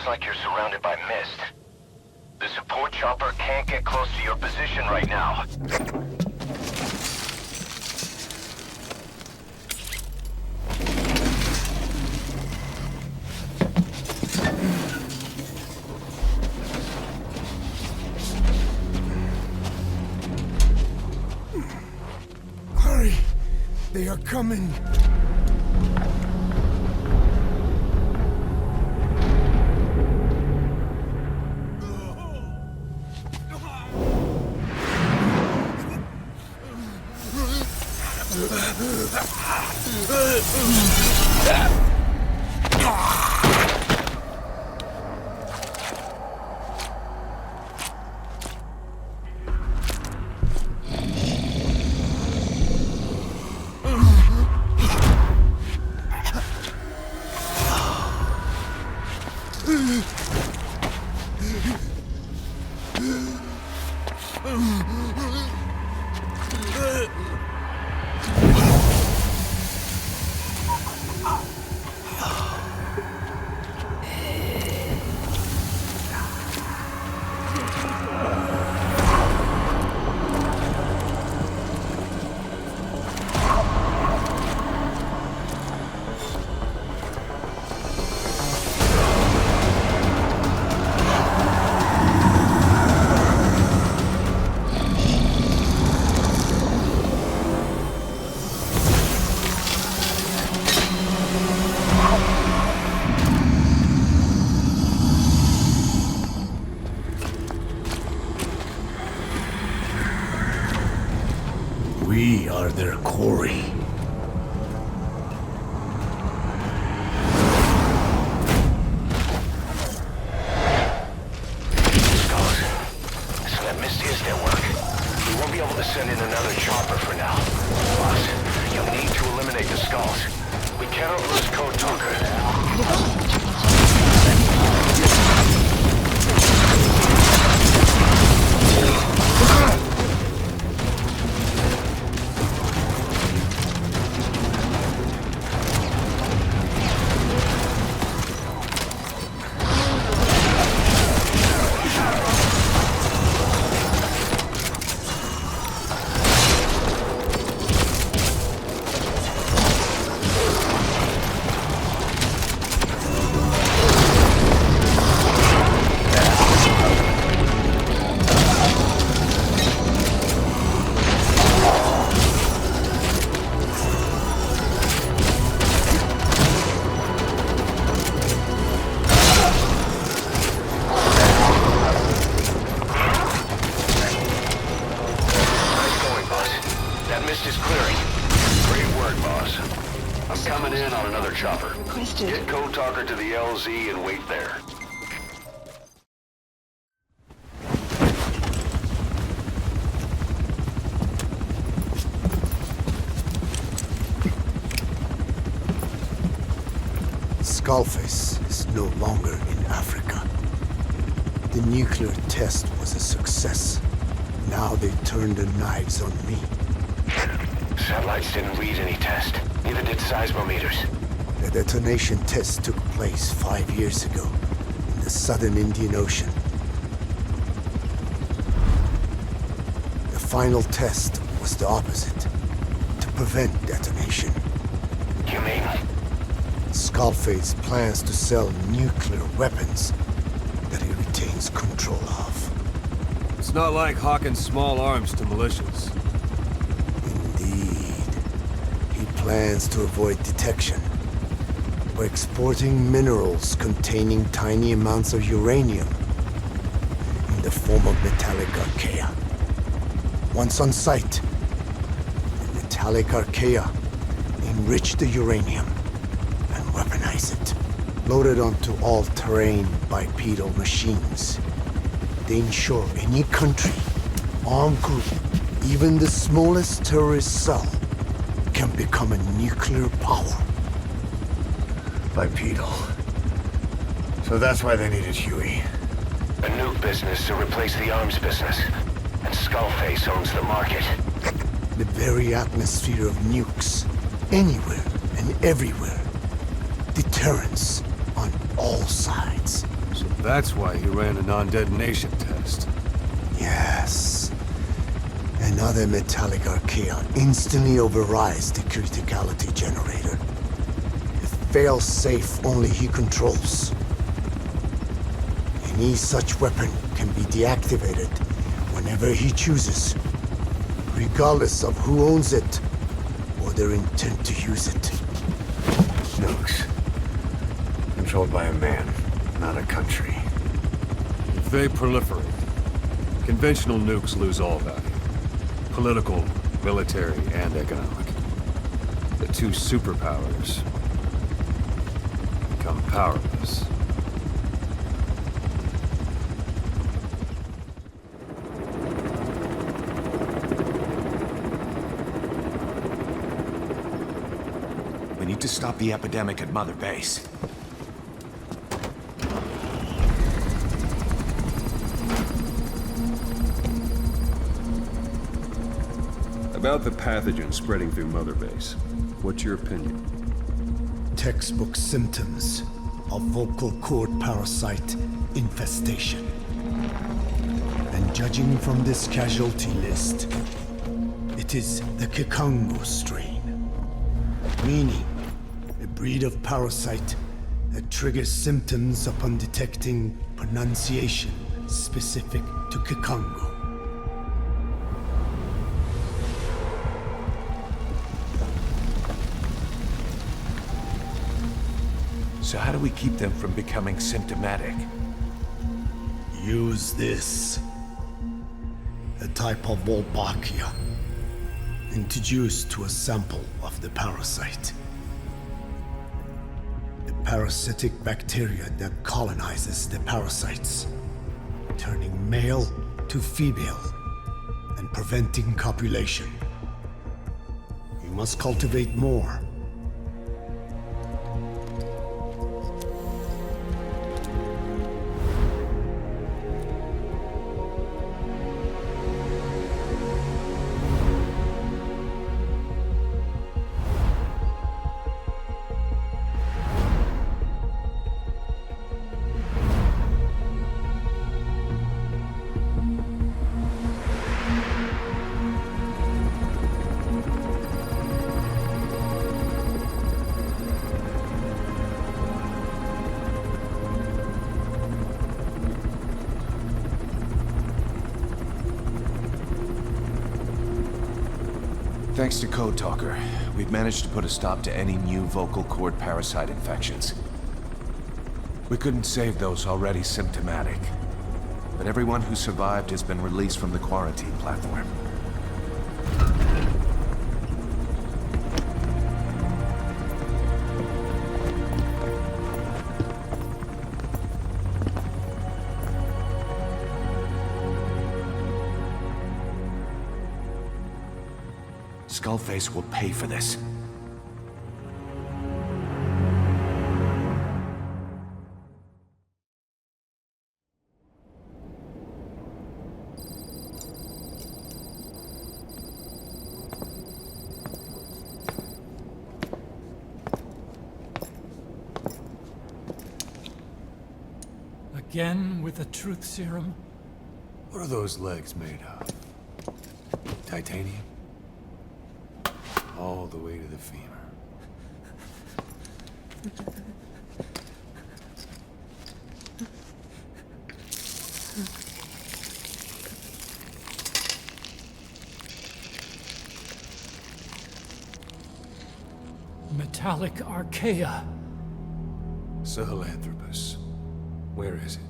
Like you're surrounded by mist. The support chopper can't get close to your position right now. Hurry! They are coming! We are their quarry. Skulls. So that mist is their work. We won't be able to send in another chopper for now. Boss, you'll need to eliminate the skulls. We cannot lose Code Talker. in on another chopper. Requested. Get Code Talker to the LZ and wait there. Skullface is no longer in Africa. The nuclear test was a success. Now they turned their knives on me. Satellites didn't read any test. Neither did seismometers. The detonation test took place 5 years ago in the southern Indian Ocean. The final test was the opposite, to prevent detonation. You mean? Skullface plans to sell nuclear weapons that he retains control of. It's not like hawking small arms to militias. Indeed. He plans to avoid detection by exporting minerals containing tiny amounts of uranium in the form of metallic archaea. Once on site, the metallic archaea enrich the uranium and weaponize it. Loaded onto all-terrain bipedal machines. They ensure any country, armed group, even the smallest terrorist cell, can become a nuclear power. Bipedal. So that's why they needed Huey. A nuke business to replace the arms business. And Skullface owns the market. The very atmosphere of nukes, anywhere and everywhere. Deterrence on all sides. So that's why he ran a non-detonation test. Yes. Another metallic archaea instantly overrides the criticality generator. It fails safe only he controls. Any such weapon can be deactivated whenever he chooses, regardless of who owns it or their intent to use it. Nukes. Controlled by a man, not a country. If they proliferate, conventional nukes lose all value. Political, military, and economic. The two superpowers become powerless. We need to stop the epidemic at Mother Base. About the pathogen spreading through Mother Base, what's your opinion? Textbook symptoms of vocal cord parasite infestation. And judging from this casualty list, it is the Kikongo strain. Meaning, a breed of parasite that triggers symptoms upon detecting pronunciation specific to Kikongo. So how do we keep them from becoming symptomatic? Use this. A type of Wolbachia, introduced to a sample of the parasite. A parasitic bacteria that colonizes the parasites, turning male to female and preventing copulation. You must cultivate more. Thanks to Code Talker, we've managed to put a stop to any new vocal cord parasite infections. We couldn't save those already symptomatic, but everyone who survived has been released from the quarantine platform. Skullface will pay for this. Again with the truth serum? What are those legs made of? Titanium? All the way to the femur. Metallic archaea. Sahelanthropus. Where is it?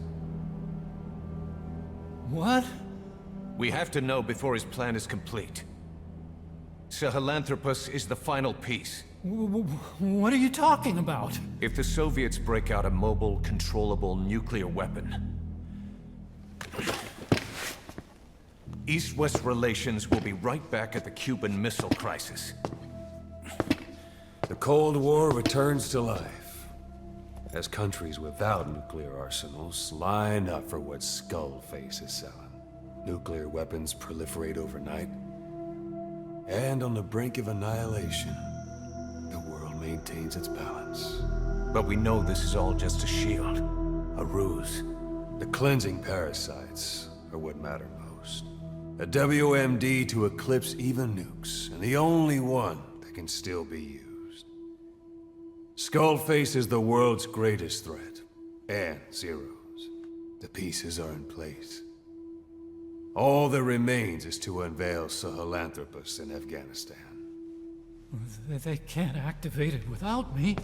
What? We have to know before his plan is complete. Sahelanthropus is the final piece. What are you talking about? If the Soviets break out a mobile, controllable nuclear weapon, East-West relations will be right back at the Cuban Missile Crisis. The Cold War returns to life, as countries without nuclear arsenals line up for what Skullface is selling. Nuclear weapons proliferate overnight, and on the brink of annihilation, the world maintains its balance. But we know this is all just a shield, a ruse. The cleansing parasites are what matter most. A WMD to eclipse even nukes, and the only one that can still be used. Skullface is the world's greatest threat, and Zero's. The pieces are in place. All that remains is to unveil Sahelanthropus in Afghanistan. They can't activate it without me.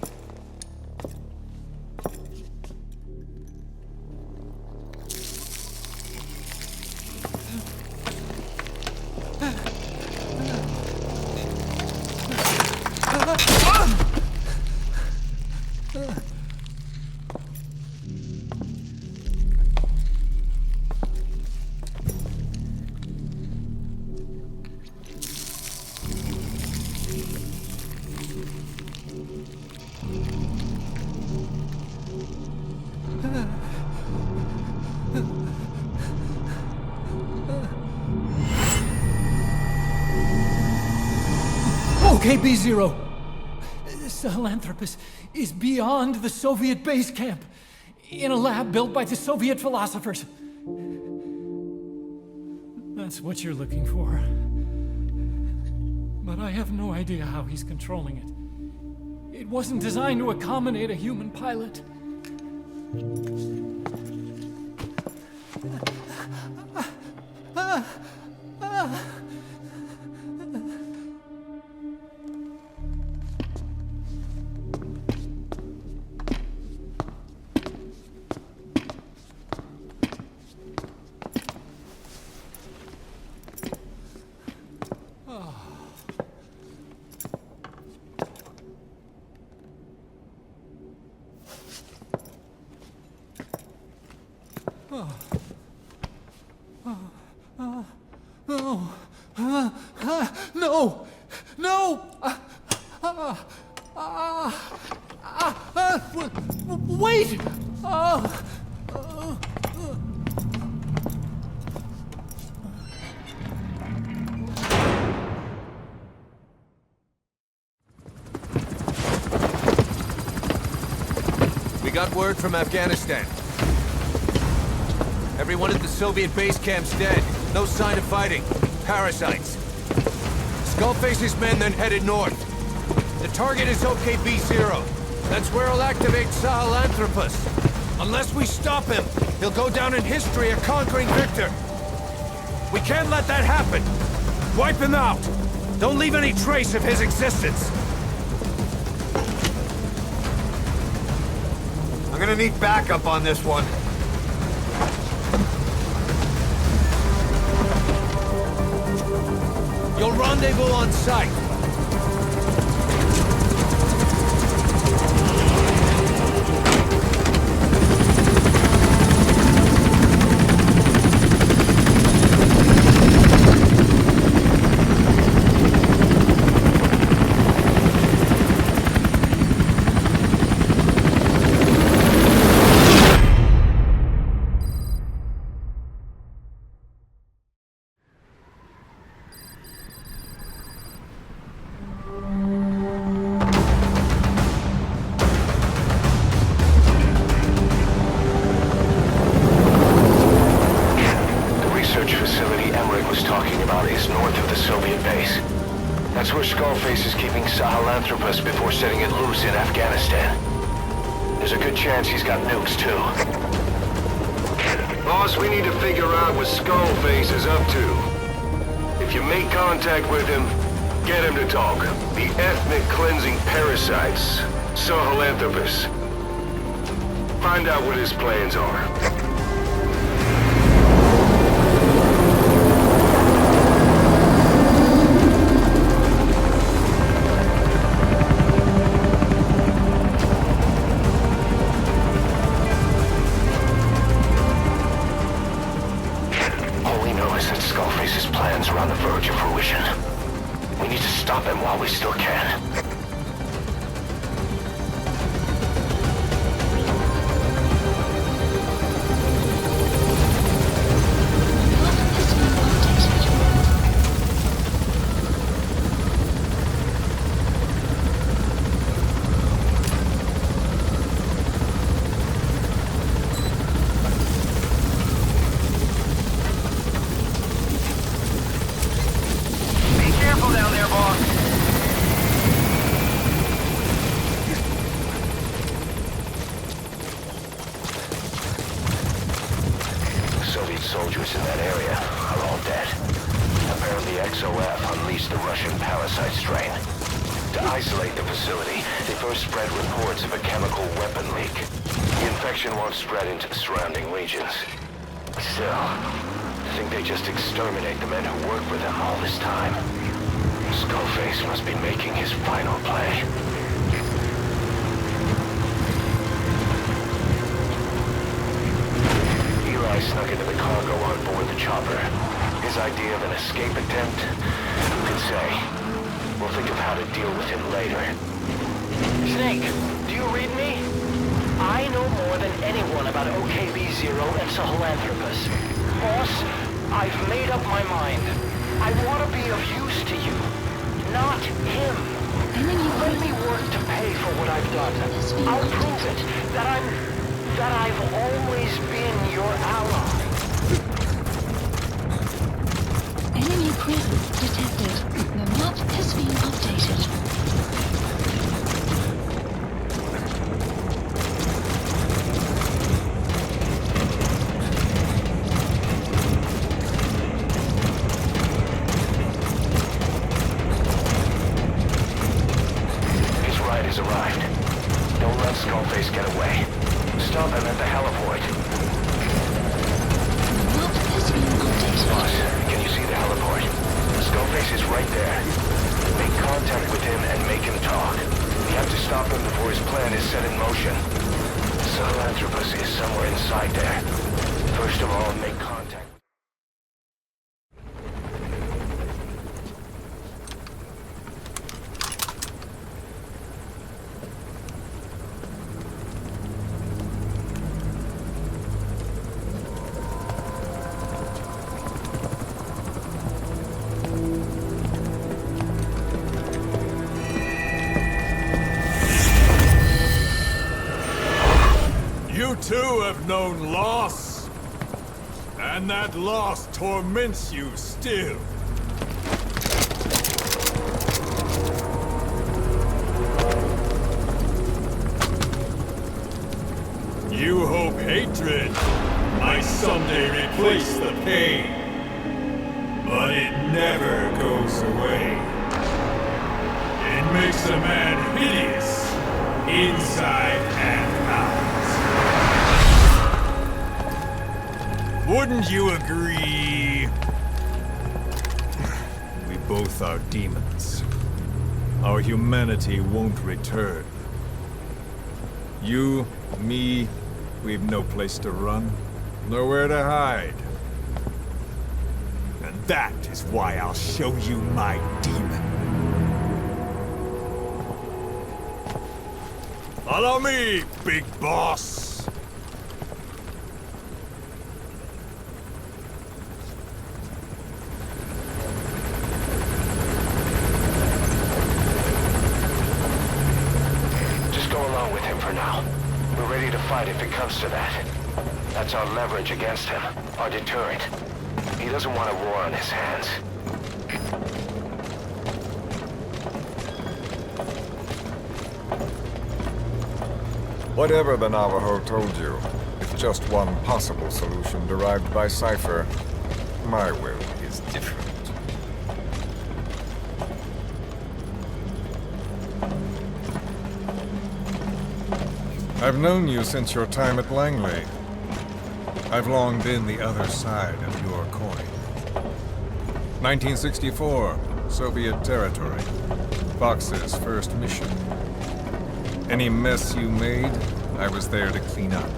Okay, B-Zero. Sahelanthropus is beyond the Soviet base camp, in a lab built by the Soviet philosophers. That's what you're looking for. But I have no idea how he's controlling it. It wasn't designed to accommodate a human pilot. No! No! Wait! We got word from Afghanistan. Everyone at the Soviet base camp's dead. No sign of fighting. Parasites. Skullface's men then headed north. The target is OKB-0. That's where he'll activate Sahelanthropus. Unless we stop him, he'll go down in history a conquering victor. We can't let that happen. Wipe him out. Don't leave any trace of his existence. I'm gonna need backup on this one. You'll rendezvous on site. That's where Skullface is keeping Sahelanthropus before setting it loose in Afghanistan. There's a good chance he's got nukes, too. Boss, we need to figure out what Skullface is up to. If you make contact with him, get him to talk. The ethnic cleansing parasites, Sahelanthropus. Find out what his plans are. We still can. Be careful down there, boss. Soldiers in that area are all dead. Apparently XOF unleashed the Russian parasite strain. To isolate the facility, they first spread reports of a chemical weapon leak. The infection won't spread into the surrounding regions. Still, I think they just exterminate the men who worked with them all this time. Skullface must be making his final play. I snuck into the cargo on board the chopper. His idea of an escape attempt? Who can say? We'll think of how to deal with him later. Snake, do you read me? I know more than anyone about OKB-0 and Sahelanthropus. Boss, I've made up my mind. I want to be of use to you, not him. Let me work to pay for what I've done. I'll prove it, that I've always been your ally. Enemy presence detected. The map has been updated. His ride has arrived. Don't let Skullface get away. Stop him at the helivoid. Boss, can you see the helivoid? Skullface is right there. Make contact with him and make him talk. We have to stop him before his plan is set in motion. Sahelanthropus is somewhere inside there. First of all, make contact. You too have known loss, and that loss torments you still. You hope hatred might someday replace the pain, but it never goes away. It makes a man hideous, inside and out. Wouldn't you agree? We both are demons. Our humanity won't return. You, me, we've no place to run, nowhere to hide. And that is why I'll show you my demon. Follow me, big boss! If it comes to that. That's our leverage against him, our deterrent. He doesn't want a war on his hands. Whatever the Navajo told you, it's just one possible solution derived by Cypher. My will is different. I've known you since your time at Langley. I've long been the other side of your coin. 1964, Soviet territory. Fox's first mission. Any mess you made, I was there to clean up.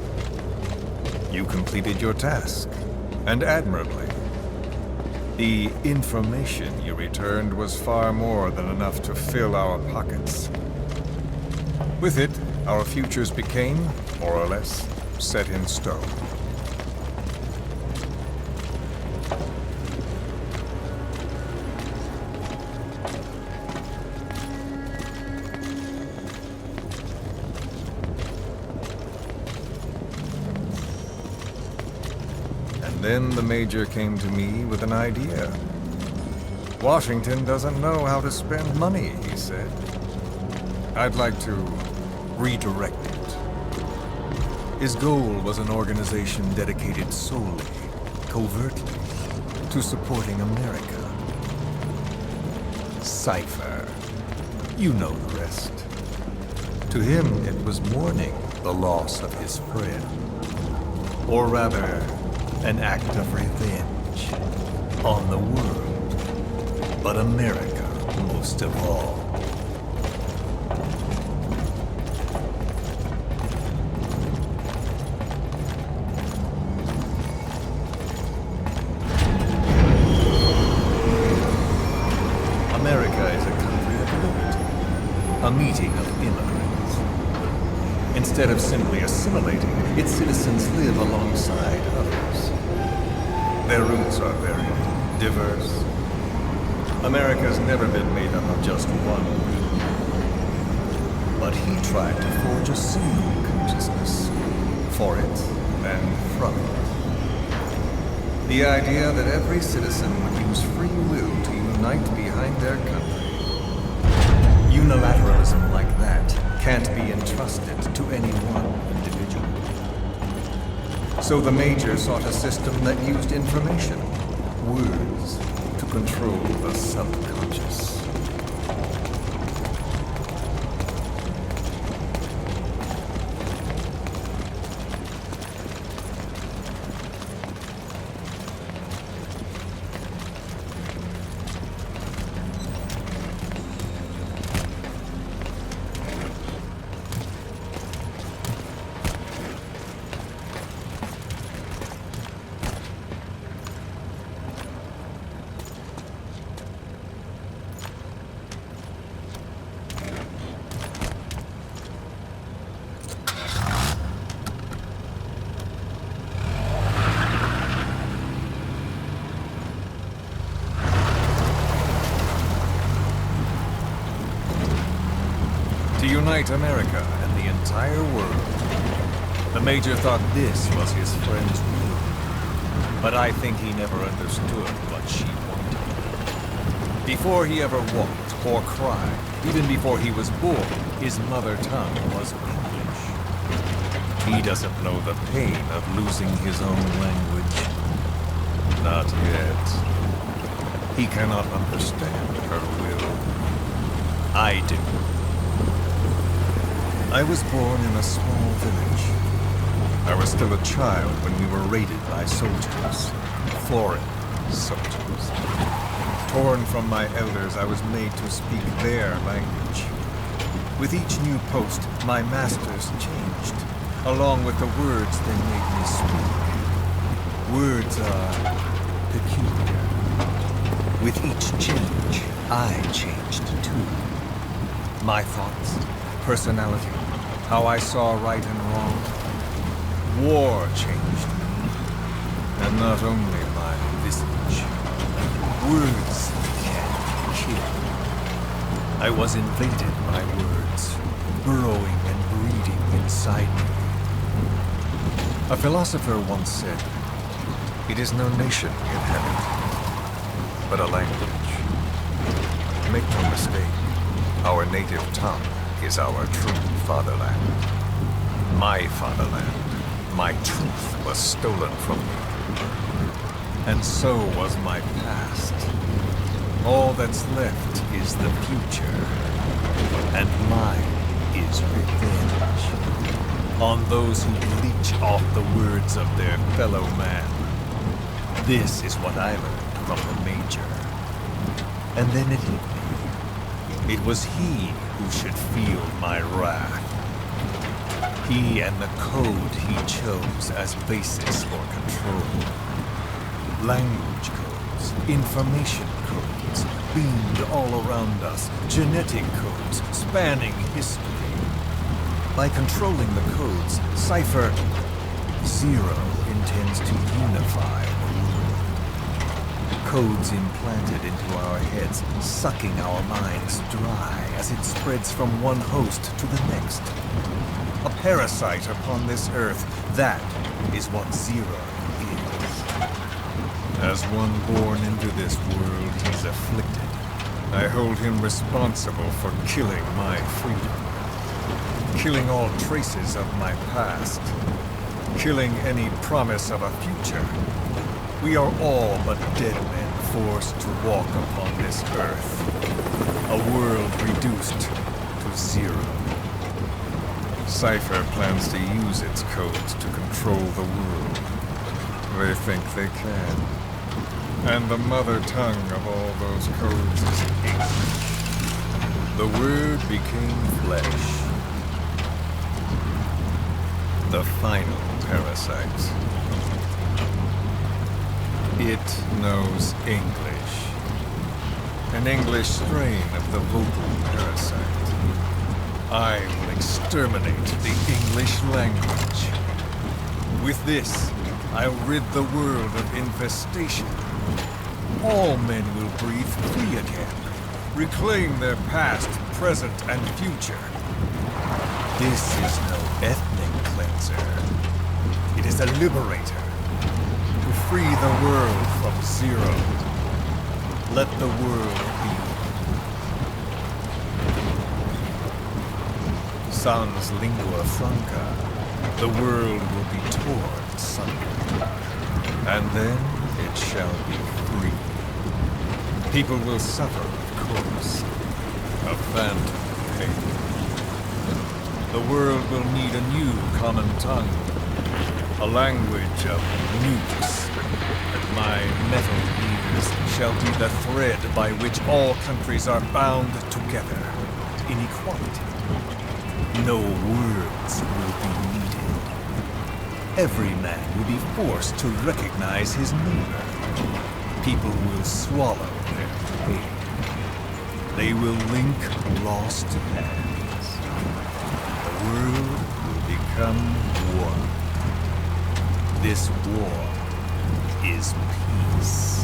You completed your task, and admirably. The information you returned was far more than enough to fill our pockets. With it, our futures became, more or less, set in stone. And then the Major came to me with an idea. Washington doesn't know how to spend money, he said. I'd like to redirect it. His goal was an organization dedicated solely, covertly, to supporting America. Cypher. You know the rest. To him, it was mourning the loss of his friend. Or rather, an act of revenge on the world, but America most of all. America is a country of liberty, a meeting of immigrants. Instead of simply assimilating, its citizens live alongside others. Their roots are varied, diverse. America's never been made up of just one group. But he tried to forge a single consciousness, for it and from it. The idea that every citizen would use free will to unite behind their country. Unilateralism like that can't be entrusted to any one individual. So the Major sought a system that used information, words, to control the subconscious. To unite America and the entire world. The Major thought this was his friend's will. But I think he never understood what she wanted. Before he ever walked or cried, even before he was born, his mother tongue was English. He doesn't know the pain of losing his own language. Not yet. He cannot understand her will. I do. I was born in a small village. I was still a child when we were raided by soldiers. Foreign soldiers. Torn from my elders, I was made to speak their language. With each new post, my masters changed, along with the words they made me speak. Words are peculiar. With each change, I changed too. My thoughts, personality, how I saw right and wrong. War changed me, and not only my visage. Words can kill. I was invaded by words, burrowing and breeding inside me. A philosopher once said, "It is no nation we inhabit, but a language." Make no mistake, our native tongue is our true fatherland. My fatherland, my truth was stolen from me. And so was my past. All that's left is the future. And mine is revenge. On those who leech off the words of their fellow man. This is what I learned from the Major. And then it hit me. It was he who should feel my wrath. He and the code he chose as basis for control. Language codes, information codes, beamed all around us, genetic codes spanning history. By controlling the codes, Cypher Zero intends to unify the world. Codes implanted into our heads, sucking our minds dry as it spreads from one host to the next. A parasite upon this earth, that is what Zero is. As one born into this world, he's afflicted. I hold him responsible for killing my freedom. Killing all traces of my past. Killing any promise of a future. We are all but dead men forced to walk upon this earth. A world reduced to zero. Cypher plans to use its codes to control the world. They think they can. And the mother tongue of all those codes is English. The word became flesh. The final parasite. It knows English. An English strain of the vocal parasite. I will exterminate the English language. With this, I'll rid the world of infestation. All men will breathe free again, reclaim their past, present, and future. This is no ethnic cleanser. It is a liberator. To free the world from zero. Let the world be. Sans lingua franca, the world will be torn asunder. And then it shall be free. People will suffer, of course. A phantom pain. The world will need a new common tongue. A language of nukes. And my metal leaders shall be the thread by which all countries are bound together. In equality. No words will be needed. Every man will be forced to recognize his neighbor. People will swallow their pain. They will link lost hands. The world will become one. This war is peace.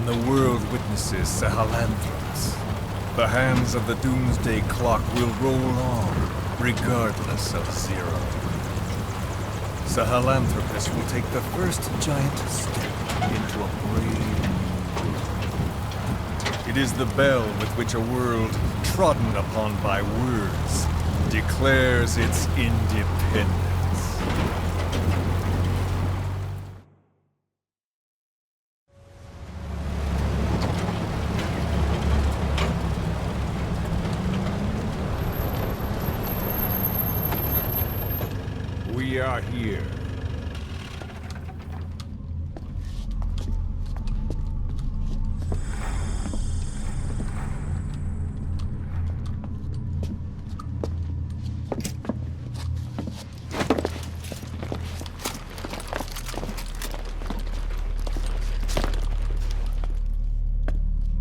when the world witnesses Sahelanthropus, the hands of the doomsday clock will roll on, regardless of Zero. Sahelanthropus will take the first giant step into a brave new world. It is the bell with which a world trodden upon by words declares its independence. We are here.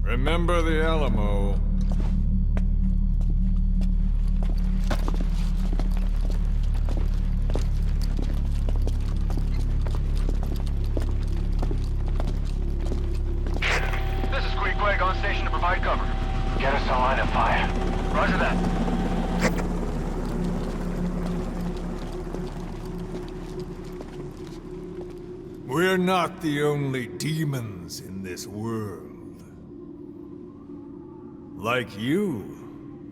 Remember the Alamo. On station to provide cover. Get us a line of fire. Roger that. We're not the only demons in this world. Like you,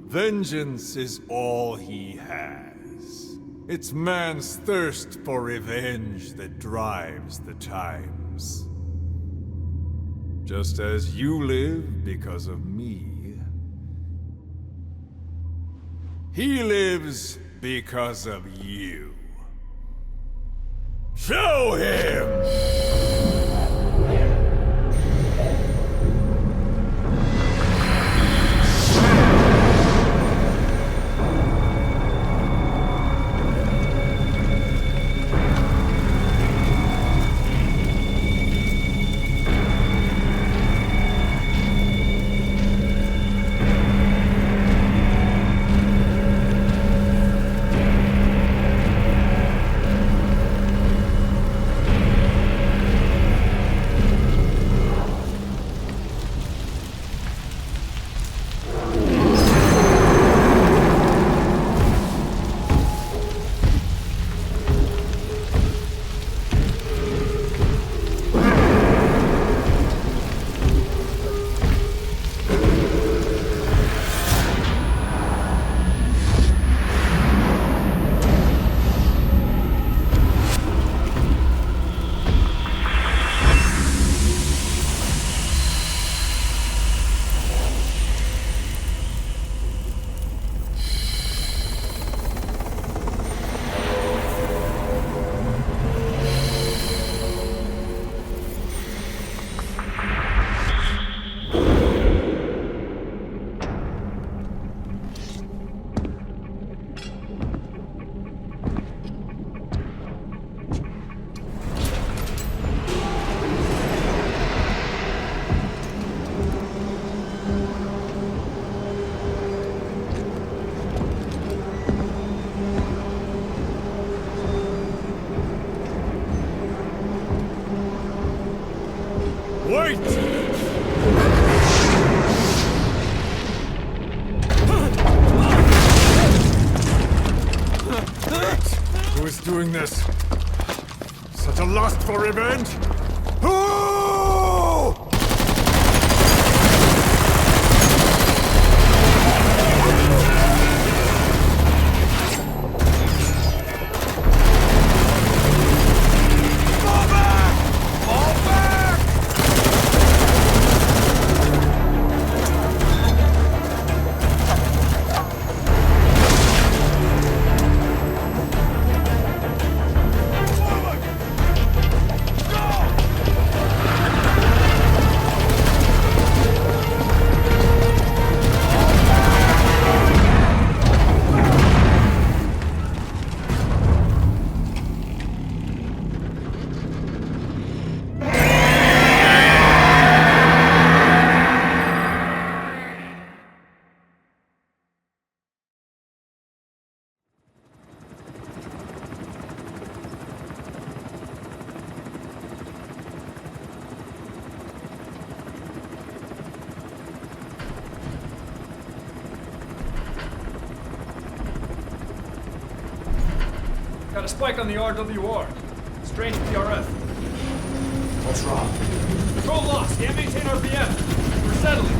vengeance is all he has. It's man's thirst for revenge that drives the times. Just as you live because of me, he lives because of you. Show him! Wait! Who is doing this? Such a lust for revenge? Who? Got a spike on the RWR. Strange PRF. What's wrong? Control lost. Can't maintain RPM. We're settling.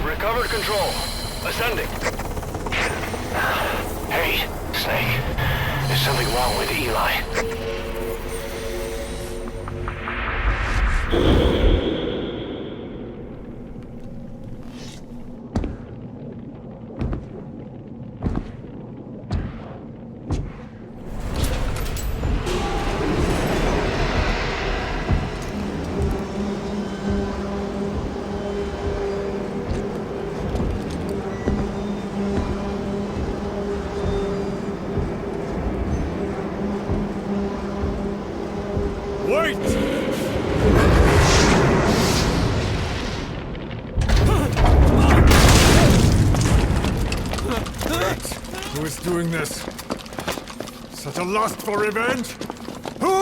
Recovered control. Ascending. Hey, Snake. There's something wrong with Eli. Who is doing this? Such a lust for revenge? Who?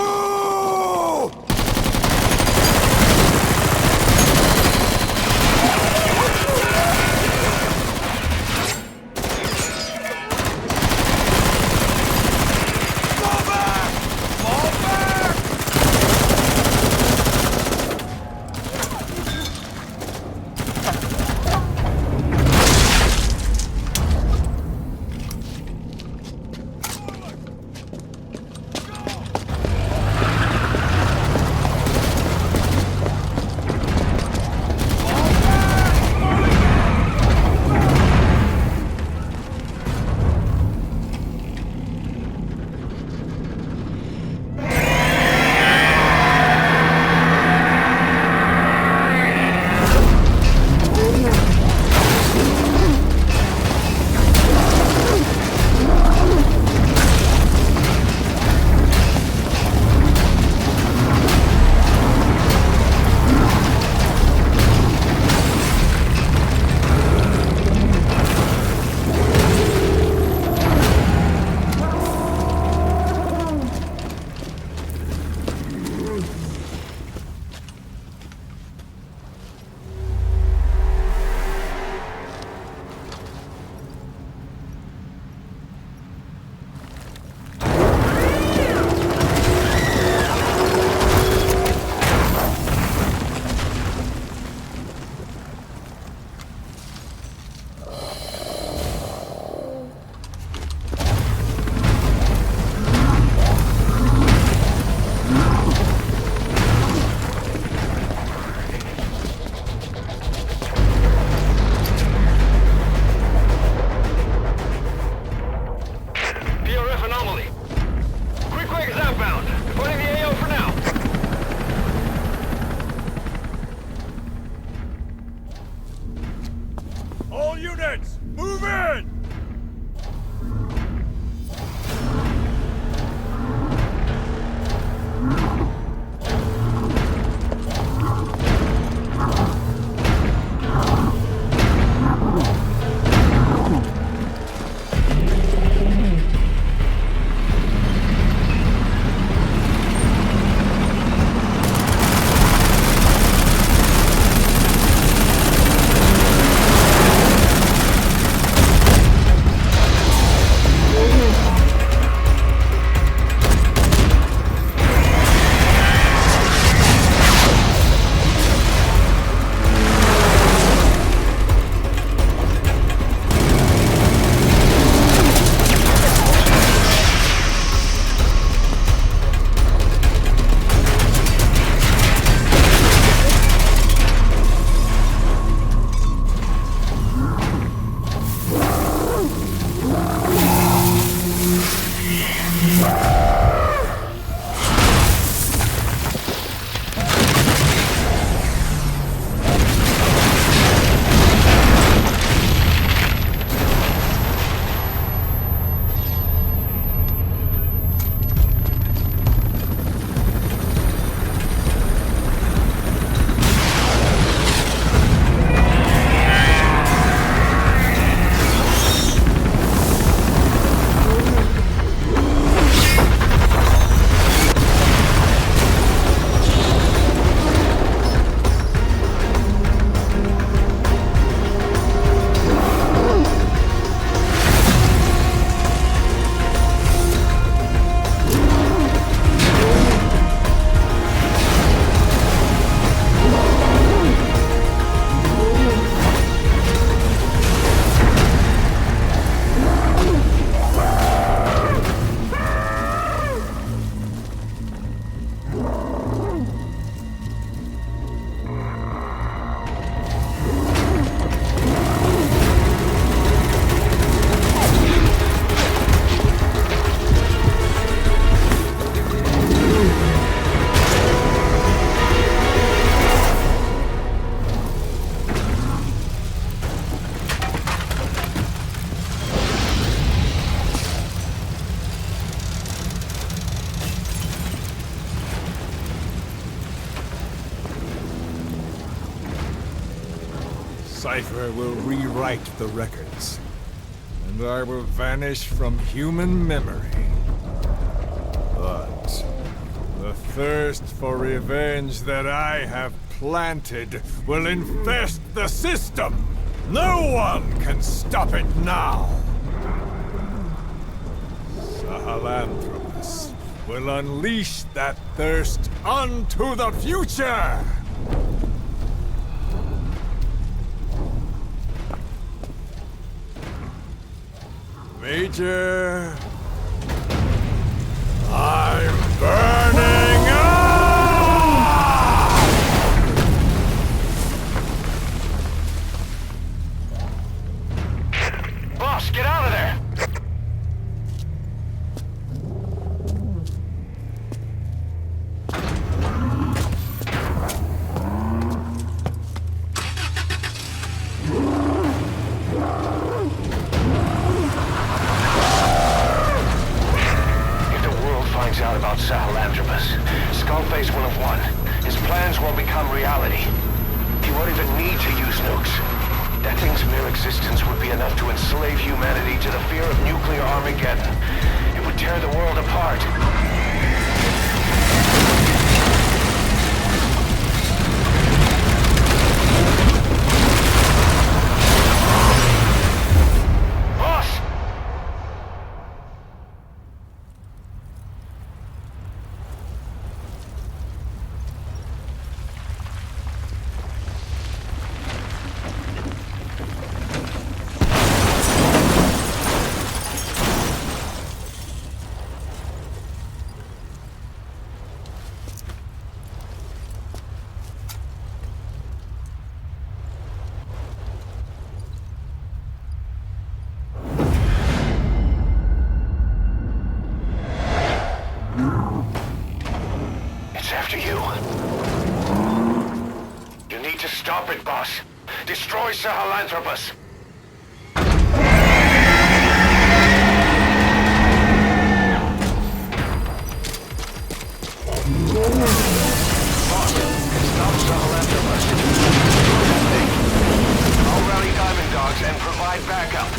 Cypher will rewrite the records, and I will vanish from human memory. But the thirst for revenge that I have planted will infest the system. No one can stop it now. Sahelanthropus will unleash that thirst unto the future! Major... I'm burning up! Boss, get out of there! Out about Sahelanthropus. Skullface will have won. His plans will become reality. He won't even need to use nukes. That thing's mere existence would be enough to enslave humanity to the fear of nuclear Armageddon. It would tear the world apart. Stop it, boss. Destroy Sahelanthropus. Boss, stop Sahelanthropus. I'll rally Diamond Dogs and provide backup.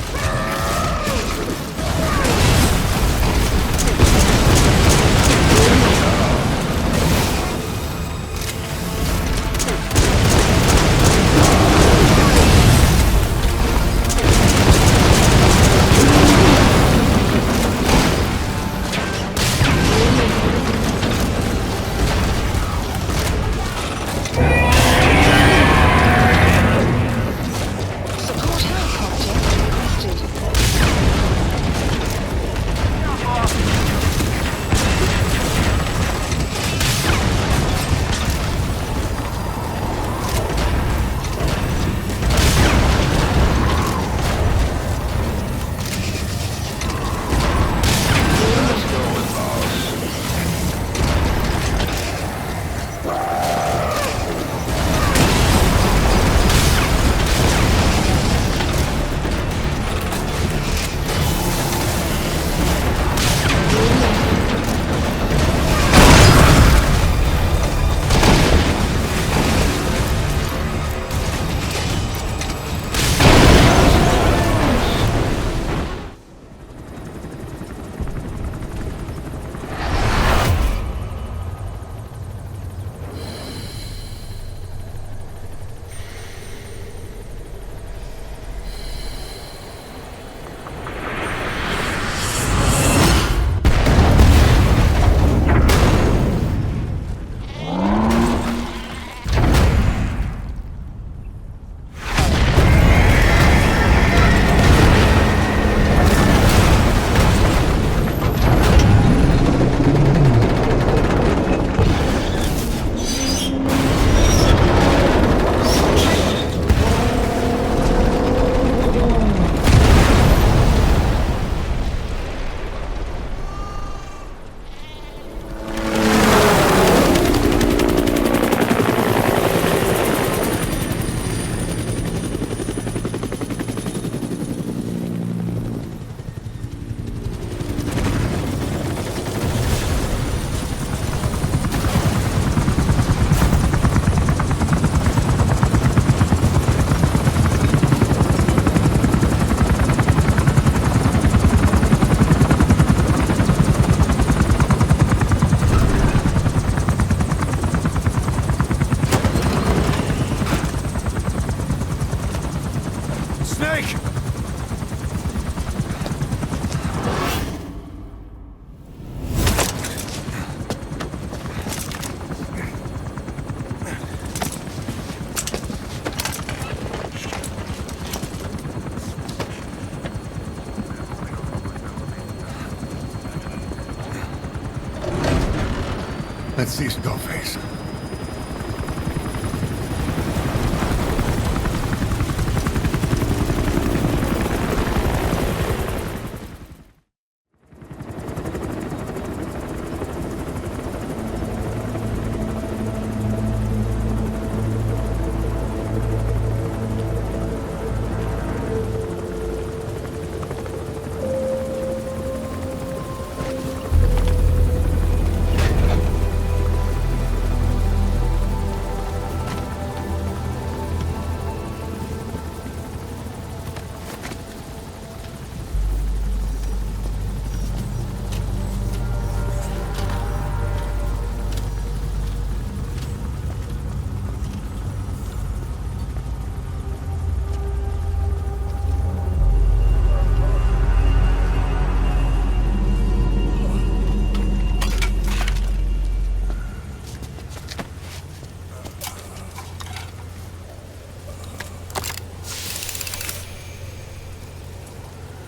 Let's see Skullface.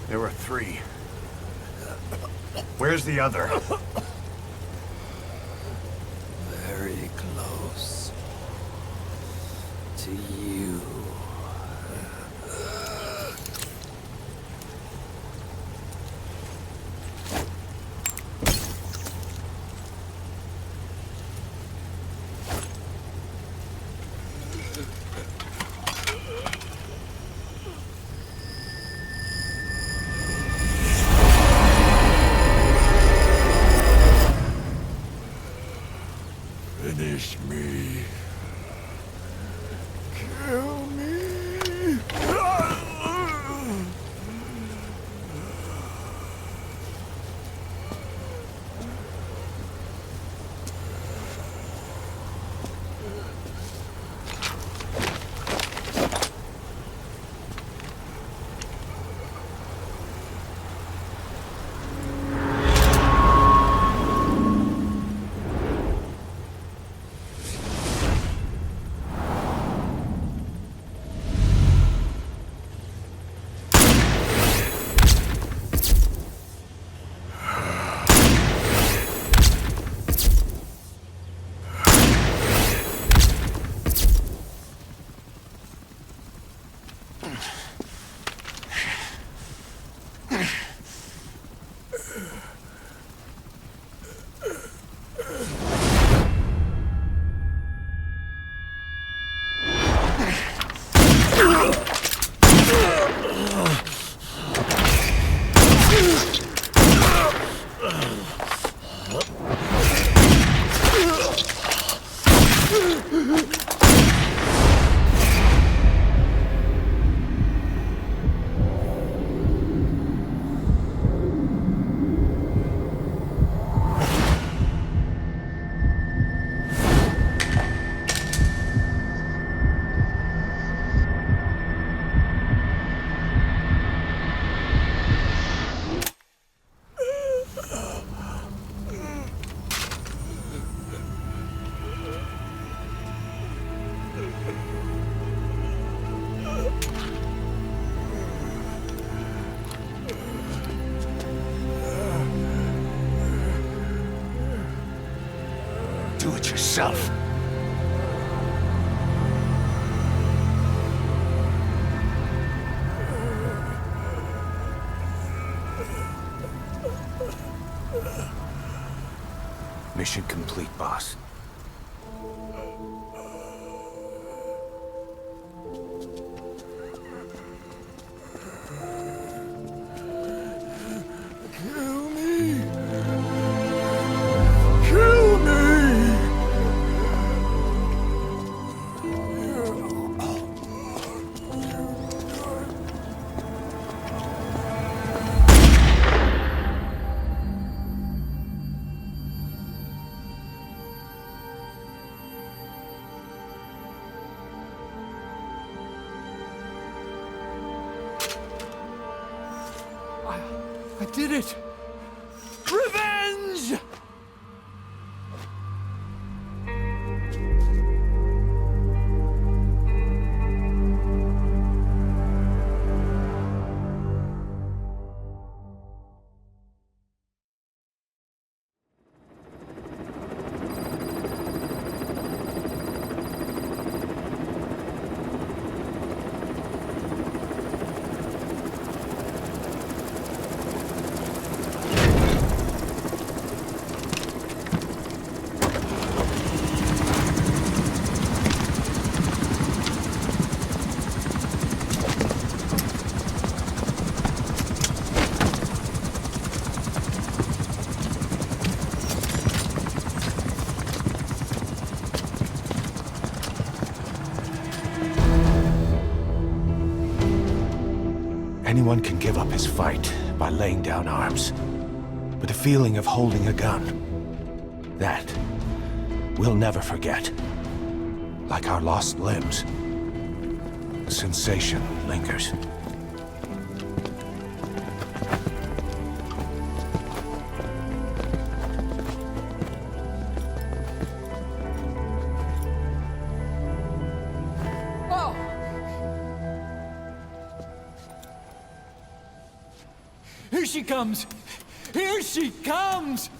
There were 3. Where's the other? Very close to you. Finish me. Kill me. Do it yourself. Mission complete, boss. Kill me. Kill me. I did it! Revenge! Anyone can give up his fight by laying down arms. But the feeling of holding a gun, that we'll never forget. Like our lost limbs, the sensation lingers. Here she comes! Here she comes!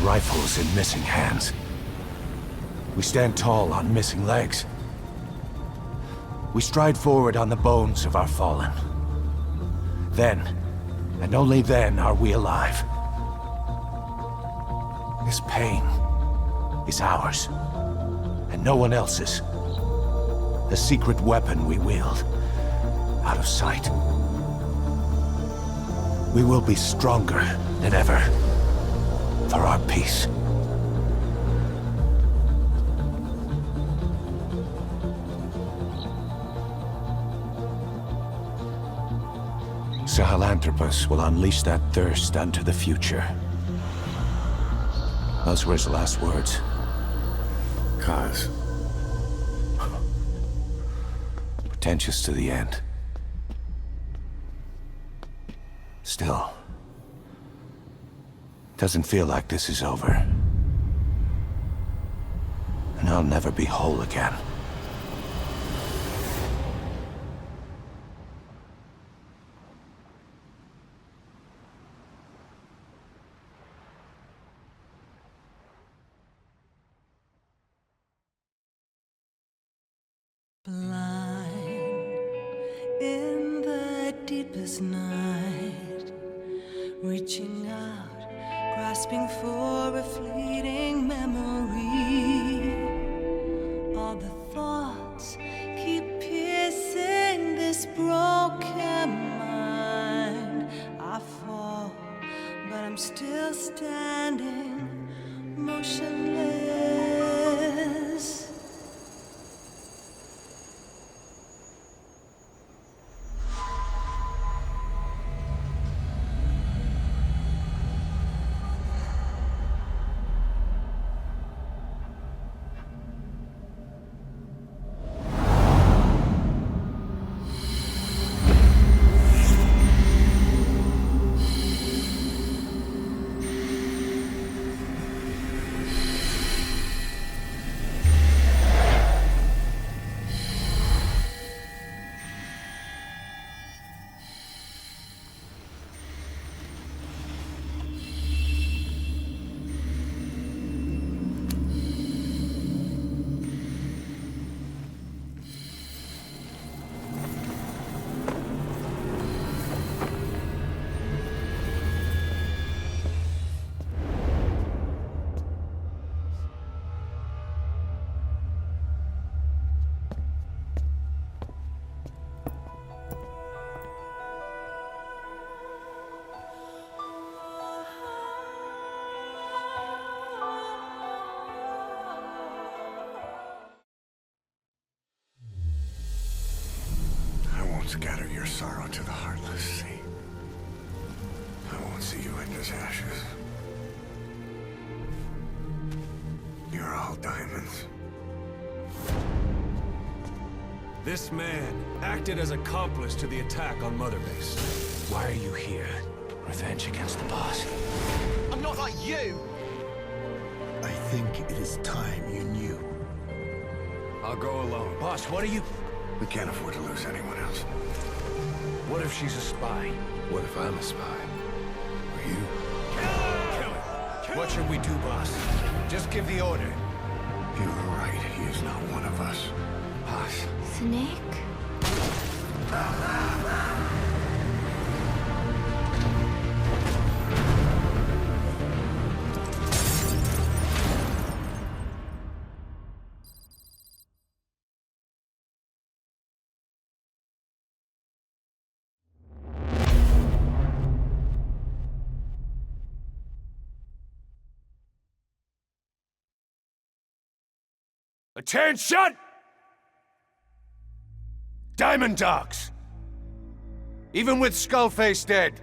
Rifles in missing hands. We stand tall on missing legs. We stride forward on the bones of our fallen. Then, and only then, are we alive. This pain is ours, and no one else's. The secret weapon we wield, out of sight. We will be stronger than ever. For our peace. Sahelanthropus will unleash that thirst unto the future. Those were his last words. Cause. Pretentious to the end. Still. Doesn't feel like this is over. And I'll never be whole again. Blind in the deepest night, reaching out, grasping for a fleeting memory. All the thoughts keep piercing this broken mind. I fall, but I'm still standing, motionless. won't scatter your sorrow to the heartless sea. I won't see you end as ashes. You're all diamonds. This man acted as accomplice to the attack on Mother Base. Why are you here? Revenge against the boss. I'm not like you! I think it is time you knew. I'll go alone. Boss, what are you... We can't afford to lose anyone else. What if she's a spy? What if I'm a spy? Or you? Kill her! What should we do, boss? Just give the order. You were right. He is not one of us. Boss. Snake? Attention! Diamond Dogs! Even with Skullface dead,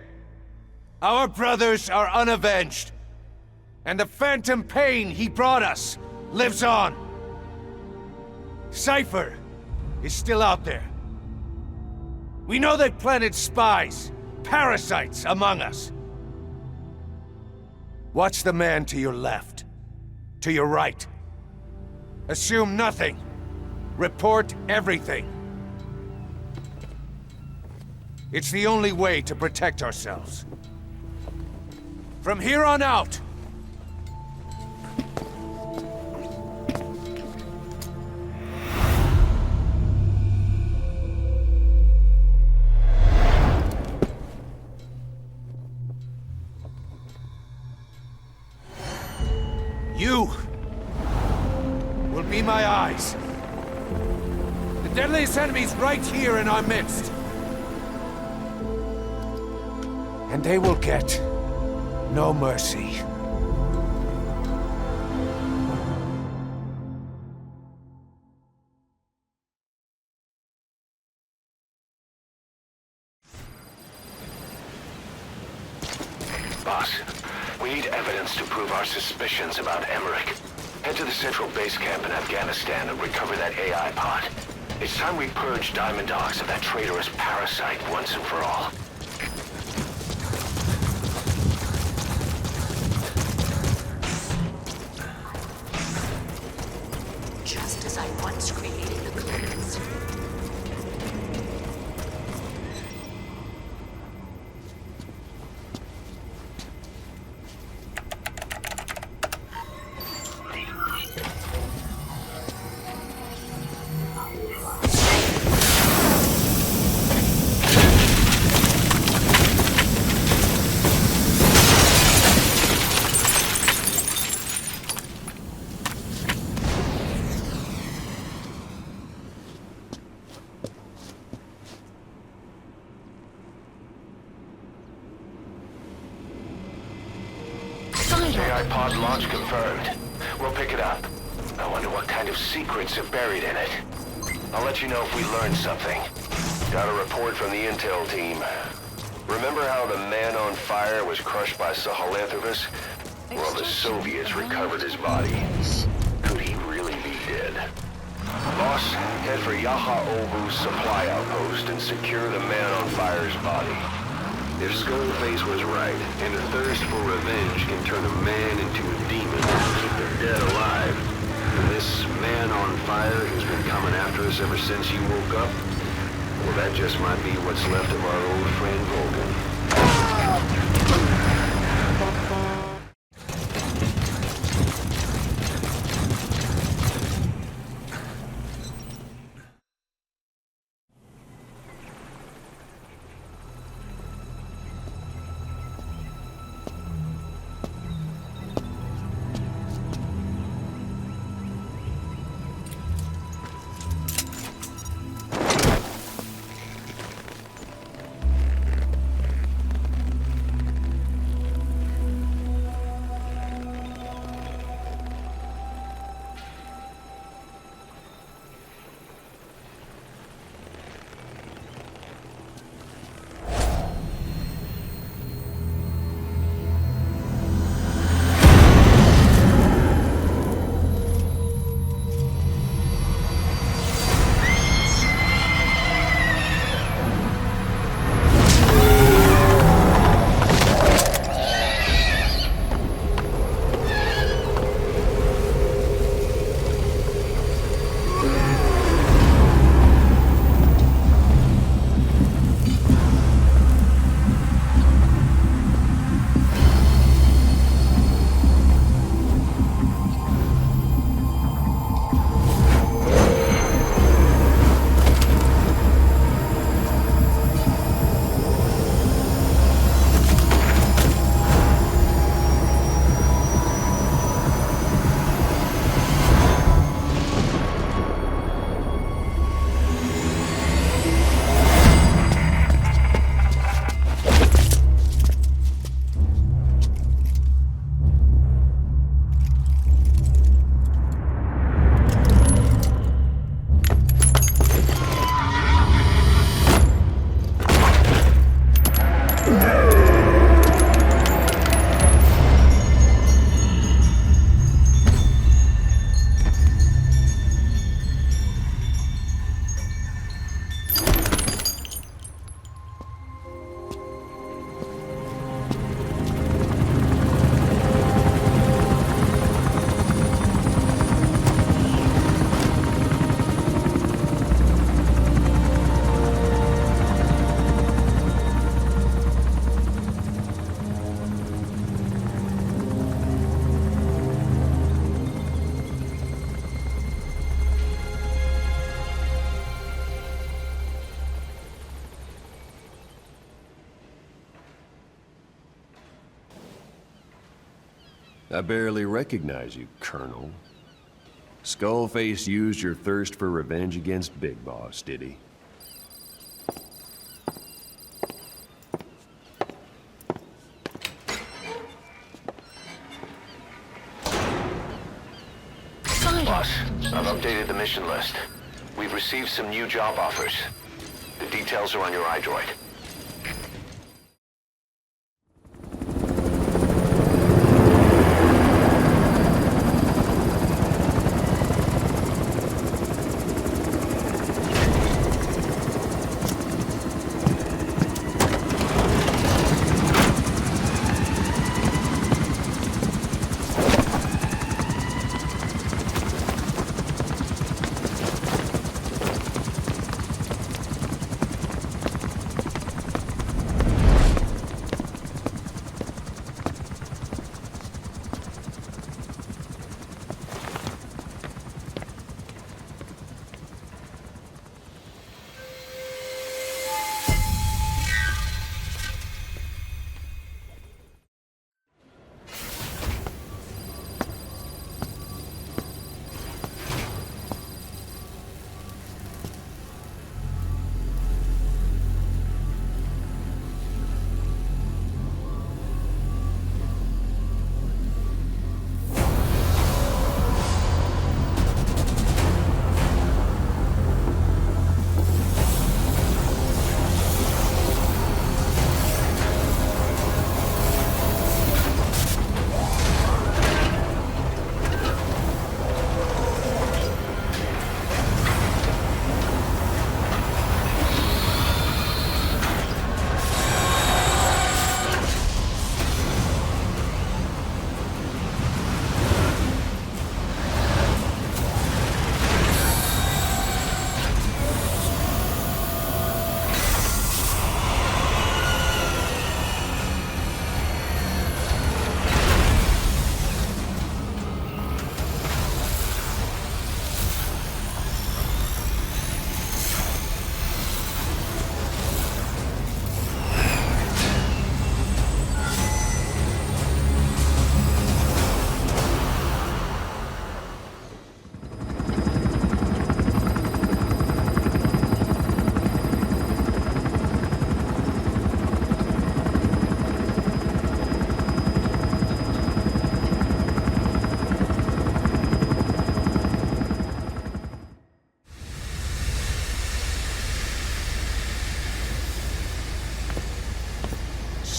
our brothers are unavenged. And the phantom pain he brought us lives on. Cypher is still out there. We know they planted spies, parasites among us. Watch the man to your left, to your right. Assume nothing. Report everything. It's the only way to protect ourselves. From here on out, you will be my eyes. The deadliest enemy's right here in our midst. And they will get no mercy. Boss, we need evidence to prove our suspicions about Emmerich. Head to the central base camp in Afghanistan and recover that AI pod. It's time we purge Diamond Dogs of that traitorous parasite once and for all. Just as I once created the clearance. AI pod launch confirmed. We'll pick it up. I wonder what kind of secrets are buried in it. I'll let you know if we learn something. Got a report from the intel team. Remember how the man on fire was crushed by Sahelanthropus? Well, the Soviets recovered his body. Could he really be dead? Boss, head for Yaha Obu's supply outpost and secure the man on fire's body. If Skullface was right, and a thirst for revenge can turn a man into a demon and keep the dead alive, and this man on fire who's been coming after us ever since you woke up, well, that just might be what's left of our old friend Vulcan. I barely recognize you, Colonel. Skullface used your thirst for revenge against Big Boss, did he? Boss, I've updated the mission list. We've received some new job offers. The details are on your iDroid.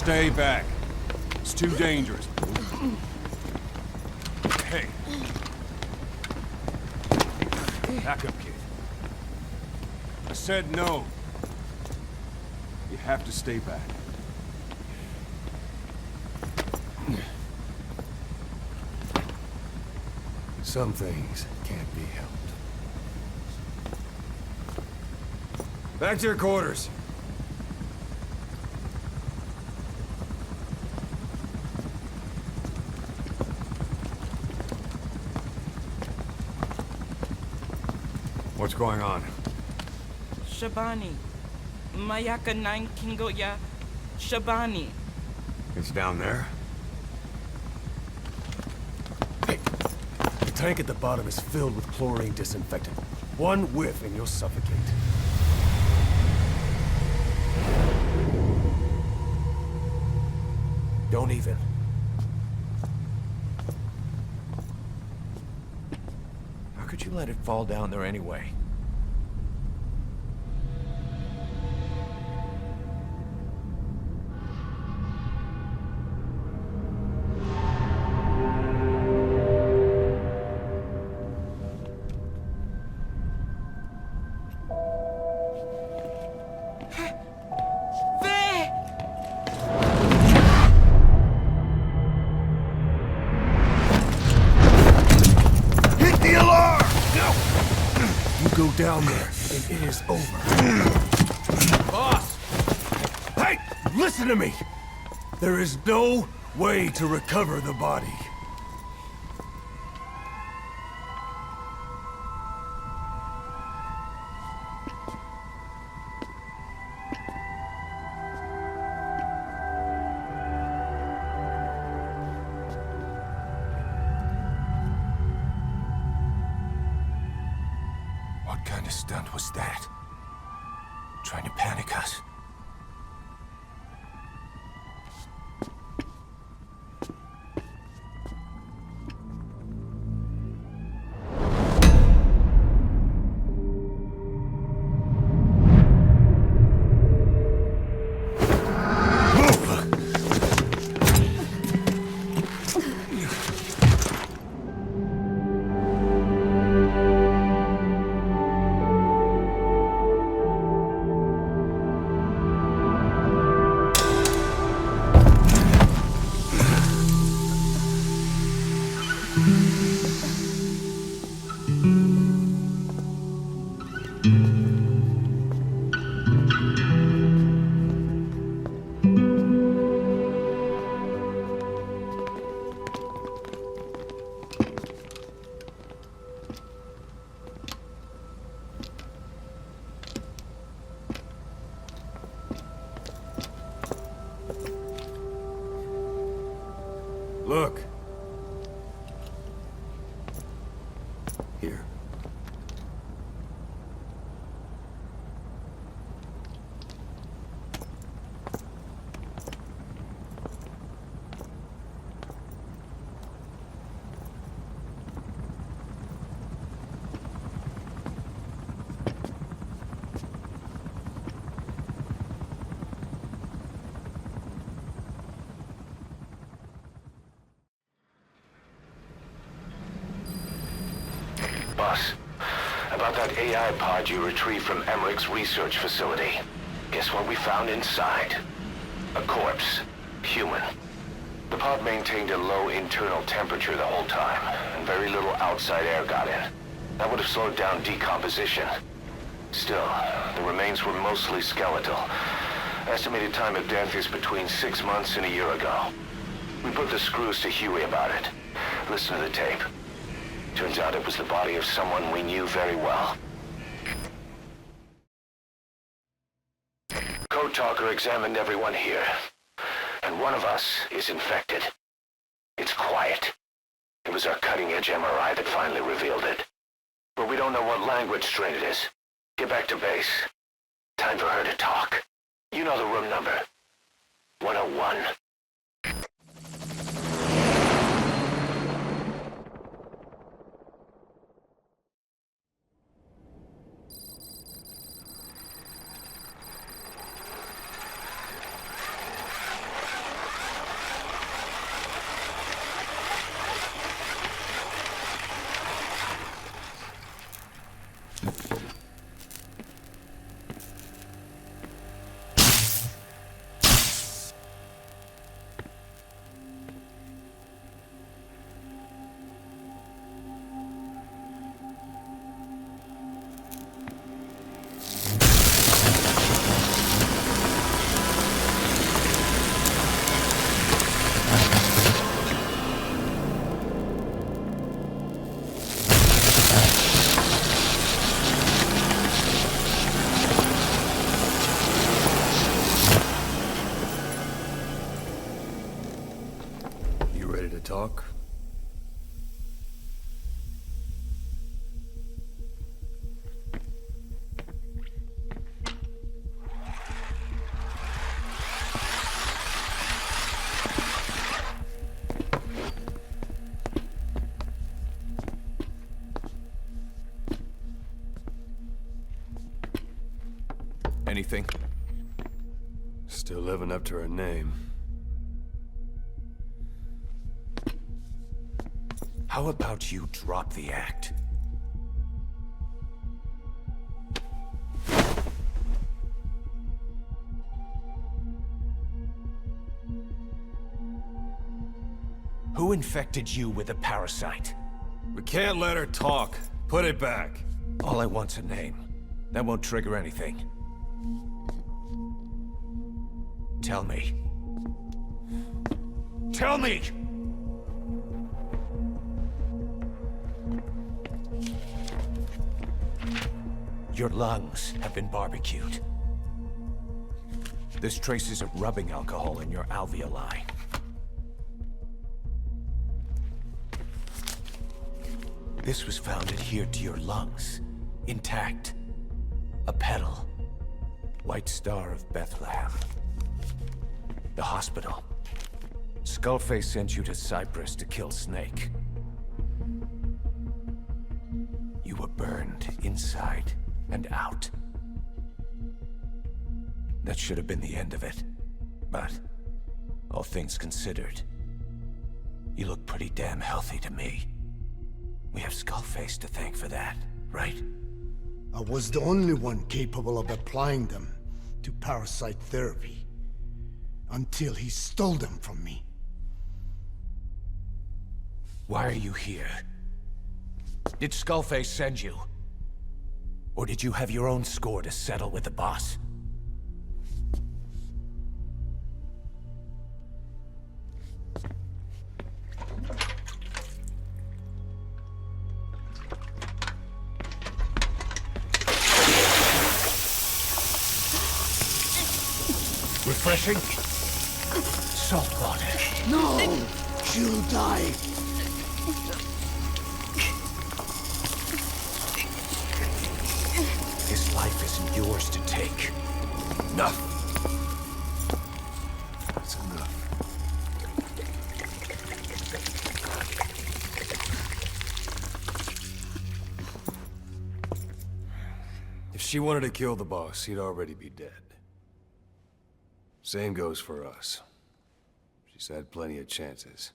Stay back. It's too dangerous. Hey. Back up, kid. I said no. You have to stay back. Some things can't be helped. Back to your quarters. What's going on? Shabani. Mayaka 9 Kingo ya Shabani. It's down there. Hey, the tank at the bottom is filled with chlorine disinfectant. One whiff and you'll suffocate. Don't even. How could you let it fall down there anyway? Down there, and it is over. Boss! Hey! Listen to me! There is no way to recover the body. kind of stunt was that? Trying to panic us? Look. Here. Boss, about that AI pod you retrieved from Emmerich's research facility. Guess what we found inside? A corpse. Human. The pod maintained a low internal temperature the whole time, and very little outside air got in. That would have slowed down decomposition. Still, the remains were mostly skeletal. Estimated time of death is between 6 months and a year ago. We put the screws to Huey about it. Listen to the tape. Turns out it was the body of someone we knew very well. Code Talker examined everyone here, and one of us is infected. It's quiet. It was our cutting-edge MRI that finally revealed it. But we don't know what language strain it is. Get back to base. Time for her to talk. You know the room number. 101. Talk? Anything? Still living up to her name. How about you drop the act? Who infected you with a parasite? We can't let her talk. Put it back. All I want's a name. That won't trigger anything. Tell me. Tell me! Your lungs have been barbecued. There's traces of rubbing alcohol in your alveoli. This was found adhered to your lungs. intact. A petal. White Star of Bethlehem. The hospital. Skullface sent you to Cyprus to kill Snake. You were burned inside and out. That should have been the end of it. But, all things considered, you look pretty damn healthy to me. We have Skullface to thank for that, right? I was the only one capable of applying them to parasite therapy. Until he stole them from me. Why are you here? Did Skullface send you? Or did you have your own score to settle with the boss? Refreshing? Salt water. No! She'll die! His life isn't yours to take. Enough. That's enough. If she wanted to kill the boss, he'd already be dead. Same goes for us. She's had plenty of chances.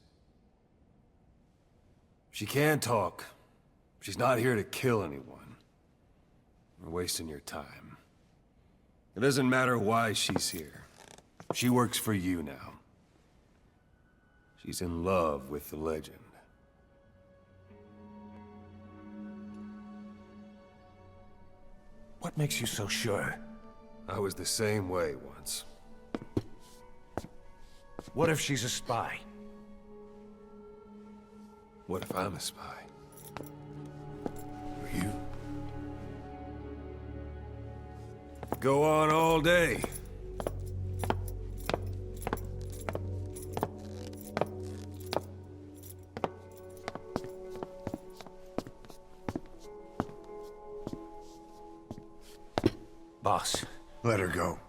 She can talk. She's not here to kill anyone. We're wasting your time. It doesn't matter why she's here. She works for you now. She's in love with the legend. What makes you so sure? I was the same way once. What if she's a spy? What if I'm a spy? For you? Go on all day. Boss. Let her go.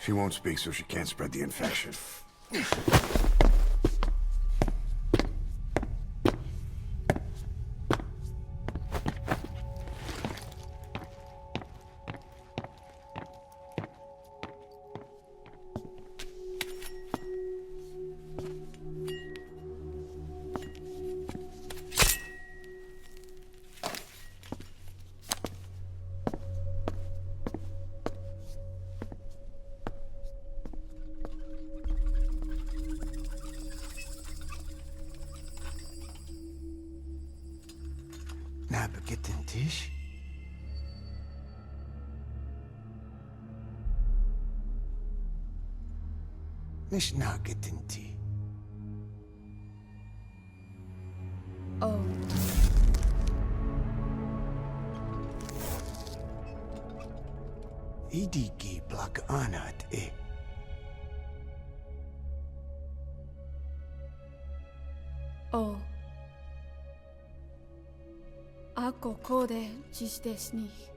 She won't speak, so she can't spread the infection. Nabeget den Tisch? Nicht naget den Tisch. Oh. Idiki plak anat e. Oh. Akorde cisdes nicht.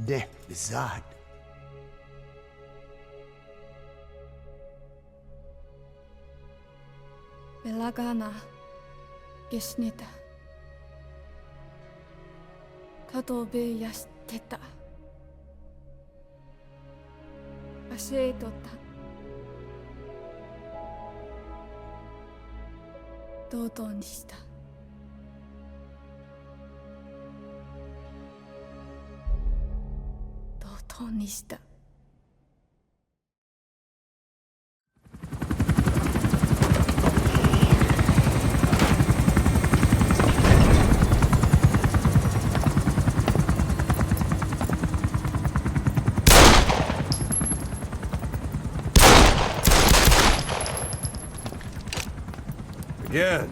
Ne, bezahd. Belagana gesnita. Kadobe yasteta. Asetota. Dodo nishita. Dodo nishita. Again.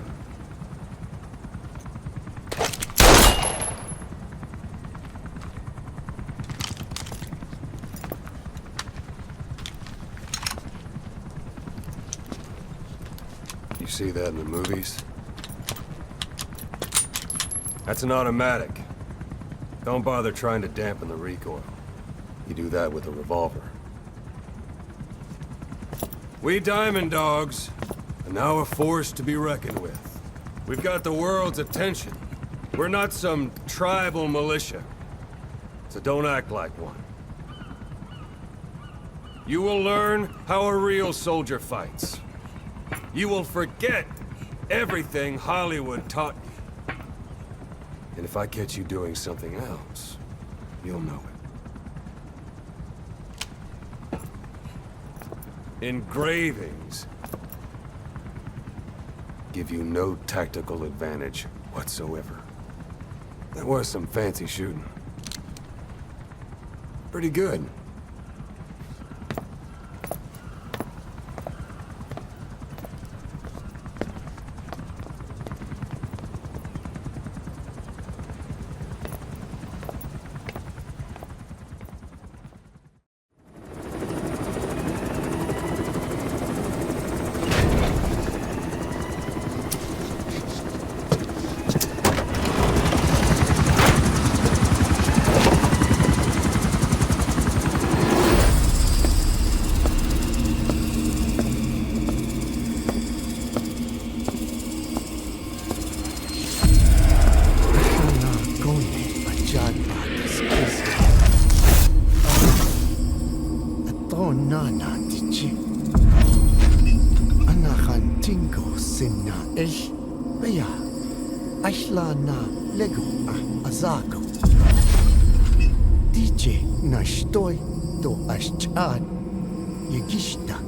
You see that in the movies? That's an automatic. Don't bother trying to dampen the recoil. You do that with a revolver. We Diamond Dogs are now a force to be reckoned with. We've got the world's attention. We're not some tribal militia. So don't act like one. You will learn how a real soldier fights. You will forget everything Hollywood taught you. And if I catch you doing something else, you'll know it. Engravings give you no tactical advantage whatsoever. That was some fancy shooting. Pretty good.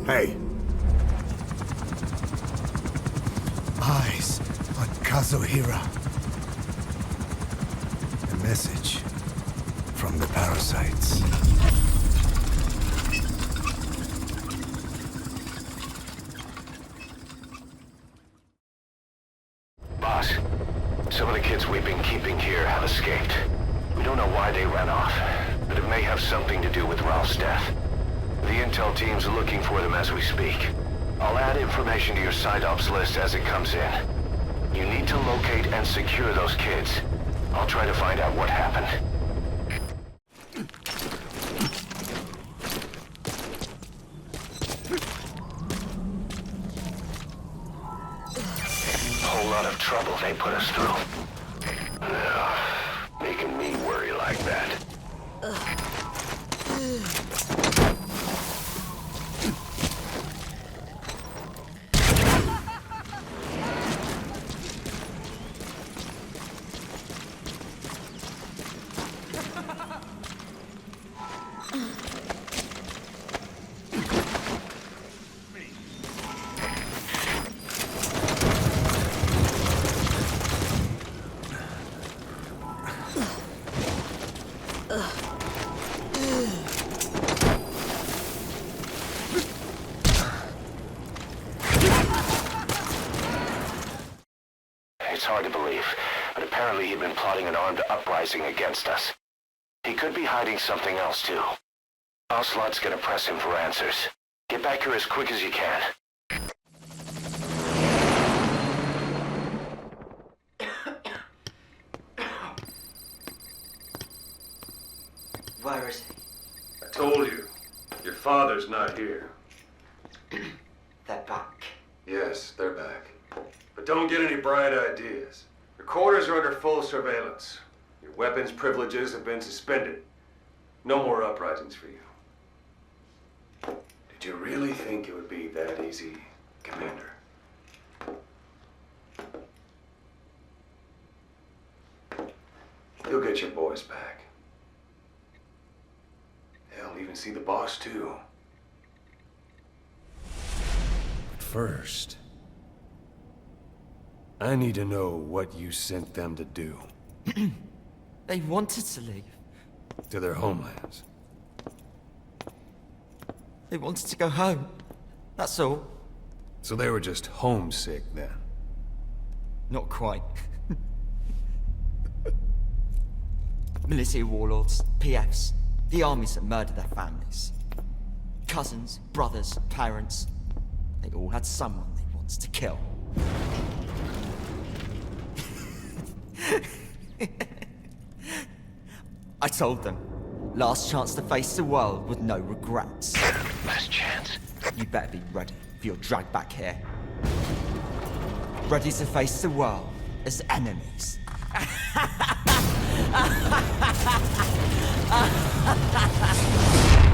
Hey. Eyes on Kazuhira. A message from the parasites. Boss, some of the kids we've been keeping here have escaped. We don't know why they ran off, but it may have something to do with Ralph's death. The intel team's looking for them as we speak. I'll add information to your side ops list as it comes in. You need to locate and secure those kids. I'll try to find out what happened. Whole lot of trouble they put us through. Making me worry like that. It's hard to believe, but apparently he'd been plotting an armed uprising against us. He could be hiding something else, too. Ocelot's gonna press him for answers. Get back here as quick as you can. Where is he? I told you. Your father's not here. They're back. Yes, they're back. But don't get any bright ideas. Your quarters are under full surveillance. Your weapons privileges have been suspended. No more uprisings for you. Did you really think it would be that easy, Commander? You'll get your boys back. They'll even see the boss, too. But first, I need to know what you sent them to do. They wanted to leave. To their homelands. They wanted to go home. That's all. So they were just homesick, then? Not quite. Military warlords, PFs, the armies that murdered their families. Cousins, brothers, parents. They all had someone they wanted to kill. I told them, last chance to face the world with no regrets. Last chance? You better be ready for your drag back here. Ready to face the world as enemies.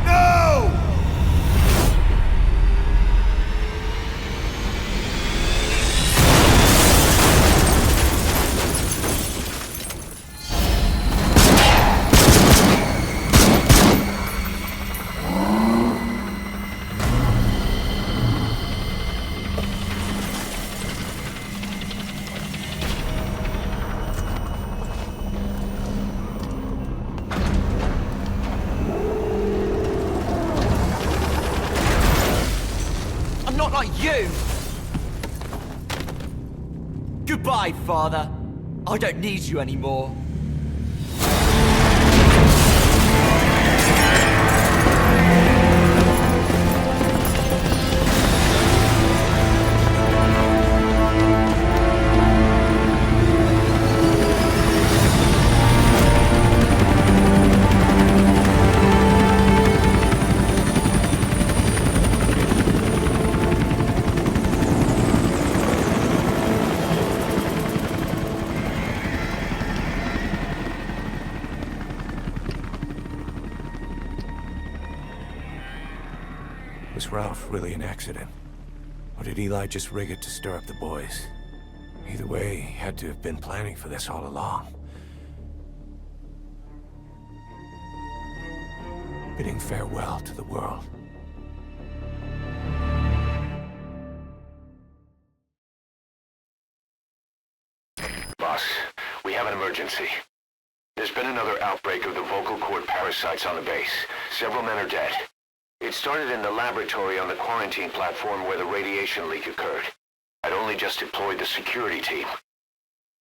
No! Not like you! Goodbye, Father. I don't need you anymore. Was Ralph really an accident? Or did Eli just rig it to stir up the boys? Either way, he had to have been planning for this all along. Bidding farewell to the world. Boss, we have an emergency. There's been another outbreak of the vocal cord parasites on the base. Several men are dead. It started in the laboratory on the quarantine platform where the radiation leak occurred. I'd only just deployed the security team.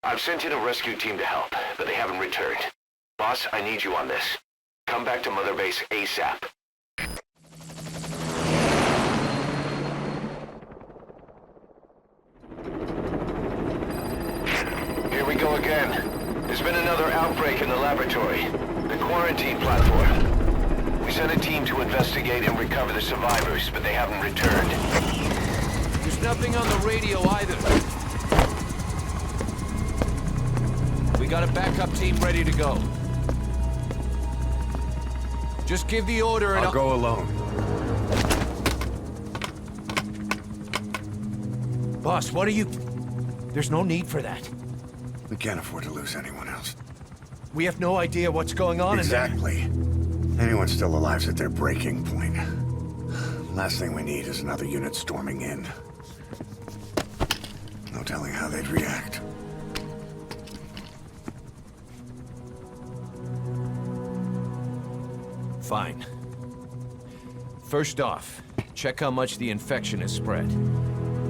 I've sent in a rescue team to help, but they haven't returned. Boss, I need you on this. Come back to Mother Base ASAP. Here we go again. There's been another outbreak in the laboratory. The quarantine platform. We sent a team to investigate and recover the survivors, but they haven't returned. There's nothing on the radio either. We got a backup team ready to go. Just give the order and I'll go alone. Boss, what are you... There's no need for that. We can't afford to lose anyone else. We have no idea what's going on Exactly. Anyone still alive's at their breaking point. Last thing we need is another unit storming in. No telling how they'd react. Fine. First off, check how much the infection has spread.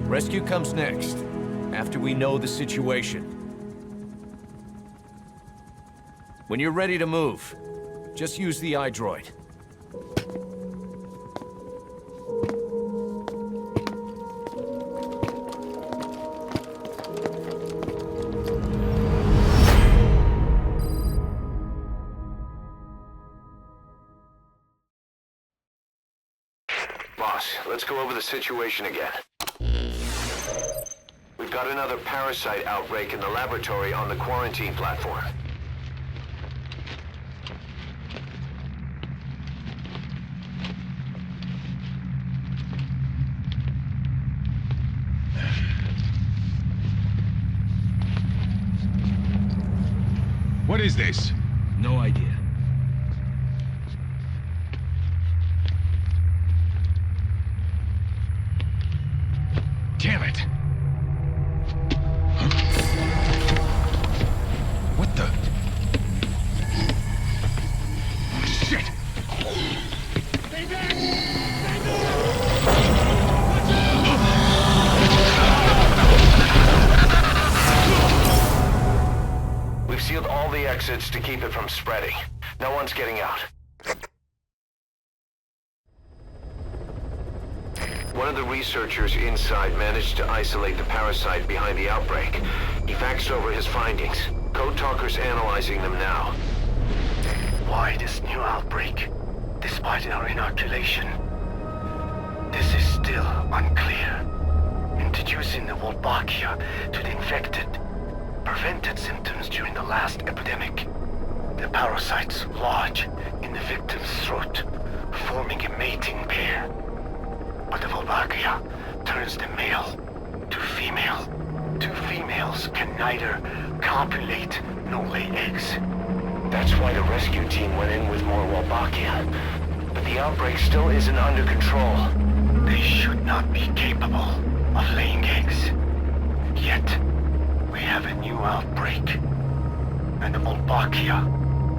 Rescue comes next, after we know the situation. When you're ready to move, just use the iDroid. Boss, let's go over the situation again. We've got another parasite outbreak in the laboratory on the quarantine platform. What is this? No idea. Damn it! What the? Shit! Stay back! Stay We've sealed all the exits to keep it from spreading. No one's getting out. One of the researchers inside managed to isolate the parasite behind the outbreak. He faxed over his findings. Code Talker's analyzing them now. Why this new outbreak, despite our inoculation? This is still unclear. Introducing the Wolbachia to the infected prevented symptoms during the last epidemic. The parasites lodge in the victim's throat, forming a mating pair. But the Wolbachia turns the male to female. Two females can neither copulate nor lay eggs. That's why the rescue team went in with more Wolbachia. But the outbreak still isn't under control. They should not be capable of laying eggs. Yet, we have a new outbreak. And the Wolbachia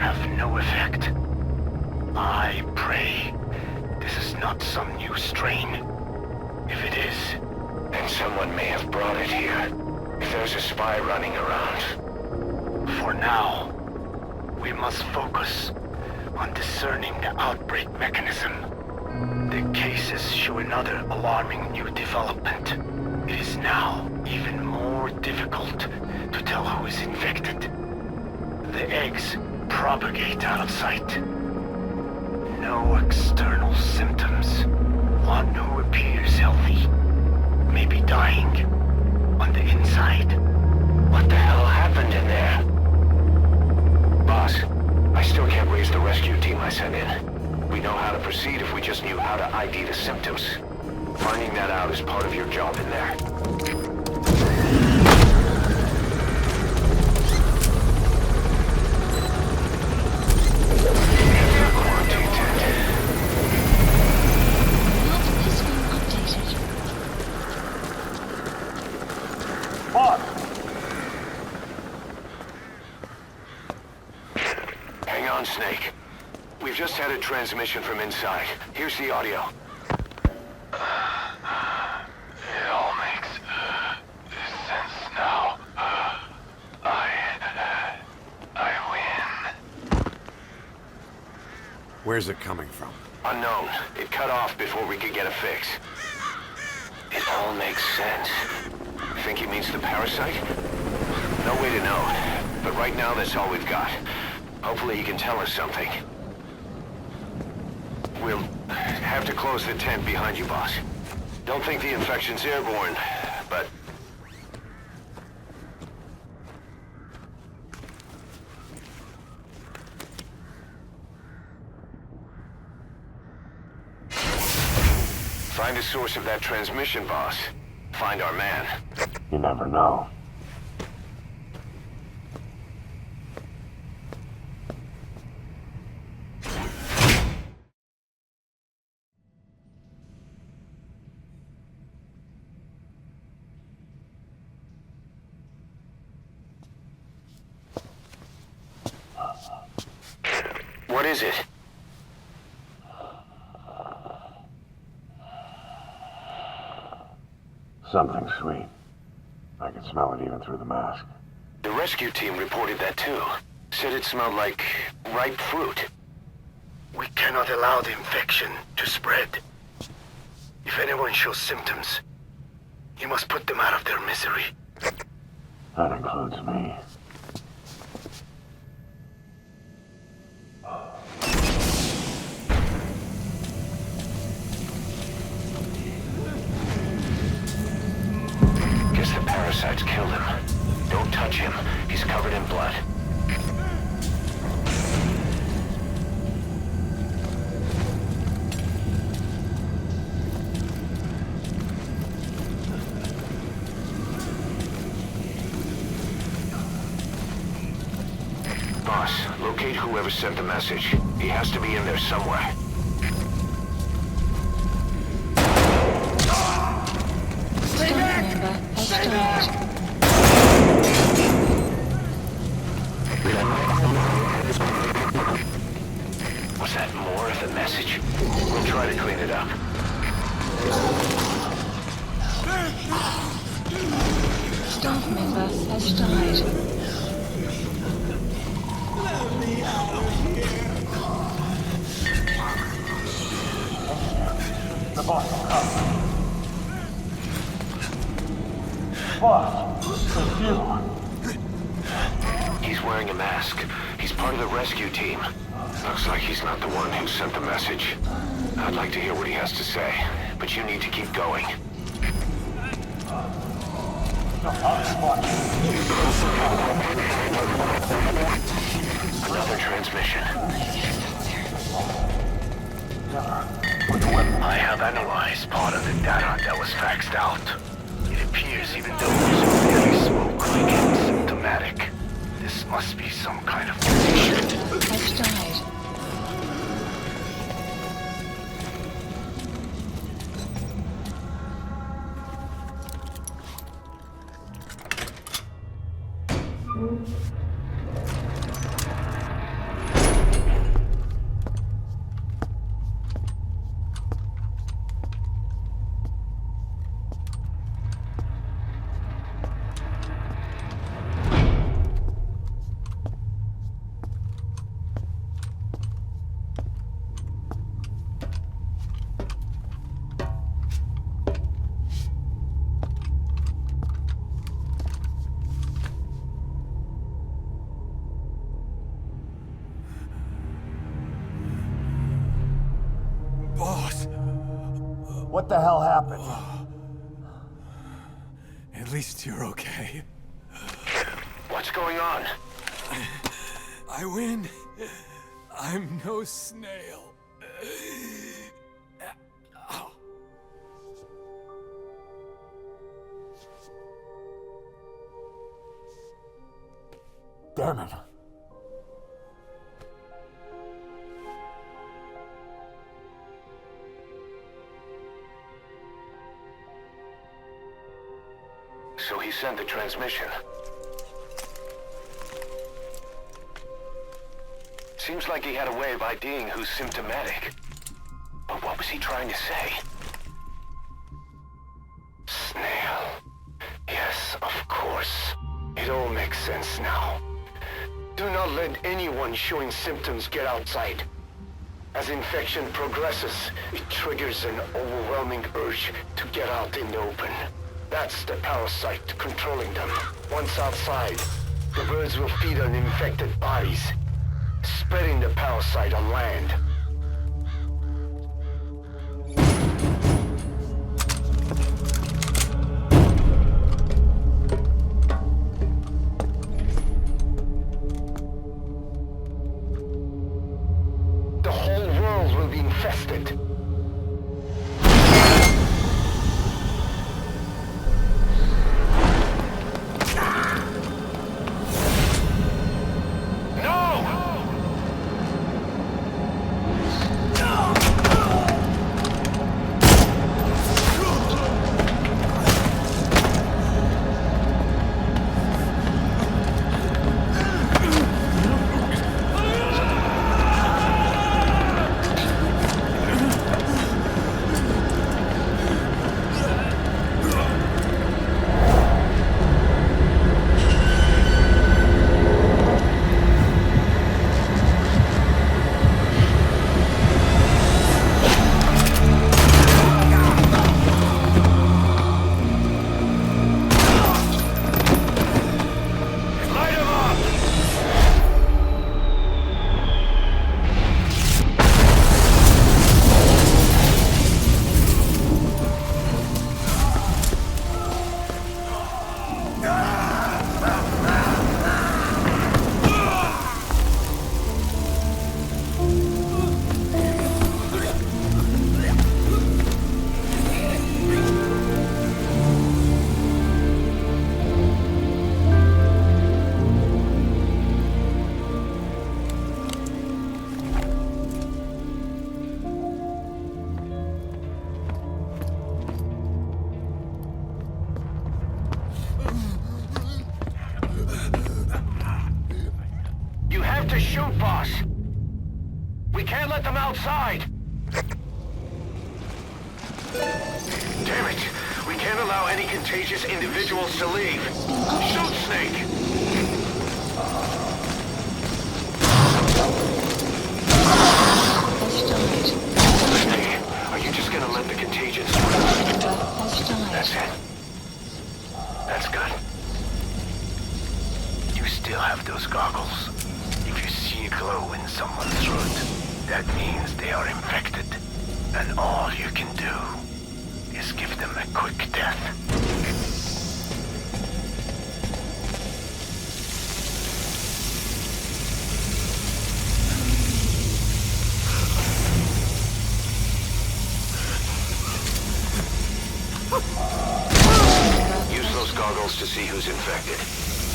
have no effect. I pray this is not some new strain. If it is, then someone may have brought it here. If there's a spy running around. For now, we must focus on discerning the outbreak mechanism. The cases show another alarming new development. It is now even more difficult to tell who is infected. The eggs propagate out of sight. No external symptoms. One who appears healthy may be dying on the inside. What the hell happened in there? Boss, I still can't raise the rescue team I sent in. We know how to proceed if we just knew how to ID the symptoms. Finding that out is part of your job in there. Hang on, Snake. We've just had a transmission from inside. Here's the audio. It all makes sense now. I win. Where's it coming from? Unknown. It cut off before we could get a fix. It all makes sense. Think he means the parasite? No way to know. But right now, that's all we've got. Hopefully he can tell us something. We'll have to close the tent behind you, boss. Don't think the infection's airborne, but... Find the source of that transmission, boss. Find our man. You never know. What is it? Something sweet. I can smell it even through the mask. The rescue team reported that too. Said it smelled like ripe fruit. We cannot allow the infection to spread. If anyone shows symptoms, you must put them out of their misery. That includes me. Guess the parasites killed him. Don't touch him. He's covered in blood. Boss, locate whoever sent the message. He has to be in there somewhere. Staff member has died. Was that more of the message? We'll try to clean it up. Staff member has died. The boss will come. Boss, it's you. He's wearing a mask. He's part of the rescue team. Looks like he's not the one who sent the message. I'd like to hear what he has to say, but you need to keep going. Another transmission. I have analyzed part of the data that was faxed out. It appears even those who barely smoke are symptomatic. This must be some kind of condition. Has died. What the hell happened? At least you're okay. What's going on? I win. I'm no snail. Damn it. So he sent the transmission. Seems like he had a way of IDing who's symptomatic. But what was he trying to say? Snail. Yes, of course. It all makes sense now. Do not let anyone showing symptoms get outside. As infection progresses, it triggers an overwhelming urge to get out in the open. That's the parasite controlling them. Once outside, the birds will feed on infected bodies, spreading the parasite on land. The whole world will be infested. To shoot, boss. We can't let them outside. Damn it. We can't allow any contagious individuals to leave. Shoot, Snake. Snake, are you just gonna let the contagion spread? That's it. That's good. You still have those goggles. That means they are infected, and all you can do is give them a quick death. Use those goggles to see who's infected.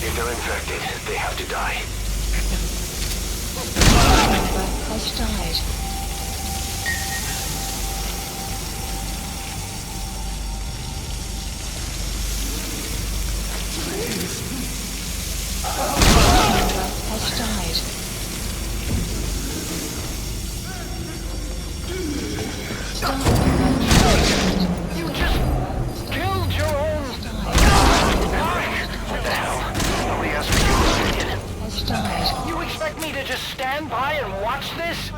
If they're infected, they have to die. Has died. Has died. You just killed your own... What the hell? Nobody asked for your opinion. Has died. You expect me to just stand by and watch this?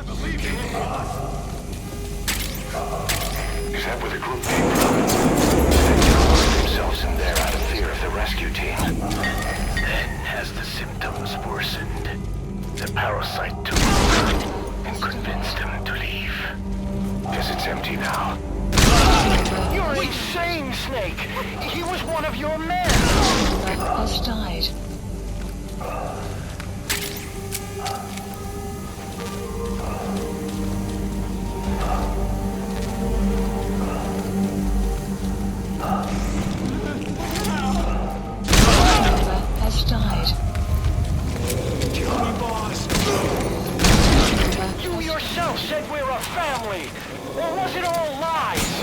Is that where the group came from? They locked themselves in there out of fear of the rescue team. Then, as the symptoms worsened, the parasite took over and convinced them to leave. Guess it's empty now. You're insane, Snake! He was one of your men! Has died. Has died. Kill me, boss! You yourself said we're a family! Or was it all lies?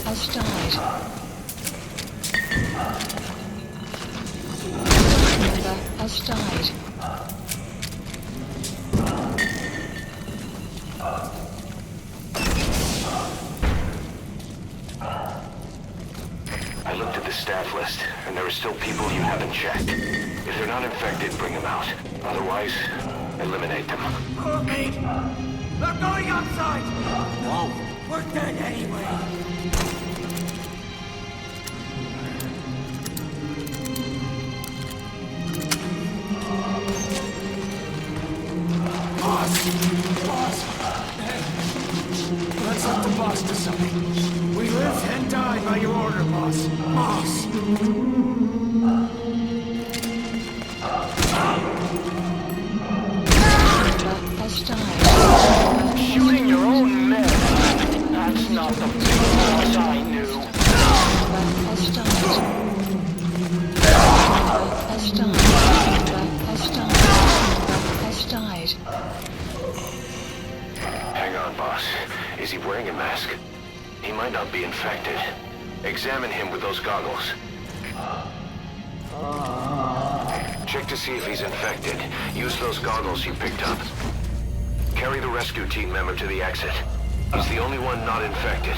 Has died. Has died. I looked at the staff list, and there are still people you haven't checked. If they're not infected, bring them out. Otherwise, eliminate them. Oh, mate! They're going outside! No, we're dead anyway! Boss! Let's let the boss decide. We live and die by your order, boss. Boss! Has died. Shooting your own men? That's not the big boss I knew. Has died. Has died. Has died. Has died. Hang on, boss. Is he wearing a mask? He might not be infected. Examine him with those goggles. Check to see if he's infected. Use those goggles you picked up. Carry the rescue team member to the exit. He's the only one not infected.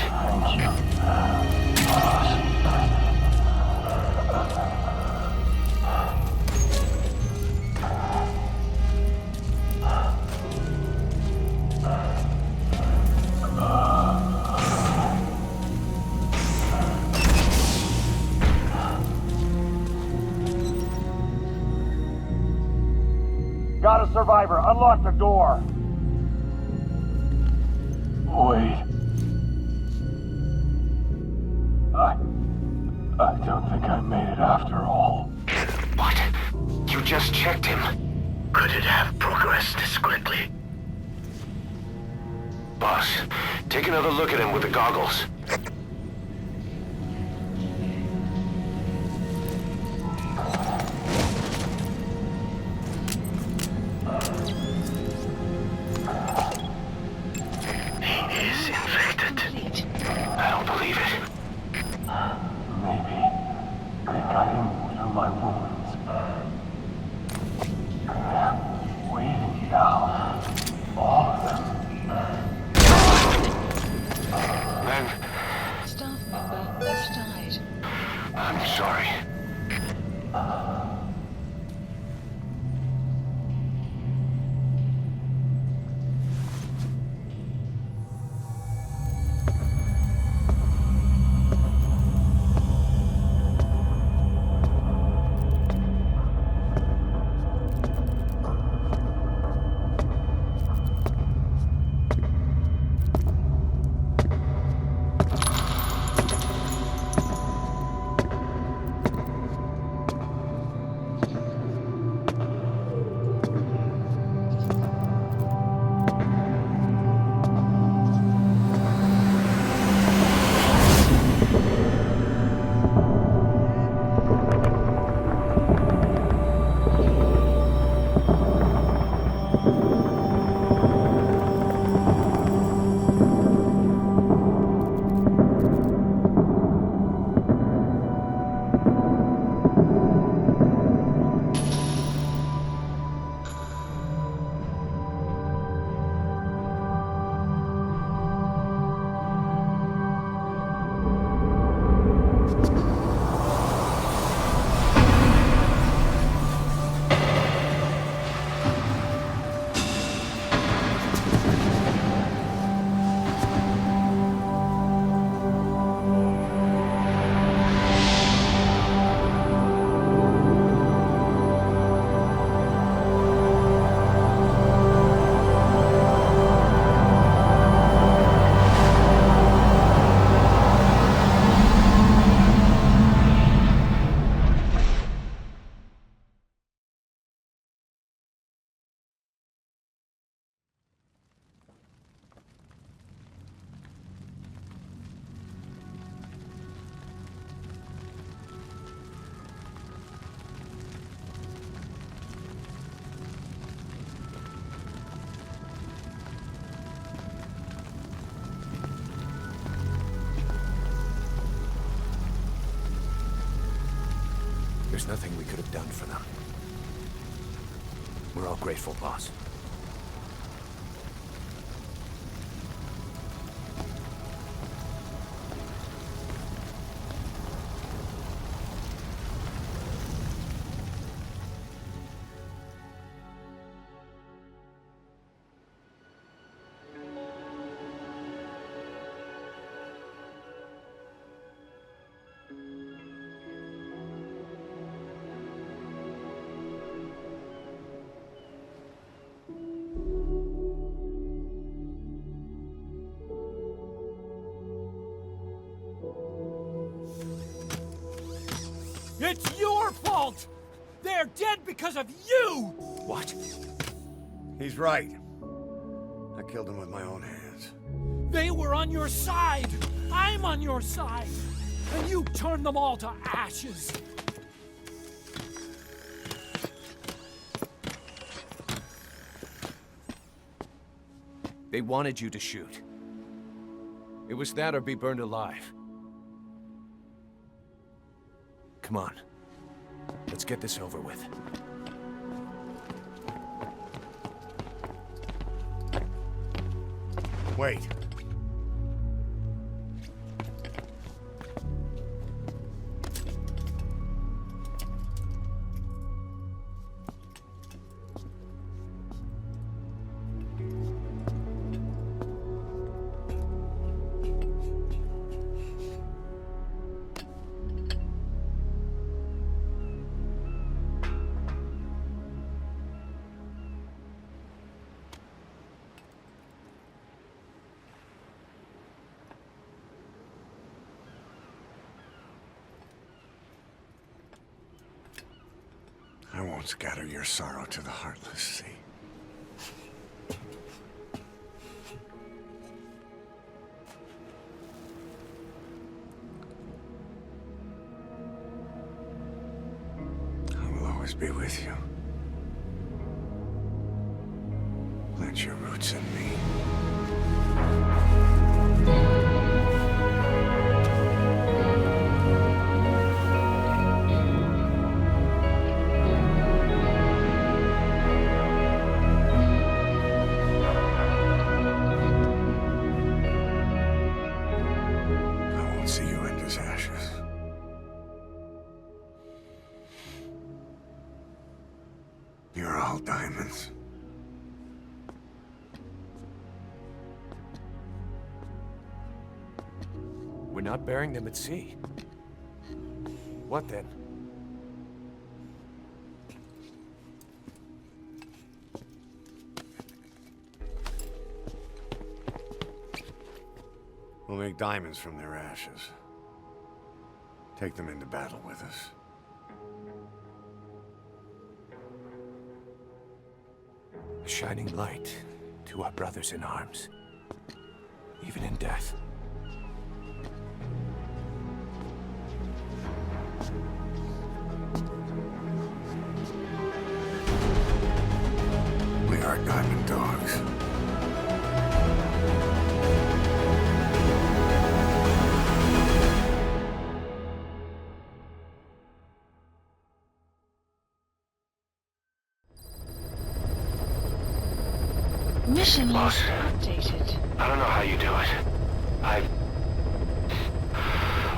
Got a survivor. Unlock the door. Wait. I don't think I made it after all. What? You just checked him. Could it have progressed this quickly? Boss, take another look at him with the goggles. He is infected. I don't believe it. Maybe they got in through my wounds. They're waiting now. All of them. Man, There's nothing we could have done for them. We're all grateful, boss. It's your fault! They're dead because of you! What? He's right. I killed him with my own hands. They were on your side! I'm on your side! And you turned them all to ashes! They wanted you to shoot. It was that or be burned alive. Come on. Let's get this over with. Wait. I won't scatter your sorrow to the heartless sea. I will always be with you. Plant your roots in me. You're all diamonds. We're not burying them at sea. What then? We'll make diamonds from their ashes. Take them into battle with us. A shining light to our brothers in arms, even in death. We are diamond dogs. Mission Boss, updated. I don't know how you do it.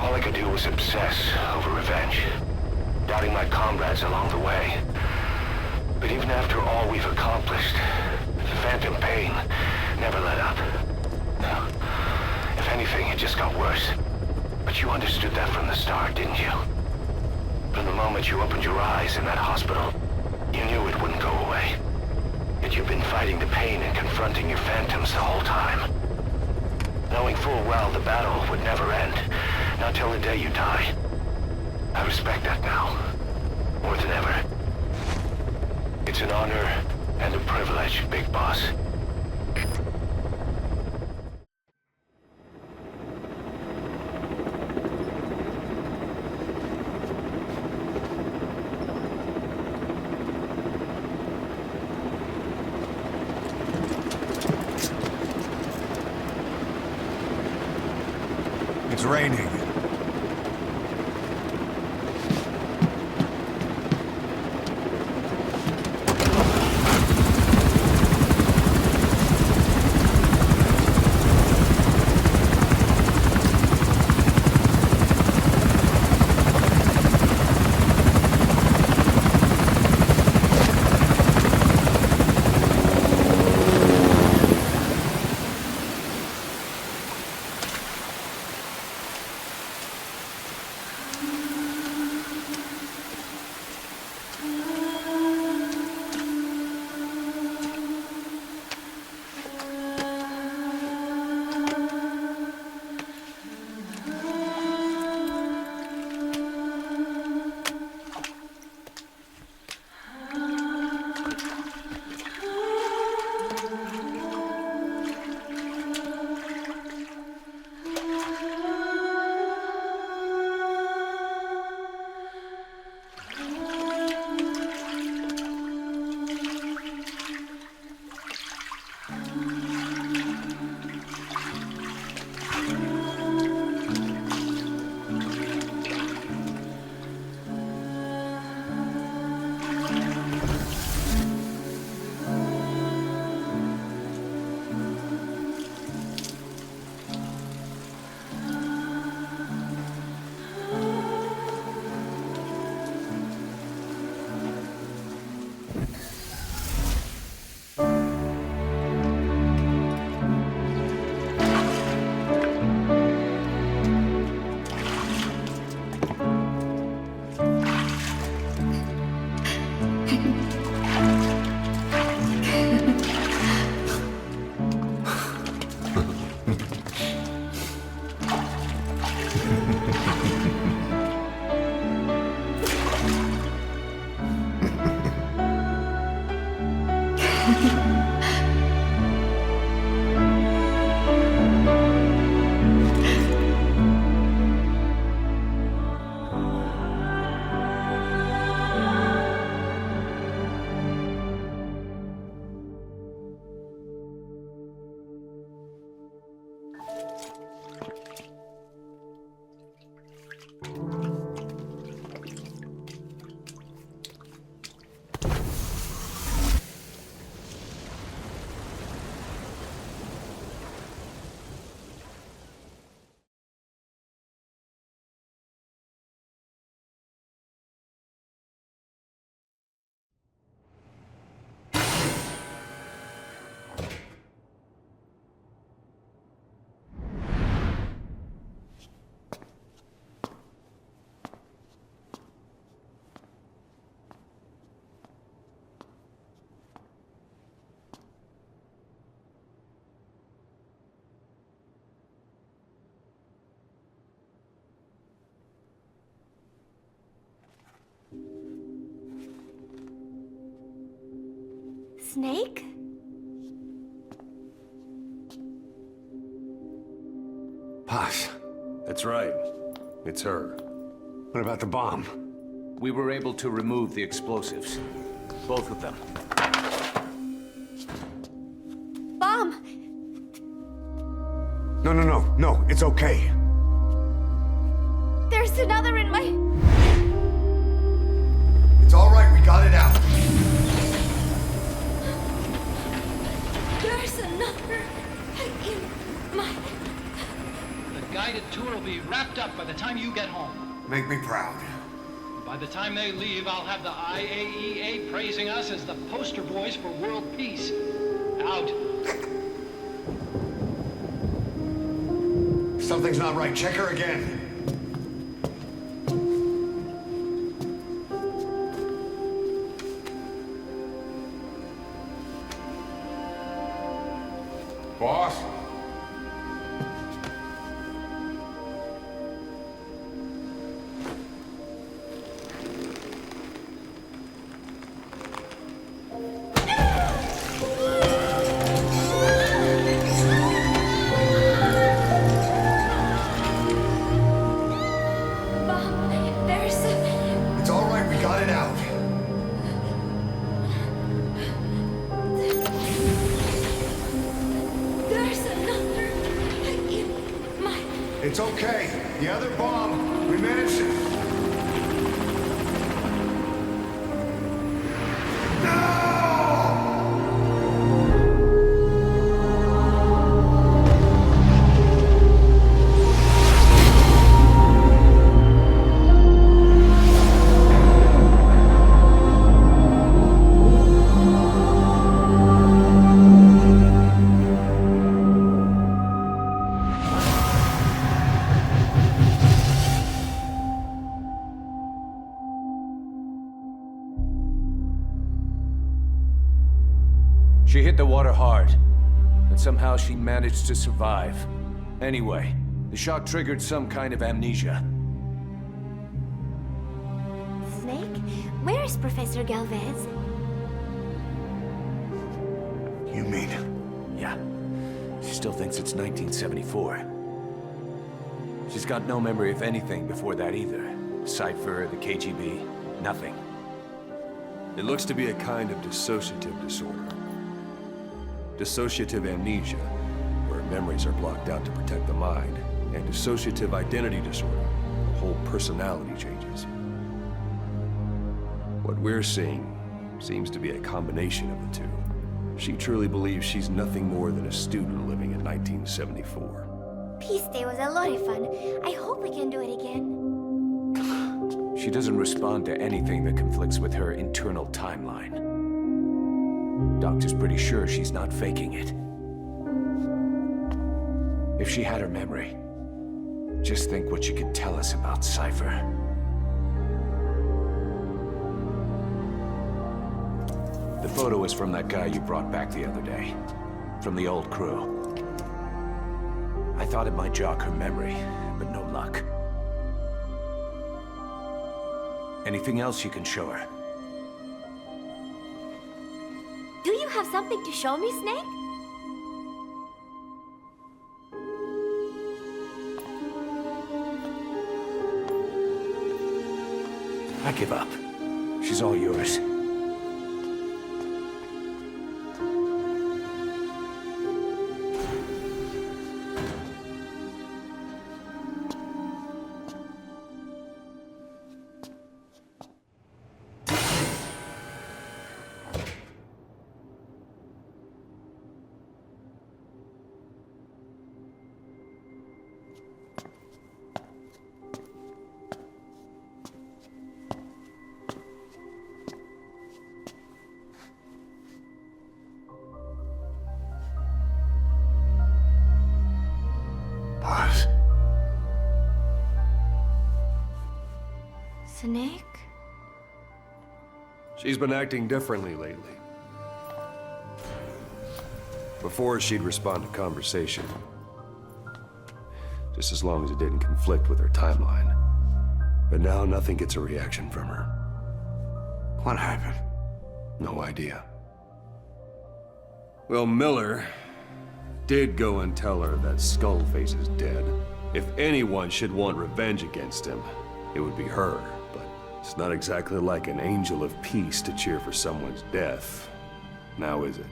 All I could do was obsess over revenge, doubting my comrades along the way. But even after all we've accomplished, the phantom pain never let up. No. If anything, it just got worse. But you understood that from the start, didn't you? From the moment you opened your eyes in that hospital, you knew it wouldn't go away. Yet you've been fighting the pain and confronting your phantoms the whole time. Knowing full well the battle would never end, not till the day you die. I respect that now, more than ever. It's an honor and a privilege, Big Boss. It's raining. Snake? Paz. That's right. It's her. What about the bomb? We were able to remove the explosives. Both of them. Bomb! No, it's okay. There's another in my... It's all right, we got it out. There's another in my... The guided tour will be wrapped up by the time you get home. Make me proud. By the time they leave, I'll have the IAEA praising us as the poster boys for world peace. Out. Something's not right. Check her again. Boss? It's all right, we got it out. There's another in my... It's okay. The other bomb, we managed it. She hit the water hard, but somehow she managed to survive. Anyway, the shock triggered some kind of amnesia. Snake? Where is Professor Galvez? You mean? Yeah. She still thinks it's 1974. She's got no memory of anything before that either. Cypher, the KGB, nothing. It looks to be a kind of dissociative disorder. Dissociative amnesia, where memories are blocked out to protect the mind, and dissociative identity disorder, the whole personality changes. What we're seeing seems to be a combination of the two. She truly believes she's nothing more than a student living in 1974. Peace Day was a lot of fun. I hope we can do it again. She doesn't respond to anything that conflicts with her internal timeline. Doctor's pretty sure she's not faking it. If she had her memory, just think what she could tell us about Cypher. The photo is from that guy you brought back the other day. From the old crew. I thought it might jog her memory, but no luck. Anything else you can show her? Do you have something to show me, Snake? I give up. She's all yours. Snake? She's been acting differently lately. Before, she'd respond to conversation. Just as long as it didn't conflict with her timeline. But now nothing gets a reaction from her. What happened? No idea. Well, Miller did go and tell her that Skullface is dead. If anyone should want revenge against him, it would be her. But it's not exactly like an angel of peace to cheer for someone's death. Now is it?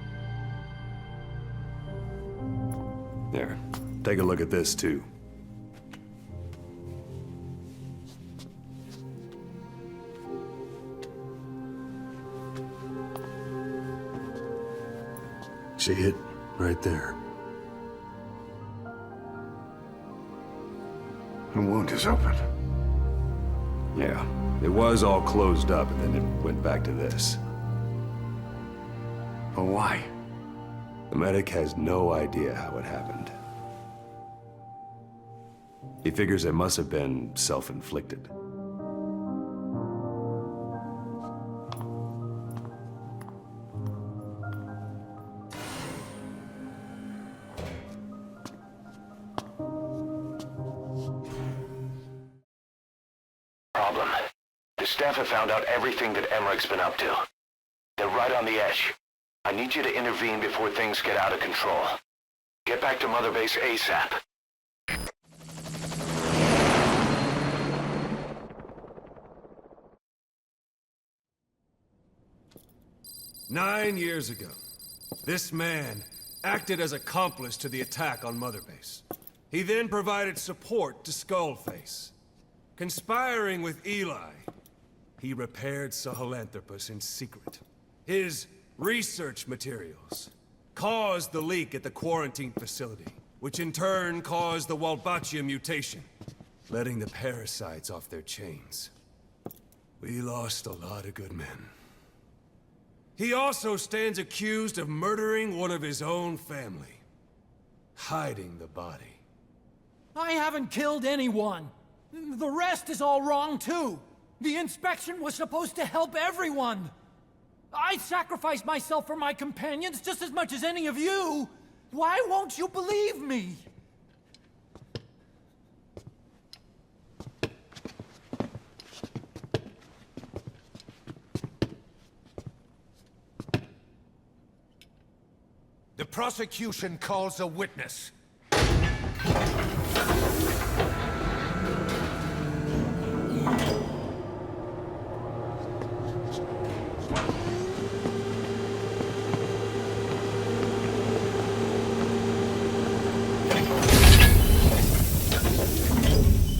There, take a look at this too. See it? Right there. The wound is open. Yeah, it was all closed up and then it went back to this. But why? The medic has no idea how it happened. He figures it must have been self-inflicted. Problem. The staff have found out everything that Emmerich's been up to. They're right on the edge. I need you to intervene before things get out of control. Get back to Mother Base ASAP. "9 years ago, this man acted as accomplice to the attack on Mother Base. He then provided support to Skullface. Conspiring with Eli, he repaired Sahelanthropus in secret. His research materials caused the leak at the quarantine facility, which in turn caused the Walbachia mutation, letting the parasites off their chains. We lost a lot of good men. He also stands accused of murdering one of his own family, hiding the body. I haven't killed anyone. The rest is all wrong, too. The inspection was supposed to help everyone. I sacrificed myself for my companions just as much as any of you. Why won't you believe me? The prosecution calls a witness.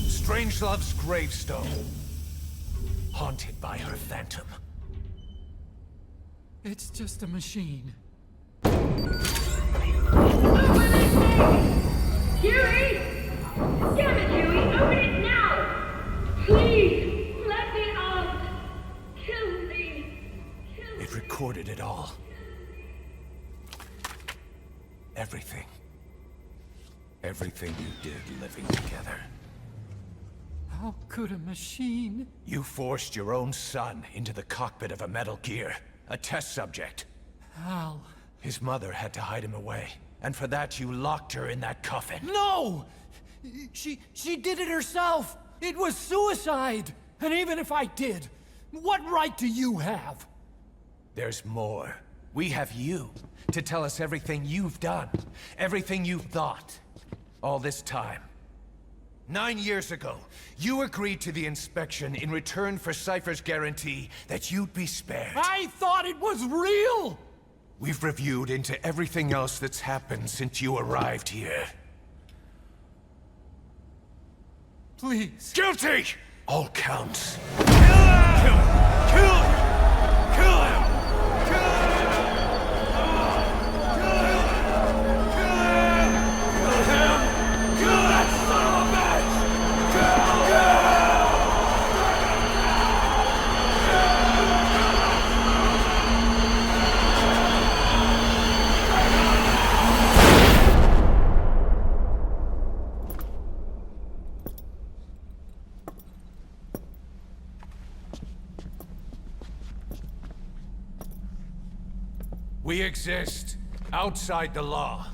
Strangelove's gravestone, haunted by her phantom. It's just a machine. Huey! Damn it, Huey! Open it now! Please! Let me out! Kill me! It recorded it all. Everything. Everything you did living together. How could a machine? You forced your own son into the cockpit of a Metal Gear, a test subject. How? His mother had to hide him away, and for that you locked her in that coffin. No! She did it herself! It was suicide! And even if I did, what right do you have? There's more. We have you to tell us everything you've done, everything you've thought, all this time. 9 years ago, you agreed to the inspection in return for Cypher's guarantee that you'd be spared. I thought it was real! We've reviewed into everything else that's happened since you arrived here. Please. Guilty! All counts. Kill him! Kill him! Kill him! Kill him! We exist outside the law.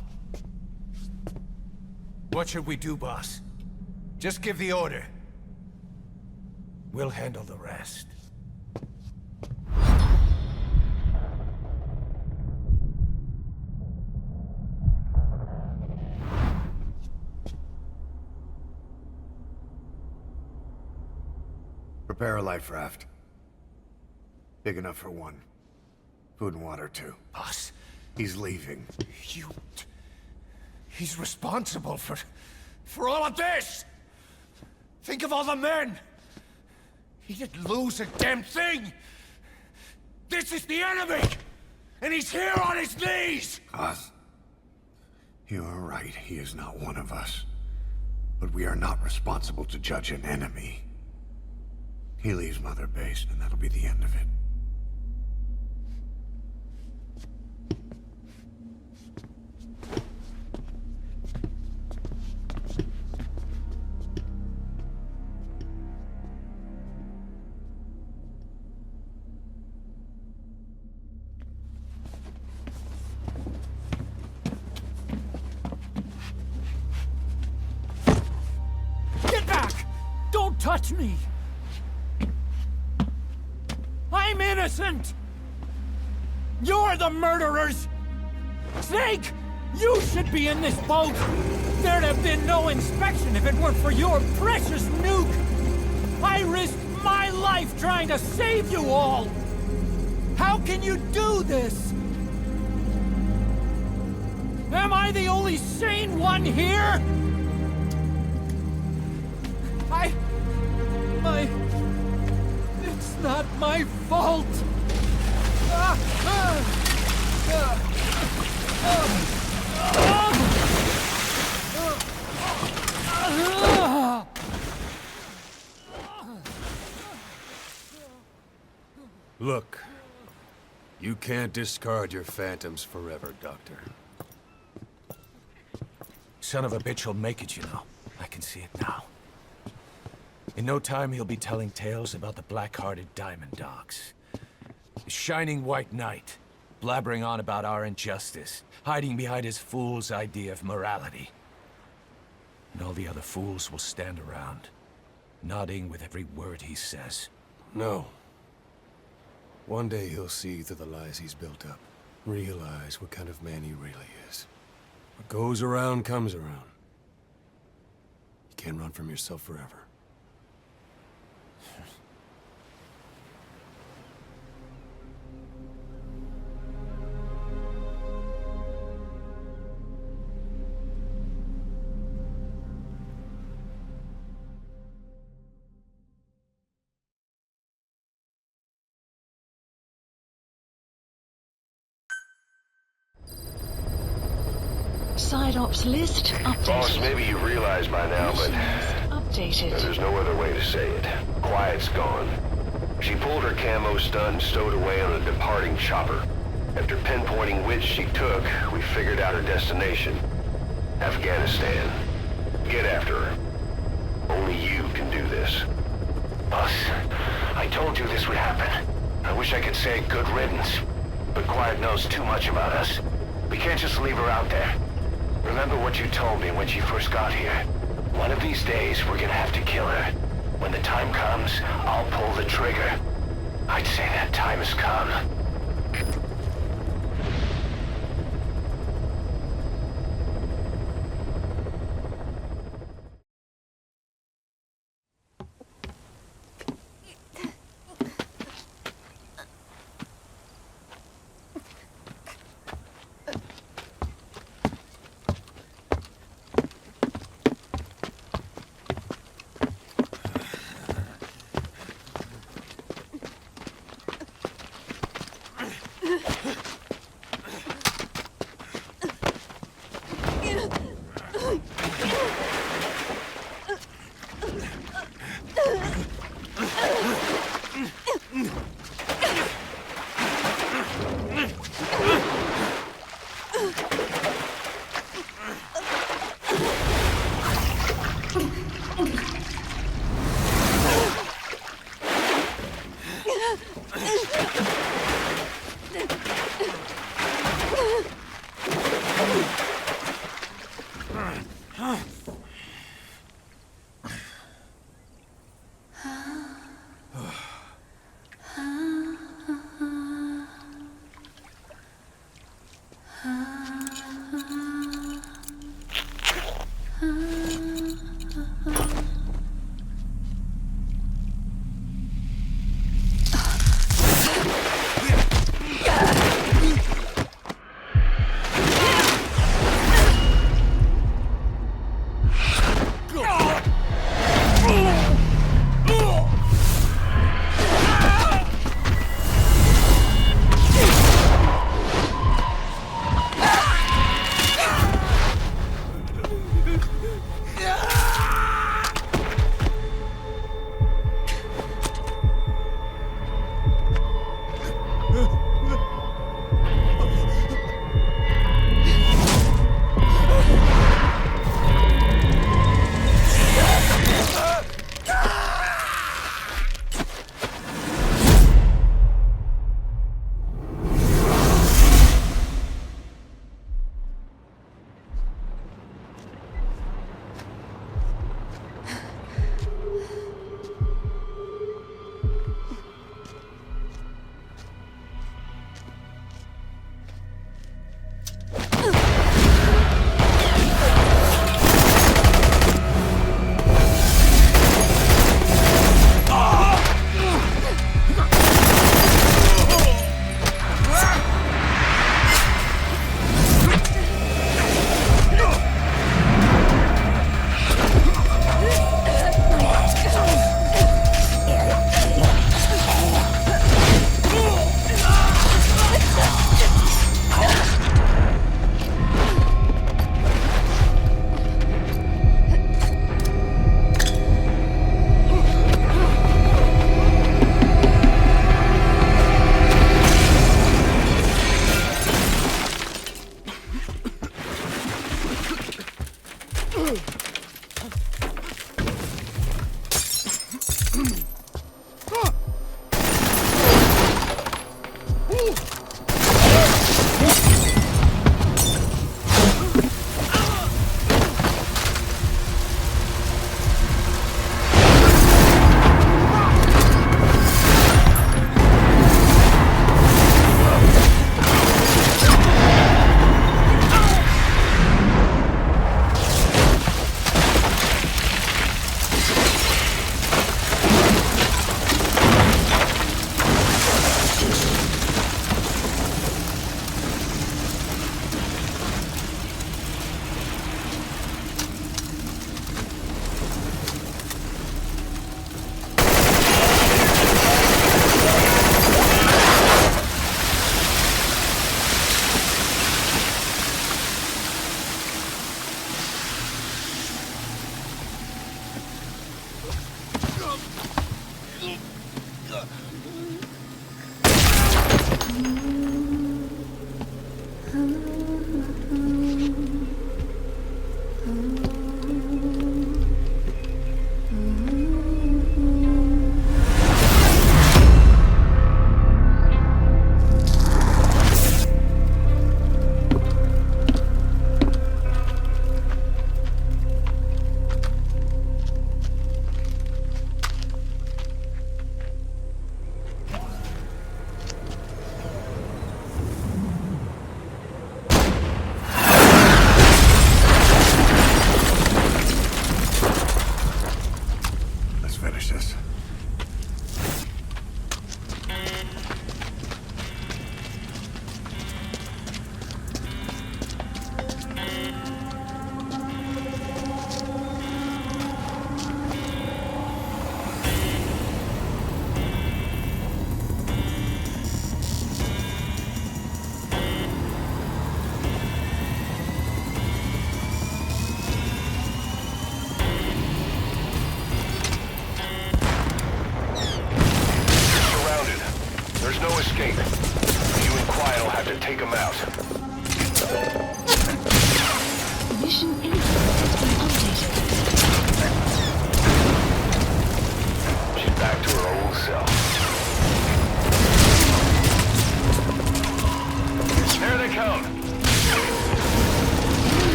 What should we do, boss? Just give the order. We'll handle the rest. Prepare a life raft. Big enough for one. Food and water, too. Boss, he's leaving. He's responsible for all of this! Think of all the men! He didn't lose a damn thing! This is the enemy! And he's here on his knees! Us? You are right, he is not one of us. But we are not responsible to judge an enemy. He leaves Mother Base, and that'll be the end of it. Get back! Don't touch me! I'm innocent! You're the murderers! Snake! You should be in this boat! There'd have been no inspection if it weren't for your precious nuke! I risked my life trying to save you all! How can you do this? Am I the only sane one here? It's not my fault! Look, you can't discard your phantoms forever, Doctor. Son of a bitch will make it, you know. I can see it now. In no time, he'll be telling tales about the black-hearted Diamond Dogs. The shining white knight, blabbering on about our injustice, hiding behind his fool's idea of morality. And all the other fools will stand around, nodding with every word he says. No. One day he'll see through the lies he's built up, realize what kind of man he really is. What goes around comes around. You can't run from yourself forever. Side ops list updated. Boss, maybe you realize by now, but updated. There's no other way to say it. Quiet's gone. She pulled her camo stun and stowed away on a departing chopper. After pinpointing which she took, we figured out her destination. Afghanistan. Get after her. Only you can do this. Boss, I told you this would happen. I wish I could say good riddance, but Quiet knows too much about us. We can't just leave her out there. Remember what you told me when she first got here. One of these days, we're gonna have to kill her. When the time comes, I'll pull the trigger. I'd say that time has come.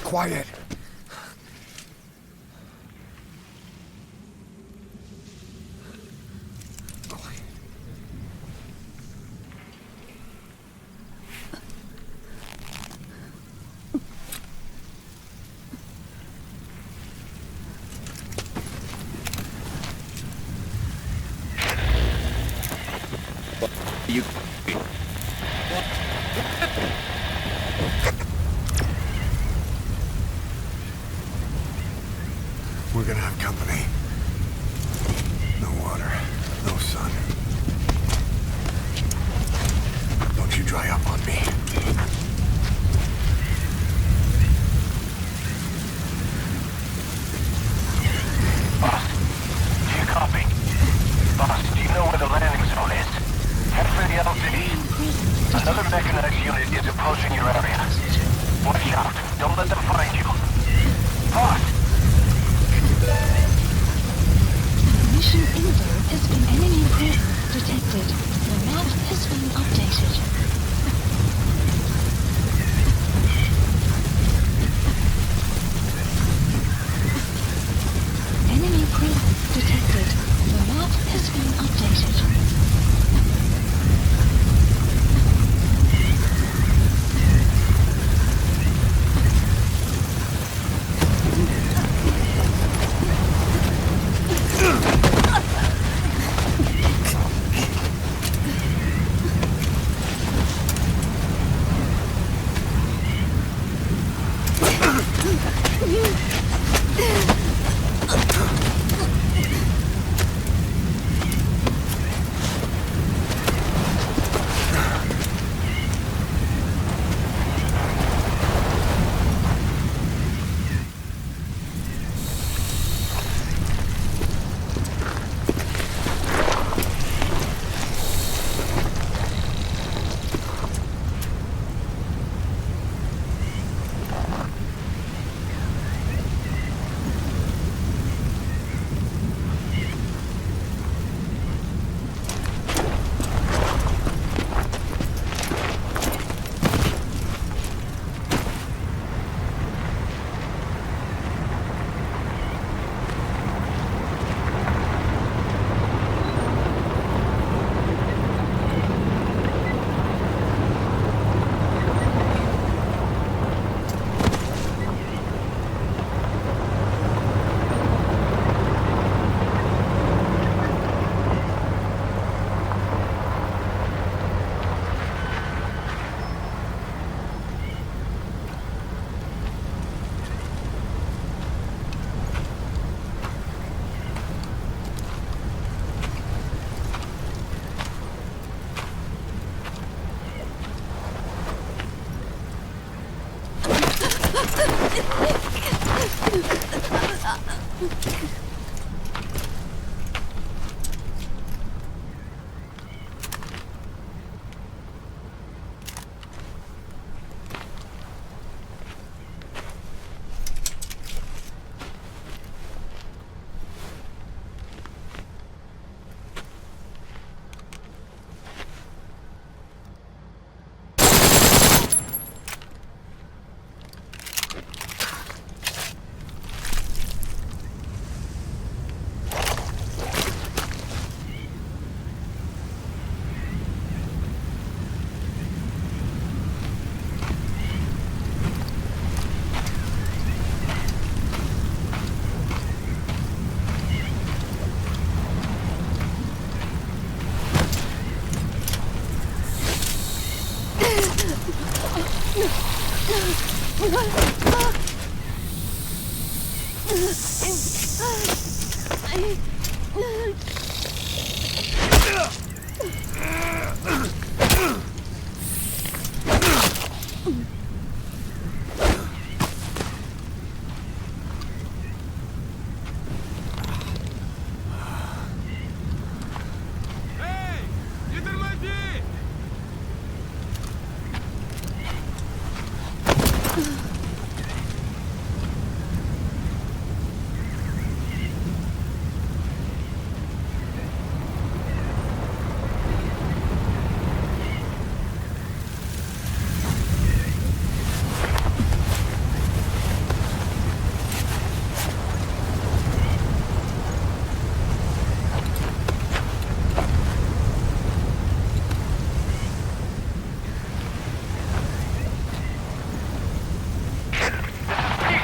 quiet. You... We're gonna have company. No water, no sun. Don't you dry up on me. Boss, do you copy? Boss, do you know where the landing zone is? Head for the LZ. Another mechanized unit is approaching your area. Watch out. Don't let them find you. Boss! Mission info has been enemy presence detected. The map has been updated. Enemy presence detected. The map has been updated.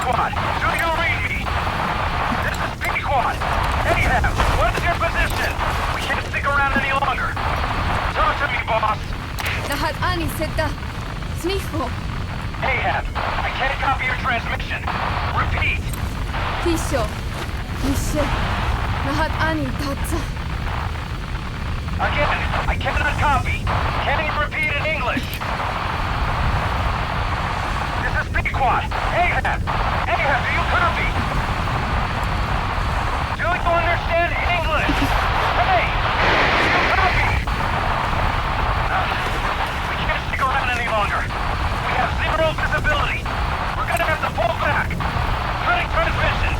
Squad. Do you read me? This is P Squad. Ahab, what is your position? We can't stick around any longer. Talk to me, boss. Lahat ani seda. Smicho. Ahab, I can't copy your transmission. Repeat. Pisho. Mishe. Lahat ani tatsa. Again, I cannot copy. Can you repeat in English? This is P-Quad. Ahab! Ahab, do you copy? Do you understand English? Hey! Do you copy? We can't stick around any longer. We have zero visibility. We're gonna have to pull back. Cutting transmission.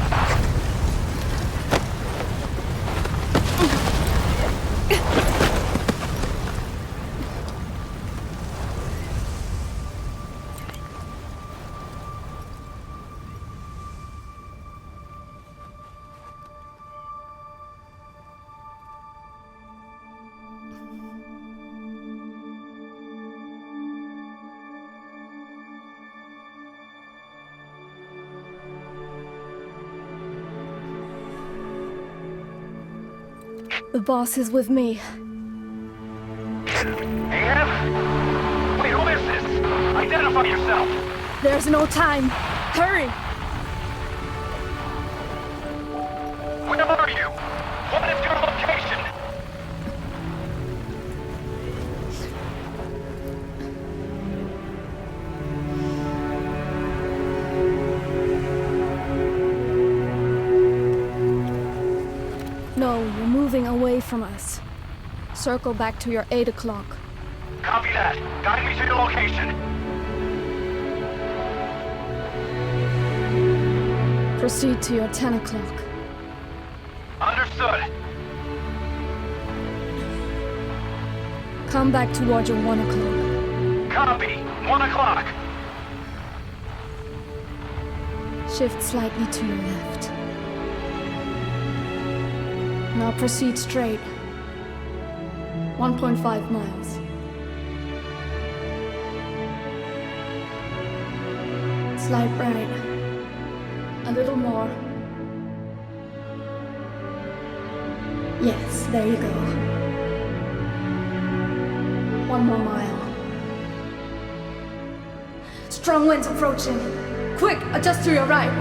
The boss is with me. Ahab? Wait, who is this? Identify yourself. There's no time. Hurry! Where are you? What is your location? No, you're moving away from us. Circle back to your 8 o'clock. Copy that. Guide me to your location. Proceed to your 10 o'clock. Understood. Come back towards your 1 o'clock. Copy. 1 o'clock. Shift slightly to your left. Now proceed straight. 1.5 miles. Slide right. A little more. Yes, there you go. 1 more mile. Strong winds approaching. Quick, adjust to your right.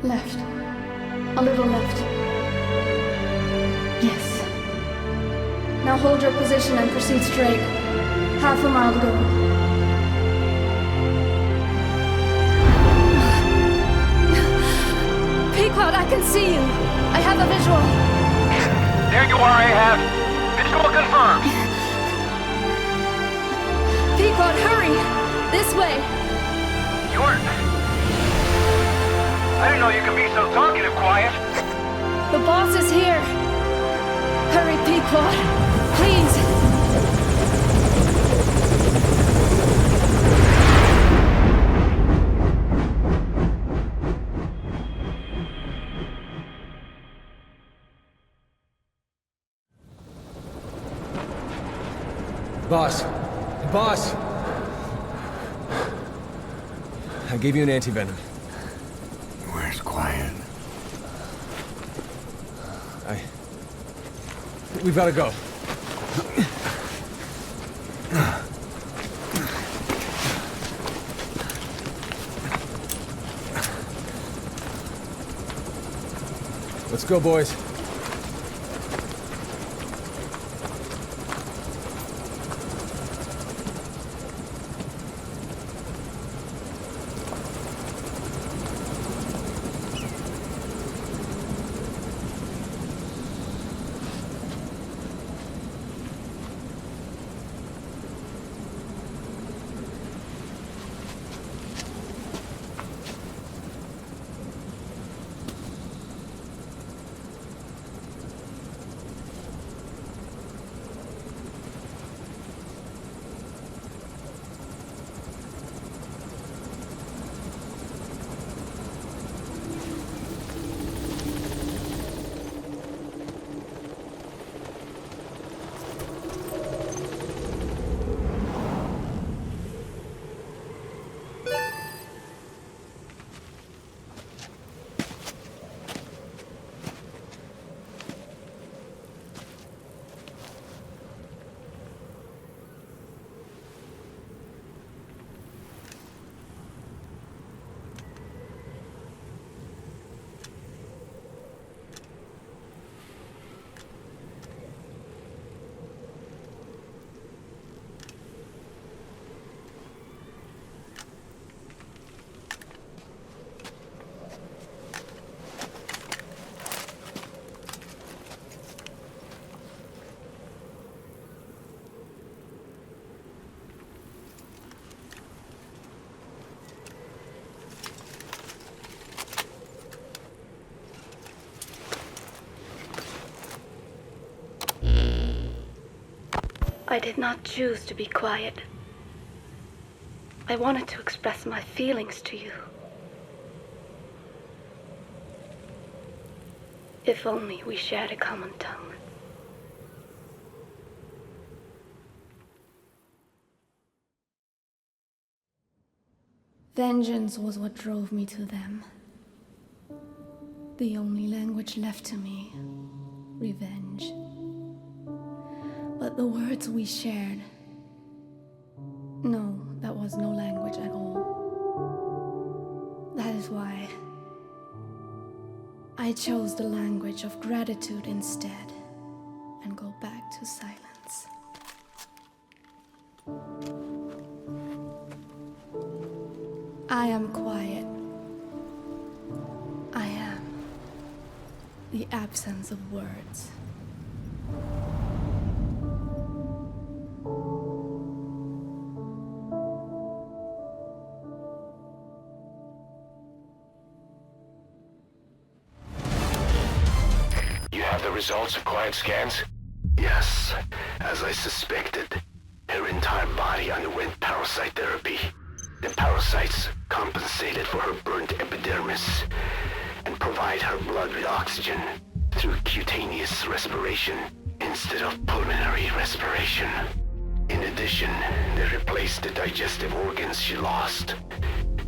Left. A little left. Yes. Now hold your position and proceed straight. Half a mile to go. Pequod, I can see you. I have a visual. There you are, Ahab. Visual confirmed. Pequod, hurry! This way. I didn't know you could be so talkative, Quiet. The boss is here. Hurry, Pequod. Please. Boss. Boss! I gave you an anti-venom. Where's Quiet? We've gotta go. Let's go, boys. I did not choose to be quiet. I wanted to express my feelings to you. If only we shared a common tongue. Vengeance was what drove me to them. The only language left to me, revenge. But the words we shared, no, that was no language at all. That is why I chose the language of gratitude instead, and go back to silence. I am quiet. I am the absence of words. You have the results of quiet scans? Yes, as I suspected. Her entire body underwent parasite therapy. The parasites compensated for her burnt epidermis and provide her blood with oxygen through cutaneous respiration instead of pulmonary respiration. In addition, they replaced the digestive organs she lost,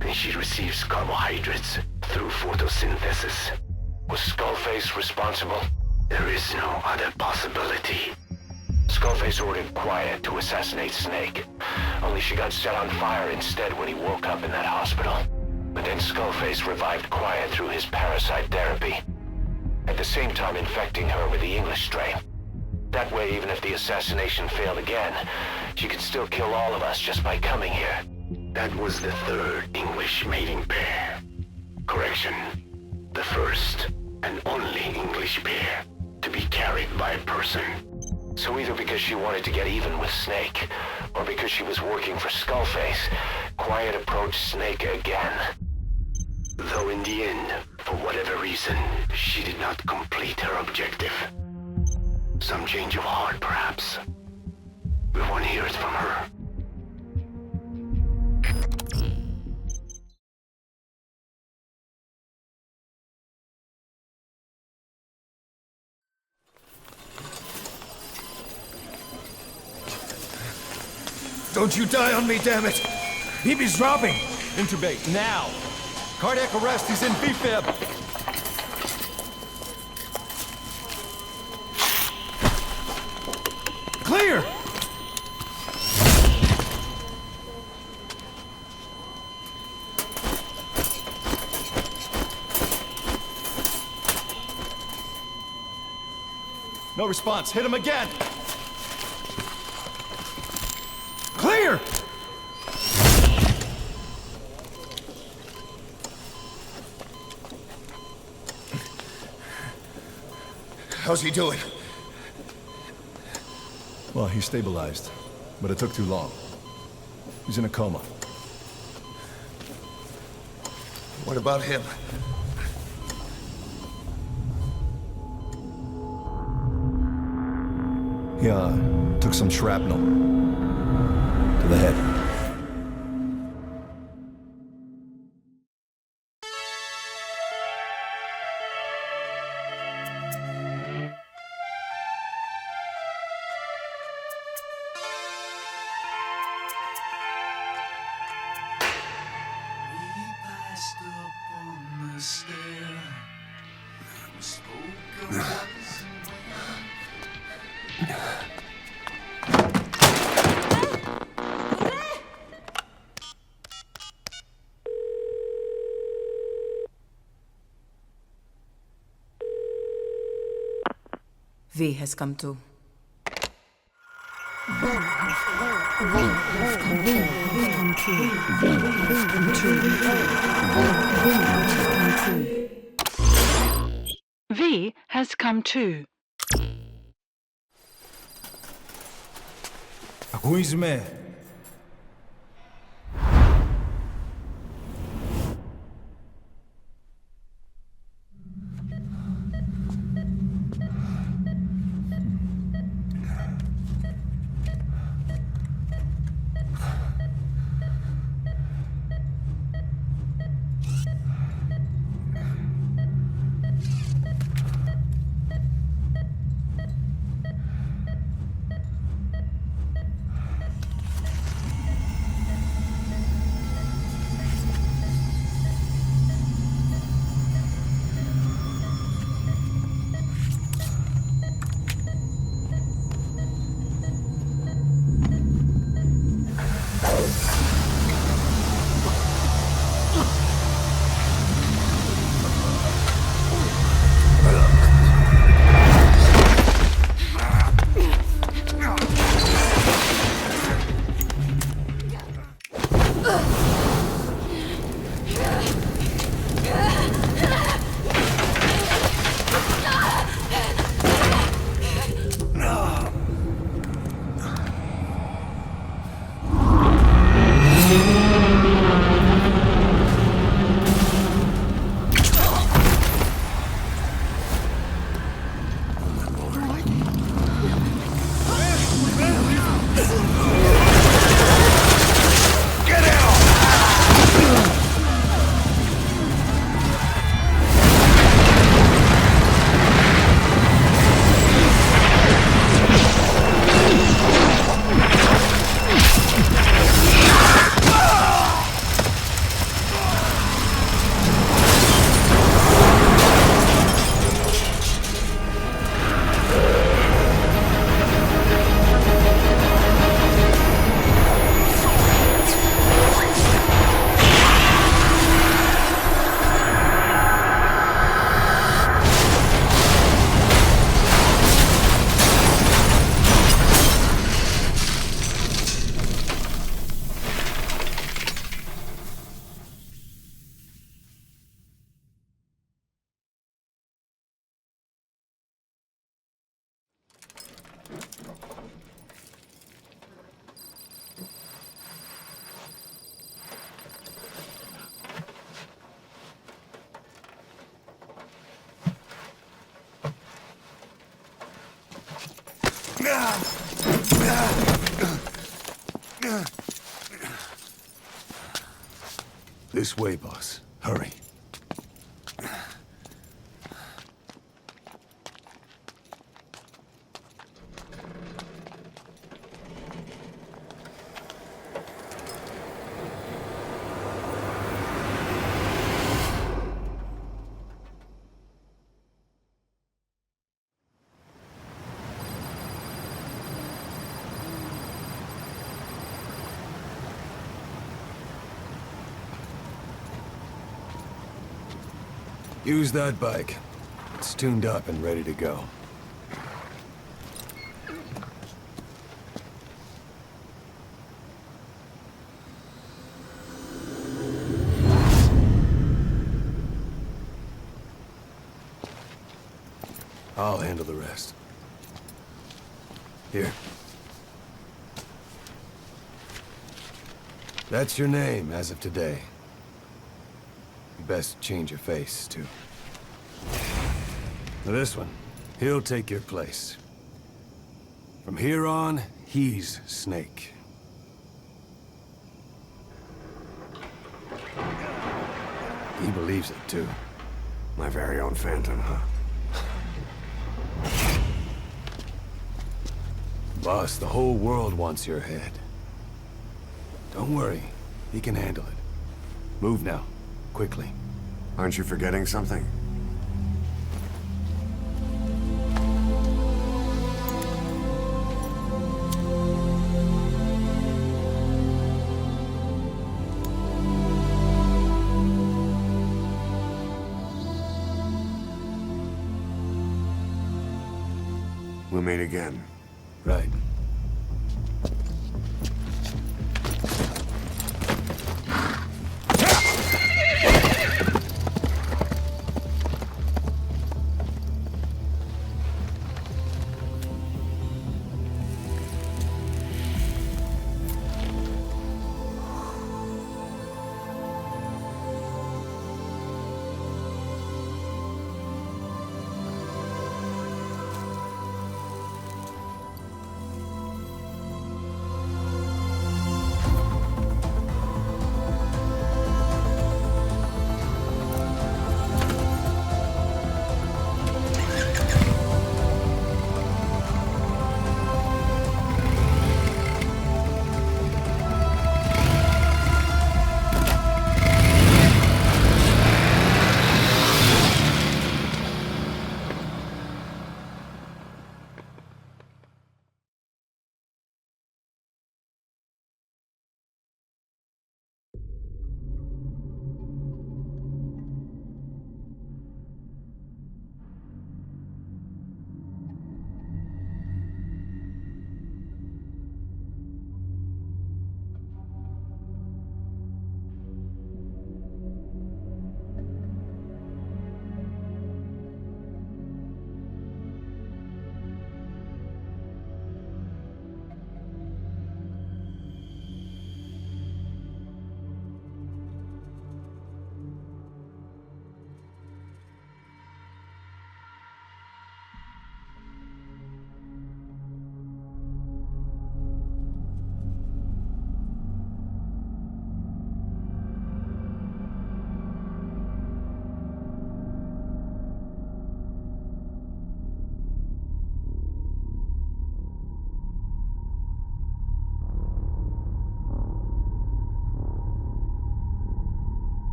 and she receives carbohydrates through photosynthesis. Was Skullface responsible? There is no other possibility. Skullface ordered Quiet to assassinate Snake, only she got set on fire instead when he woke up in that hospital. But then Skullface revived Quiet through his parasite therapy, at the same time infecting her with the English strain. That way, even if the assassination failed again, she could still kill all of us just by coming here. That was the third English mating pair. Correction, the first and only English pair to be carried by a person. So either because she wanted to get even with Snake, or because she was working for Skullface, Quiet approached Snake again. Though in the end, for whatever reason, she did not complete her objective. Some change of heart, perhaps. We won't hear it from her. Don't you die on me, damn it! BB's dropping! Intubate, now! Cardiac arrest, he's in VFib! Clear! No response, hit him again! Clear! How's he doing? Well, he stabilized, but it took too long. He's in a coma. What about him? He, took some shrapnel to the head. V has come to. V has come to. Ako izme. This way, boss. Hurry. Use that bike. It's tuned up and ready to go. I'll handle the rest. Here. That's your name as of today. You best change your face, too. Now this one, he'll take your place. From here on, he's Snake. He believes it, too. My very own Phantom, huh? Boss, the whole world wants your head. Don't worry, he can handle it. Move now, quickly. Aren't you forgetting something? We'll meet again. Right.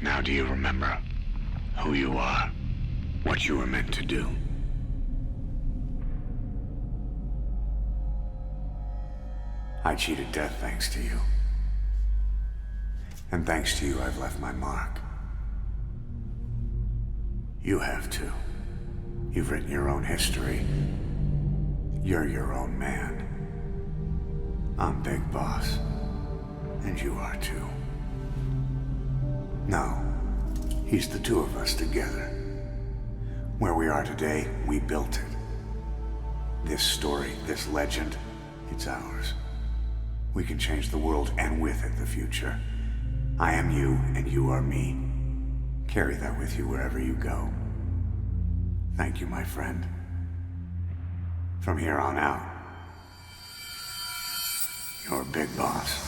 Now do you remember who you are? What you were meant to do? I cheated death thanks to you. And thanks to you, I've left my mark. You have too. You've written your own history. You're your own man. I'm Big Boss. And you are too. No. He's the two of us together. Where we are today, we built it. This story, this legend, it's ours. We can change the world and with it the future. I am you and you are me. Carry that with you wherever you go. Thank you, my friend. From here on out, you're Big Boss.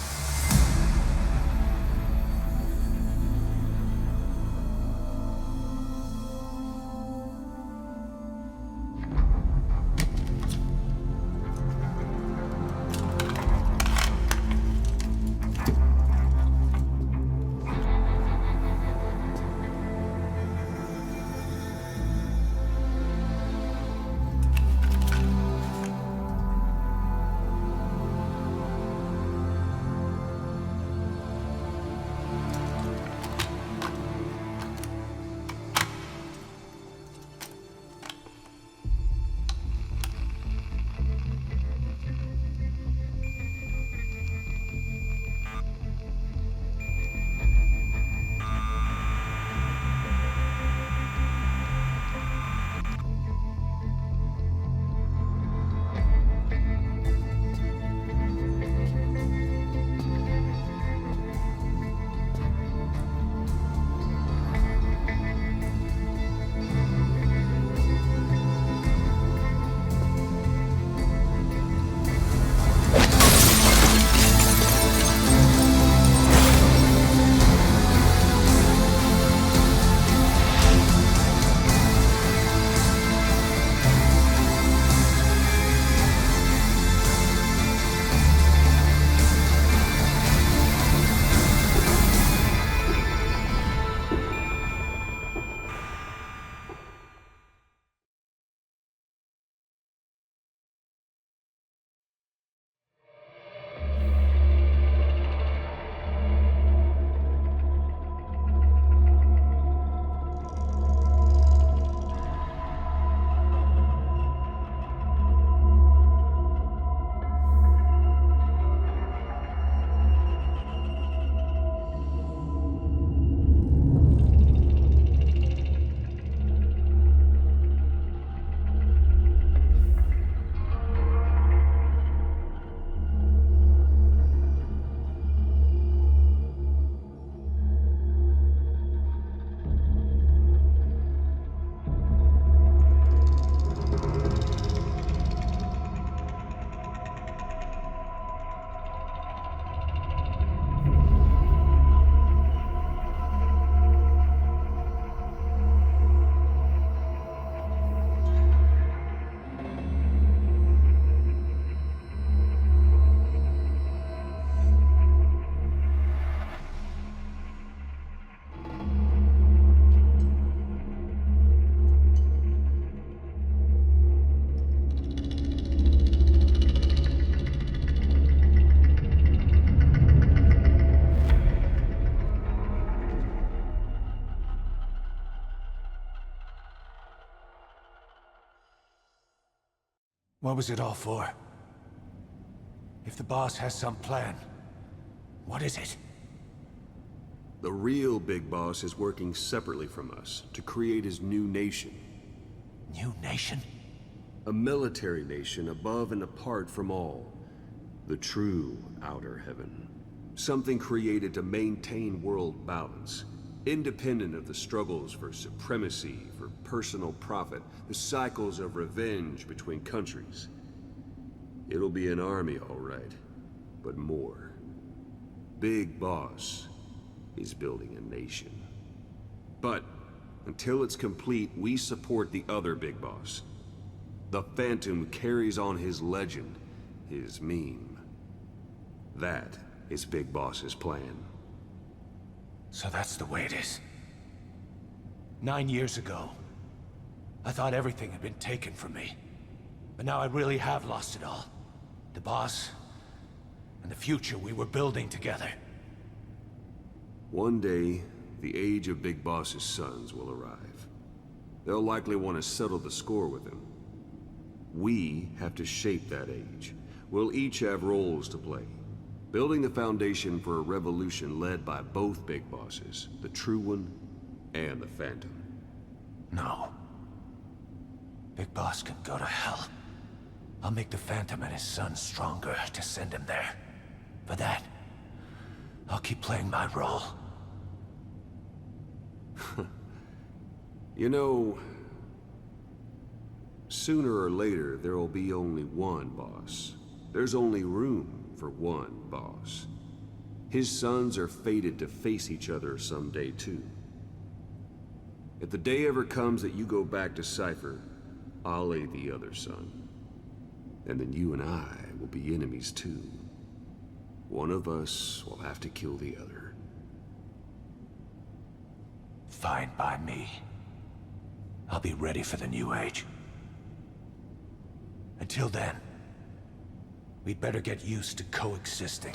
What was it all for? If the boss has some plan, what is it? The real Big Boss is working separately from us to create his new nation. New nation? A military nation above and apart from all. The true outer heaven. Something created to maintain world balance. Independent of the struggles for supremacy, for personal profit, the cycles of revenge between countries. It'll be an army, all right, but more. Big Boss is building a nation. But until it's complete, we support the other Big Boss. The Phantom carries on his legend, his meme. That is Big Boss's plan. So that's the way it is. 9 years ago, I thought everything had been taken from me. But now I really have lost it all. The boss, and the future we were building together. One day, the age of Big Boss's sons will arrive. They'll likely want to settle the score with him. We have to shape that age. We'll each have roles to play, building the foundation for a revolution led by both Big Bosses, the True One and the Phantom. No. Big Boss can go to hell. I'll make the Phantom and his son stronger to send him there. For that, I'll keep playing my role. You know, sooner or later, there'll be only one boss. There's only room for one boss. His sons are fated to face each other someday, too. If the day ever comes that you go back to Cypher, I'll aid the other son. And then you and I will be enemies, too. One of us will have to kill the other. Fine by me. I'll be ready for the new age. Until then, we'd better get used to coexisting.